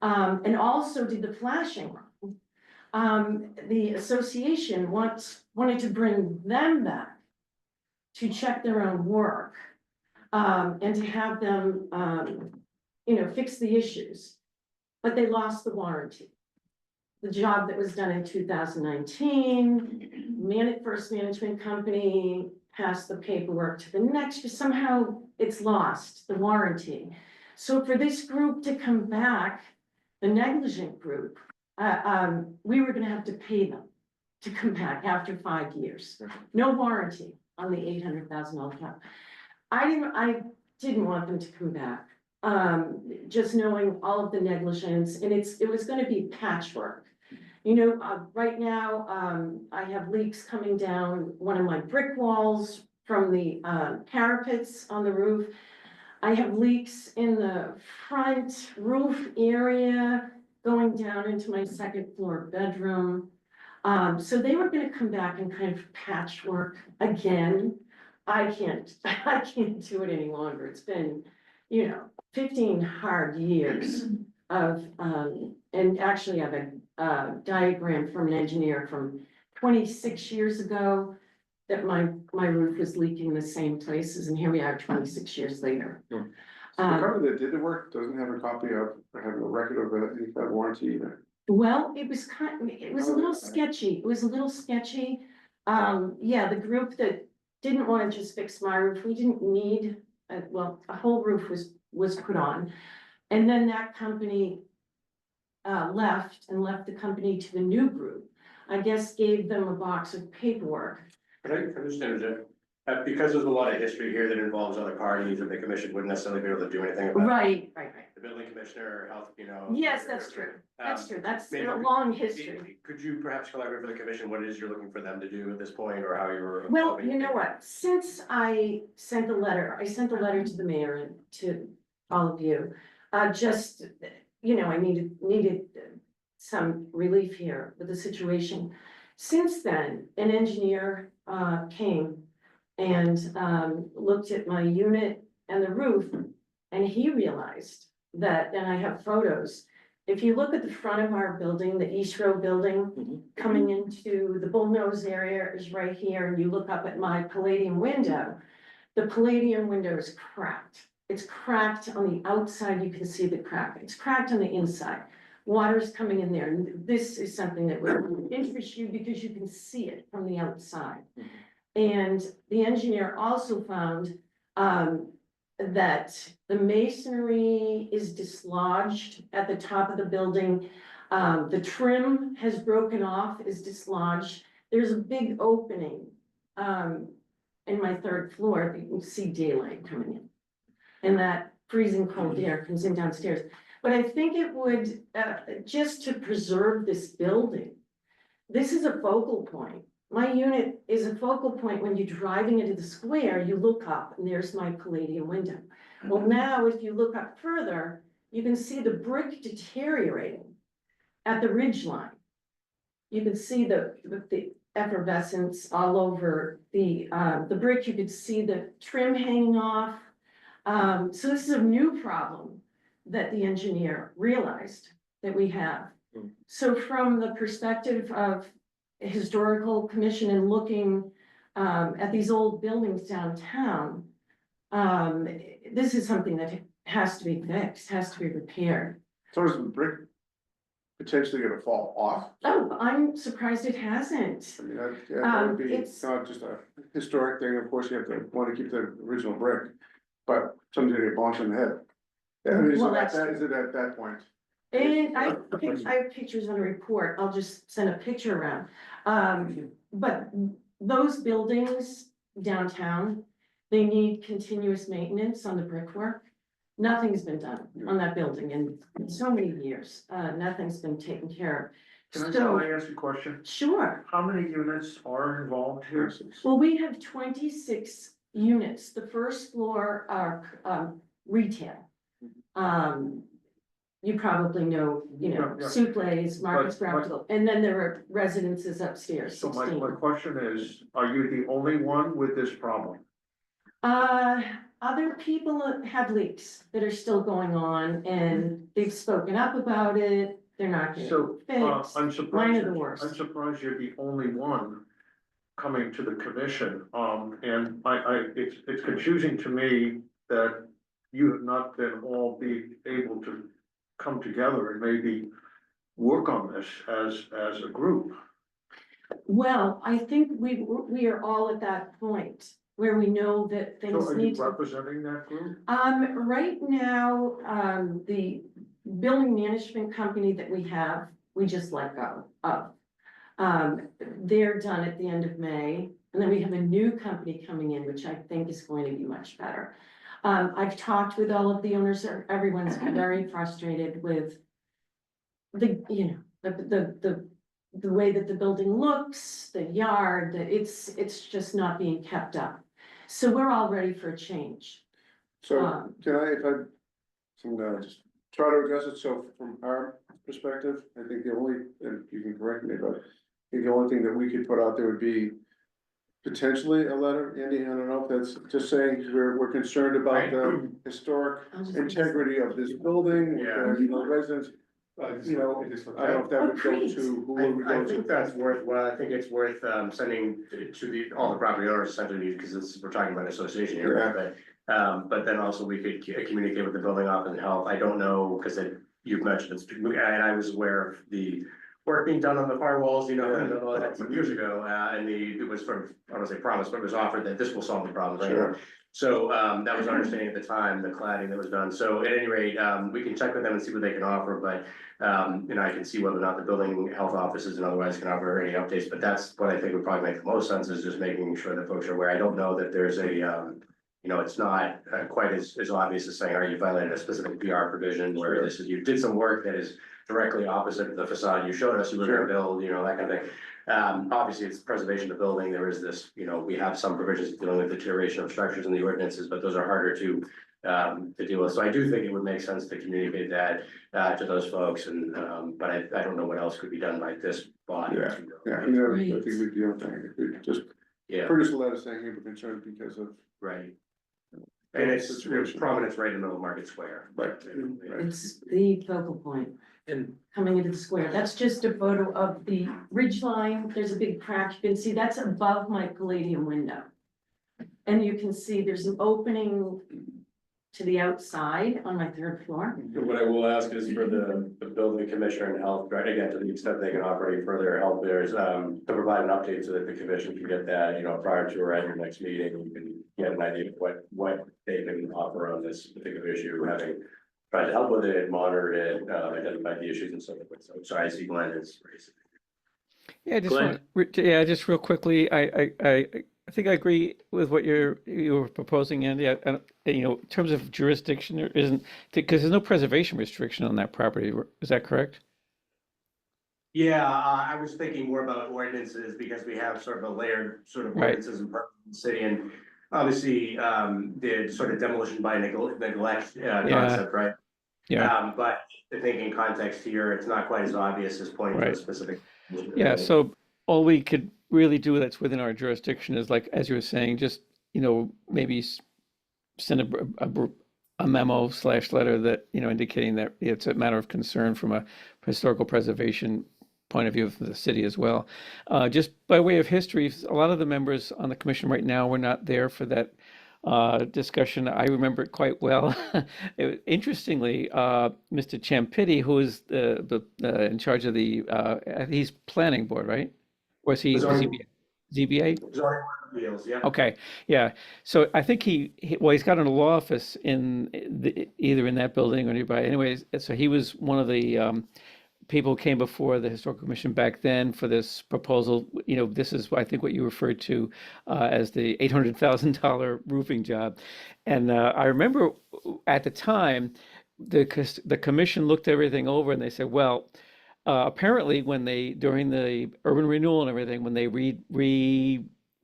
and also did the flashing wrong, the association wanted to bring them back to check their own work, and to have them, fix the issues. But they lost the warranty. The job that was done in 2019, first management company passed the paperwork to the next, but somehow it's lost, the warranty. So for this group to come back, the negligent group, we were gonna have to pay them to come back after 5 years. No warranty on the $800,000 job. I didn't want them to come back. just knowing all of the negligence, and it was gonna be patchwork. You know, right now, I have leaks coming down one of my brick walls from the, parapets on the roof. I have leaks in the front roof area going down into my second floor bedroom. So they were gonna come back and kind of patchwork again. I can't do it any longer. It's been, 15 hard years of, and actually I have a diagram from an engineer from 26 years ago that my roof was leaking the same places, and here we are 26 years later. So the company that did the work doesn't have a copy of, or have a record of any kind of warranty either. Well, it was a little sketchy. It was a little sketchy. Yeah, the group that didn't want to just fix my roof, we didn't need, a whole roof was put on. And then that company left the company to the new group. I guess gave them a box of paperwork. Can I just interject? Because there's a lot of history here that involves other parties and the commission wouldn't necessarily be able to do anything about it. Right. The building commissioner, health, Yes, that's true. That's true. That's maybe- a long history. Could you perhaps collaborate with the commission, what it is you're looking for them to do at this point, or how you were? Well, you know what? Since I sent the letter to the mayor and to all of you. Just, I needed some relief here with the situation. Since then, an engineer came and looked at my unit and the roof, and he realized that, and I have photos. If you look at the front of our building, the East Row building, coming into the bullnose area is right here, and you look up at my palladium window, the palladium window is cracked. It's cracked on the outside, you can see the crack. It's cracked on the inside. Water's coming in there. And this is something that would interest you because you can see it from the outside. And the engineer also found that the masonry is dislodged at the top of the building. The trim has broken off, is dislodged. There's a big opening in my third floor that you can see daylight coming in. And that freezing cold air comes in downstairs. But I think it would, just to preserve this building, this is a focal point. My unit is a focal point. When you're driving into the square, you look up and there's my palladium window. Well, now if you look up further, you can see the brick deteriorating at the ridge line. You can see the effervescence all over the brick. You could see the trim hanging off. So this is a new problem that the engineer realized that we have. So from the perspective of historical commission and looking at these old buildings downtown, this is something that has to be fixed, has to be repaired. So is the brick potentially gonna fall off? Oh, I'm surprised it hasn't. I mean, that would be, it's- it's not just a historic thing, of course, you have to want to keep the original brick, but somebody's gonna get bonked in the head. I mean, is Well, it at that's that, is it at that point? And I have pictures on the report, I'll just send a picture around. But those buildings downtown, they need continuous maintenance on the brickwork. Nothing's been done on that building in so many years, nothing's been taken care Can of. I So, ask you a question? sure, How many units are involved here? well, we have 26 units, the first floor are retail. You probably know, Yeah. Suitlays, Marcus But- Brownfield, and then there are residences upstairs, So my 16. question is, are you the only one with this problem? Other people have leaks that are still going on and they've spoken up about it, they're not getting So, fixed. I'm Mine surprised, are the worst. I'm surprised you're the only one coming to the commission. And it's confusing to me that you have not been all be able to come together and maybe work on this as a group. Well, I think we are all at that point where we know that So things are you need to. representing that group? Right now, the building management company that we have, we just let go of. They're done at the end of May, and then we have a new company coming in, which I think is going to be much better. I've talked with all of the owners, everyone's very frustrated with the, you know, the way that the building looks, the yard, it's just not being kept up. So we're all ready for a change. So can I, if I, just try to address it, so from our perspective, I think the only, and you can correct me, but I think the only thing that we could put out there would be potentially a letter, Andy, I don't know if that's just saying, we're concerned about the historic integrity of this building, you know, residents. You know, I don't know if that would go to, who would we I go think to? that's I think it's worth sending to all the property owners essentially, because we're talking about association here, but then also we could communicate with the building office and health. I don't know, because you've mentioned it's, and I was aware of the work being done on the firewalls, you know, and all that some years ago, and it was sort of, I don't wanna say promised, but it was offered that this will solve the problem, right? Sure. So, that was our understanding at the time, the cladding that was done. So at any rate, we can check with them and see what they can offer, but, you know, I can see whether or not the building health offices and otherwise can offer any updates, but that's what I think would probably make the most sense, is just making sure that folks are aware. I don't know that there's a, you know, it's not quite as obvious as saying, are you violated a specific PR provision, where this is, you did some work that is directly opposite the facade you showed us you were gonna build, you know, that kind of thing. Obviously, it's preservation of the building. There is this, you know, we have some provisions dealing with deterioration of structures in the ordinances, but those are harder to deal with. So I do think it would make sense to communicate that to those folks, and but I don't know what else could be done by this body. Yeah, I mean, I think we'd be okay if we just produce a letter saying, hey, we're concerned because of. Right. And it's prominence right in the middle of Market Square. Right. It's the focal point. And Coming into the square, that's just a photo of the ridge line, there's a big crack, you can see that's above my Palladium window. And you can see there's an opening to the outside on my third floor. What I will ask is for the building commissioner and health, right, again, to the extent they can offer any further help, there's to provide an update so that the commission can get that, you know, prior to or at your next meeting, you can get an idea of what they can offer on this particular issue, having tried to help with it, monitored it, identified the issues and so forth. So sorry, I see Glenn is raising. Yeah, Glenn? just real quickly, I think I agree with what you were proposing, Andy. You know, in terms of jurisdiction, there isn't, because there's no preservation restriction on that property. Is that correct? Yeah, I was thinking more about ordinances, because we have sort of a layered sort of Right. ordinances in the city, and obviously, the sort of demolition by neglect concept, right? Yeah. But I think in context here, it's not quite as obvious as pointing to a Right. specific. Yeah, so all we could really do that's within our jurisdiction is, like, as you were saying, just, you know, maybe send a memo / letter that, you know, indicating that it's a matter of concern from a historical preservation point of view for the city as well. Just by way of history, a lot of the members on the commission right now were not there for that discussion. I remember it quite well. Interestingly, Mr. Champitti, who is in charge of the he's planning board, right? Or is he ZBA? Zoning appeals, yeah. Okay, yeah. So I think he's got a law office in either in that building or nearby. Anyways, so he was one of the people who came before the Historical Commission back then for this proposal. You know, this is, I think, what you referred to as the $800,000 roofing job. And I remember at the time, the commission looked everything over and they said, well, apparently when during the urban renewal and everything, when they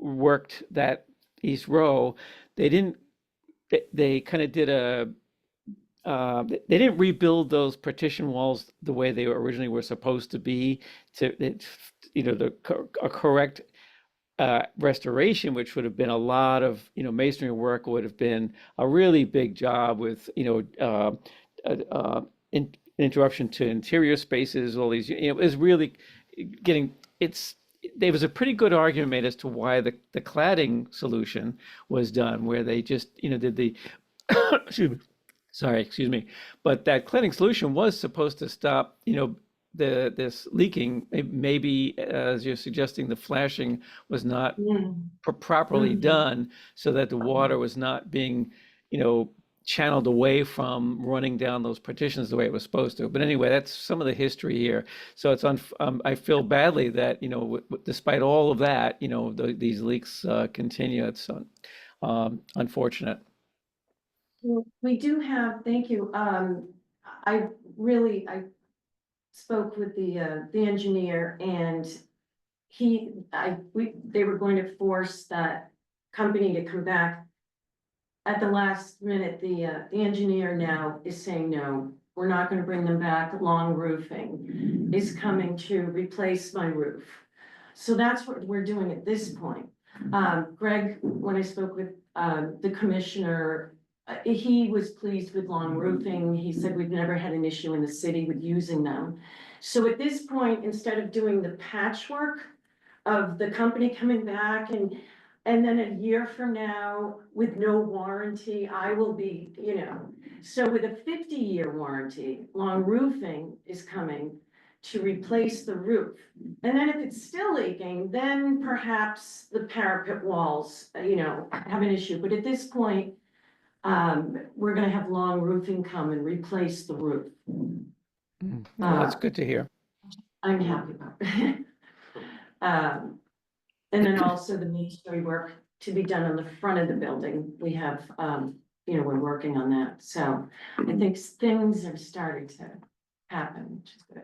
reworked that East Row, they kind of did they didn't rebuild those partition walls the way they originally were supposed to be, a correct restoration, which would have been a lot of, you know, masonry work, would have been a really big job with, you know, interruption to interior spaces, all these, you know, it was really there was a pretty good argument made as to why the cladding solution was done, where they just, you know, did the excuse me, but that cladding solution was supposed to stop, you know, this leaking. Maybe, as you're suggesting, the flashing was not properly done, so that the water was not being, you know, channeled away from running down those partitions the way it was supposed to. But anyway, that's some of the history here. So it's I feel badly that, you know, despite all of that, you know, these leaks continue. It's unfortunate. We do have, thank you, I spoke with the engineer and they were going to force that company to come back. At the last minute, the engineer now is saying, no, we're not gonna bring them back. Long Roofing is coming to replace my roof. So that's what we're doing at this point. Greg, when I spoke with the commissioner, he was pleased with Long Roofing. He said we've never had an issue in the city with using them. So at this point, instead of doing the patchwork of the company coming back and then a year from now with no warranty, I will be, so with a 50-year warranty, Long Roofing is coming to replace the roof. And then if it's still leaking, then perhaps the parapet walls, have an issue. But at this point, we're gonna have Long Roofing come and replace the roof. Well, that's good to hear. I'm happy about it. And then also the masonry work to be done on the front of the building. We have, we're working on that. So I think things are starting to happen, which is good.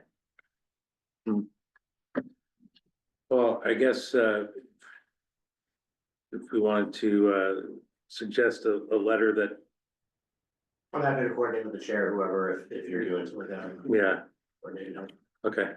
Well, I guess, if we wanted to, suggest a letter that, I'm happy to coordinate with the chair, whoever, if you're doing something like that. yeah, Coordinate, okay,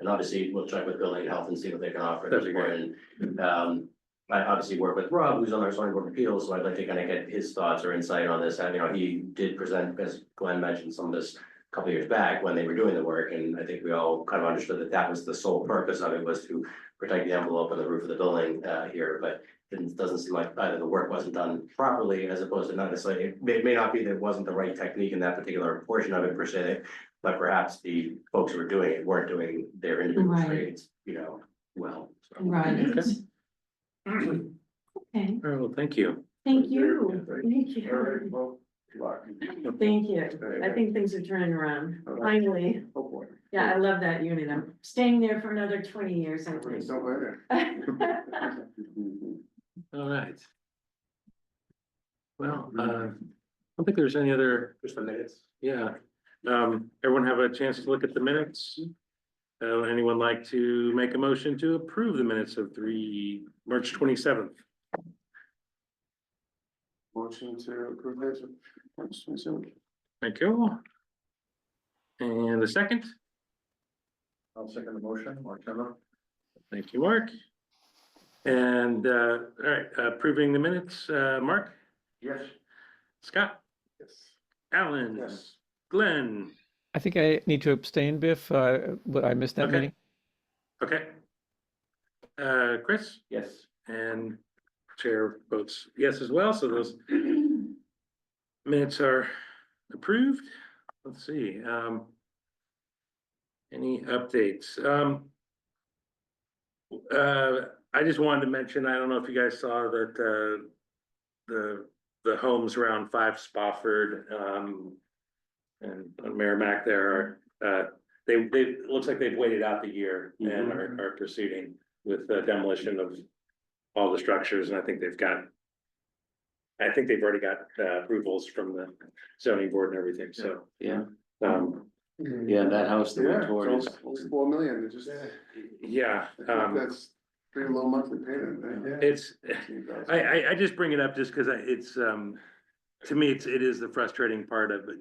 And obviously, we'll check with building and health and see what they can offer at this That'd be point. And, I obviously work with Rob, who's on our zoning board of appeals, so I'd like to kind of get his thoughts or insight on this. And, he did present, as Glenn mentioned, some of this a couple of years back when they were doing the work. And I think we all kind of understood that that was the sole purpose of it, was to protect the envelope and the roof of the building, here. But it doesn't seem like either the work wasn't done properly, as opposed to not necessarily, it may not be that it wasn't the right technique in that particular portion of it per se, but perhaps the folks who were doing it weren't doing their individual Right. trades, well. So. Right. Okay. Okay, all right, well, thank you. thank you, thank All right, you, well, good luck. thank you. I think things are turning around, finally. Oh, boy. Yeah, I love that unit. I'm staying there for another 20 years, I think. Don't blame All right. Well, I don't think there's any other, Just the minutes. yeah. Everyone have a chance to look at the minutes? Anyone like to make a motion to approve the minutes of March 27th? Motion to approve this. March 27th. Thank you. And the second? I'll second the motion, Mark Turner. Thank you, Mark. And, all right, approving the minutes, Mark, Yes. Scott, Yes. Alan, Yes. Glenn. I think I need to abstain, Biff. I missed that Okay. meeting. Okay. Chris? Yes. And chair votes yes as well, so those minutes are approved. Let's see, any updates? I just wanted to mention, I don't know if you guys saw that, the homes around 5 Spofford, and on Merrimack there, they, it looks like they've waited out the year and are proceeding with the demolition of all the structures, and I think they've already got approvals from the zoning board and everything, so. Yeah, Yeah, that house that Yeah, we toured is. it's only 4 million, it just, that's pretty low monthly payment. it's, I just bring it up just because it's, to me, it is the frustrating part of it,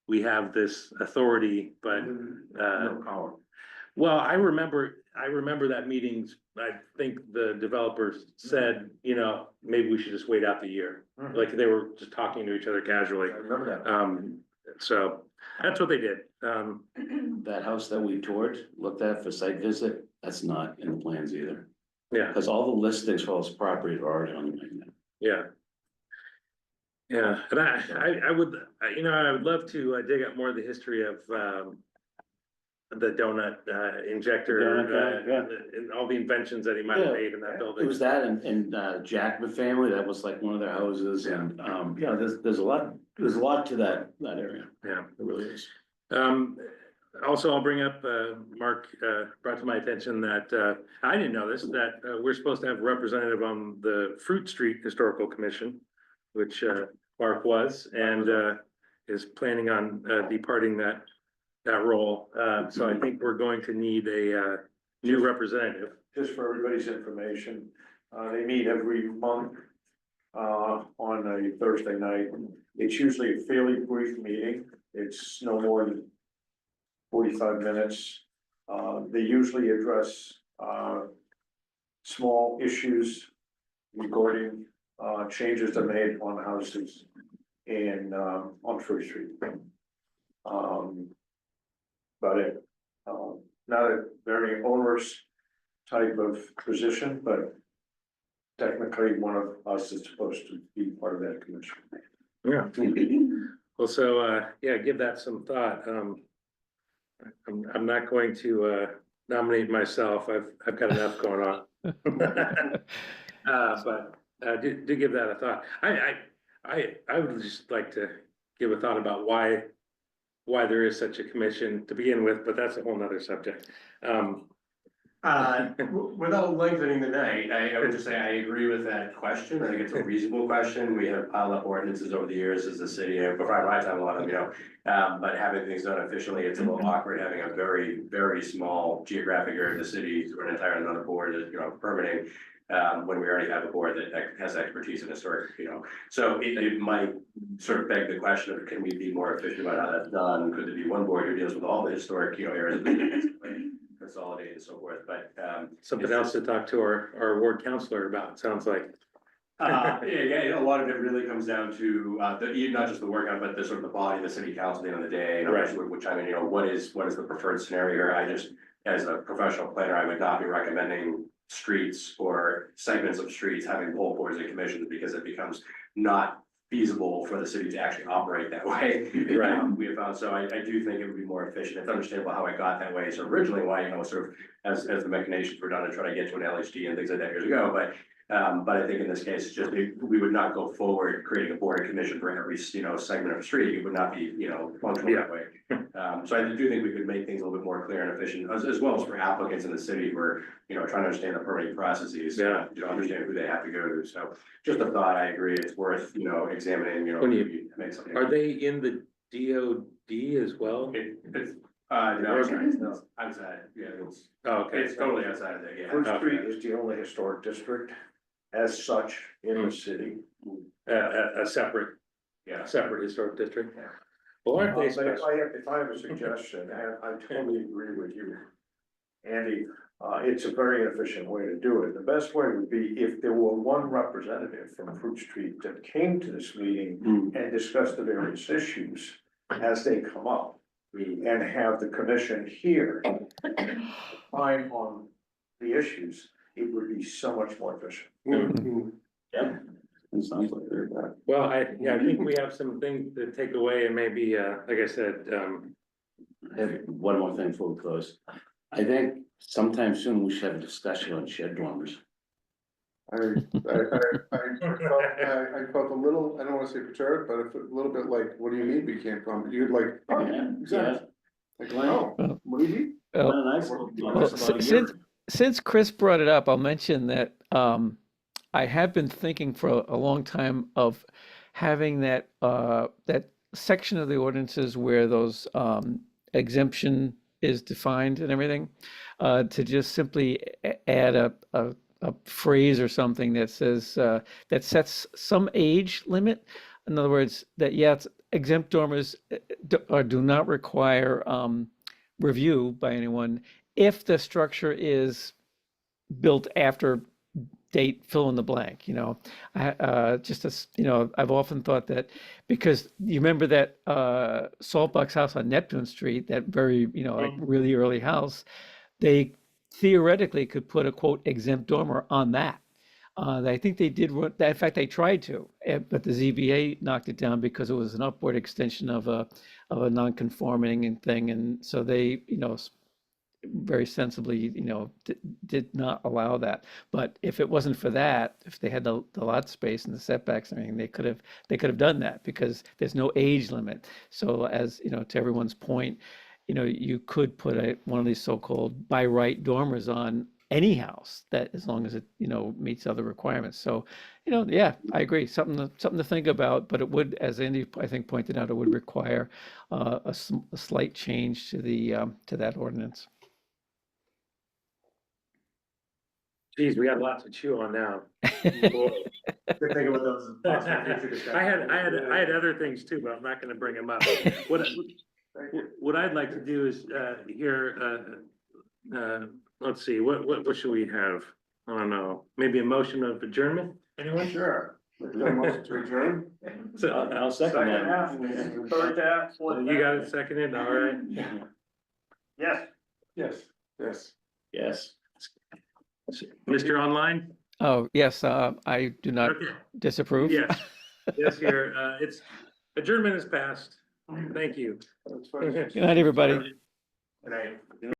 we have this authority, but, No power. well, I remember that meetings, I think the developers said, maybe we should just wait out the year. Like they were just talking to each other casually. I remember that. So that's what they did. That house that we toured, looked at for site visit, that's not in the plans either. Yeah, Because all the listings for all this property are already on the plan. yeah. Yeah, and I would love to dig up more of the history of, the donut, injector, Donut guy, and all the inventions that he might have Yeah. made in that It building. was that and Jackman family, that was like one of their houses and, there's a lot to that area. Yeah. It really is. Also, I'll bring up, Mark, brought to my attention that, I didn't know this, that, we're supposed to have a representative on the Fruit Street Historical Commission, which, Mark was, and is planning on departing that role. So I think we're going to need a new representative. Just for everybody's information, they meet every month on a Thursday night. It's usually a fairly brief meeting. It's no more than 45 minutes. They usually address small issues regarding changes that made on houses in on Fruit Street. But it not a very onerous type of position, but technically one of us is supposed to be part of that commission. Yeah. Well, so, yeah, give that some thought. I'm not going to nominate myself. I've got enough going on. But do give that a thought. I would just like to give a thought about why there is such a commission to begin with, but that's a whole nother subject. Without lengthening the night, I would just say I agree with that question. I think it's a reasonable question. We have piled up ordinances over the years as a city, before my time, a lot of them, you know. But having things done efficiently, it's a little awkward having a very, very small geographic area of the city through an entirely another board, you know, permitting. When we already have a board that has expertise in historic, you know, so it might sort of beg the question of, can we be more efficient about how that's done? Could there be one board who deals with all the historic, you know, areas of the consolidated and so forth, but Something else to talk to our ward counselor about, sounds like. Yeah, a lot of it really comes down to not just the workout, but the sort of the body of the city council at the end of the day, and Right. which I mean, you know, what is the preferred scenario here? I just, as a professional planner, I would not be recommending streets or segments of streets having poll boards and commissions, because it becomes not feasible for the city to actually operate that way. Right. We have found, so I do think it would be more efficient. It's understandable how I got that way. So originally why, you know, sort of as the machinations were done to try to get to an LHD and things like that years ago, but I think in this case, it's just, we would not go forward creating a board and commission for every, you know, segment of the street. It would not be, you know, functional that way. So I do think we could make things a little bit more clear and efficient, as well as for applicants in the city who are, you know, trying to understand the permitting processes. Yeah. You know, understand who they have to go to. So just a thought, I agree. It's worth, you know, examining, you know, When maybe make something. Are they in the DOD as well? It's, no, sorry, it's outside. Yeah, Oh, okay. it's totally outside of that, yeah. Fruit Street is the only historic district as such in the city. A separate historic district. Well, aren't they But special? if I have a suggestion, and I totally agree with you, Andy, it's a very inefficient way to do it. The best way would be if there were one representative from Fruit Street that came to this meeting and discussed the various issues as they come up, and have the commission here opine on the issues, it would be so much more efficient. Yeah. It sounds like they're back. Well, I think we have some things to take away, and maybe, like I said, I have one more thing before we close. I think sometime soon we should have a discussion on shed dormers. I felt a little, I don't wanna say perturbed, but a little bit like, what do you mean we can't come? You'd like, oh, Yeah, exactly. Like, oh, what do you mean? Oh. Nice. Well, since Chris brought it up, I'll mention that I have been thinking for a long time of having that section of the ordinances where those exemption is defined and everything, to just simply add a phrase or something that says that sets some age limit. In other words, that it's exempt dormers do not require review by anyone if the structure is built after date, fill in the blank, you know. Just as, you know, I've often thought that, because you remember that Saltbox house on Neptune Street, that very, you know, like really early house, they theoretically could put a quote exempt dormer on that. I think they did, in fact, they tried to, but the ZBA knocked it down because it was an upward extension of a non-conforming thing, and so they, you know, very sensibly, you know, did not allow that. But if it wasn't for that, if they had the lot space and the setbacks and everything, they could have done that, because there's no age limit. So as you know, to everyone's point, you know, you could put one of these so-called by right dormers on any house that, as long as it, meets other requirements. So, yeah, I agree. Something to think about, but it would, as Andy, I think, pointed out, it would require a slight change to to that ordinance. Geez, we got lots to chew on now. Boy. Good thing about those possible future discussions. I had other things too, but I'm not gonna bring them up. What I'd like to do is, let's see, what should we have? I don't know, maybe a motion of adjournment? Anyone? Sure. Is there a motion to adjourn? So, I'll second that. Third half, fourth you got it seconded, all right? Yes. Yes. Yes. Yes. Mr. Online? Oh, yes, I do not Okay. disapprove. Yes, yes, here, it's, adjournment is passed. Thank you. Good night, everybody. Good night.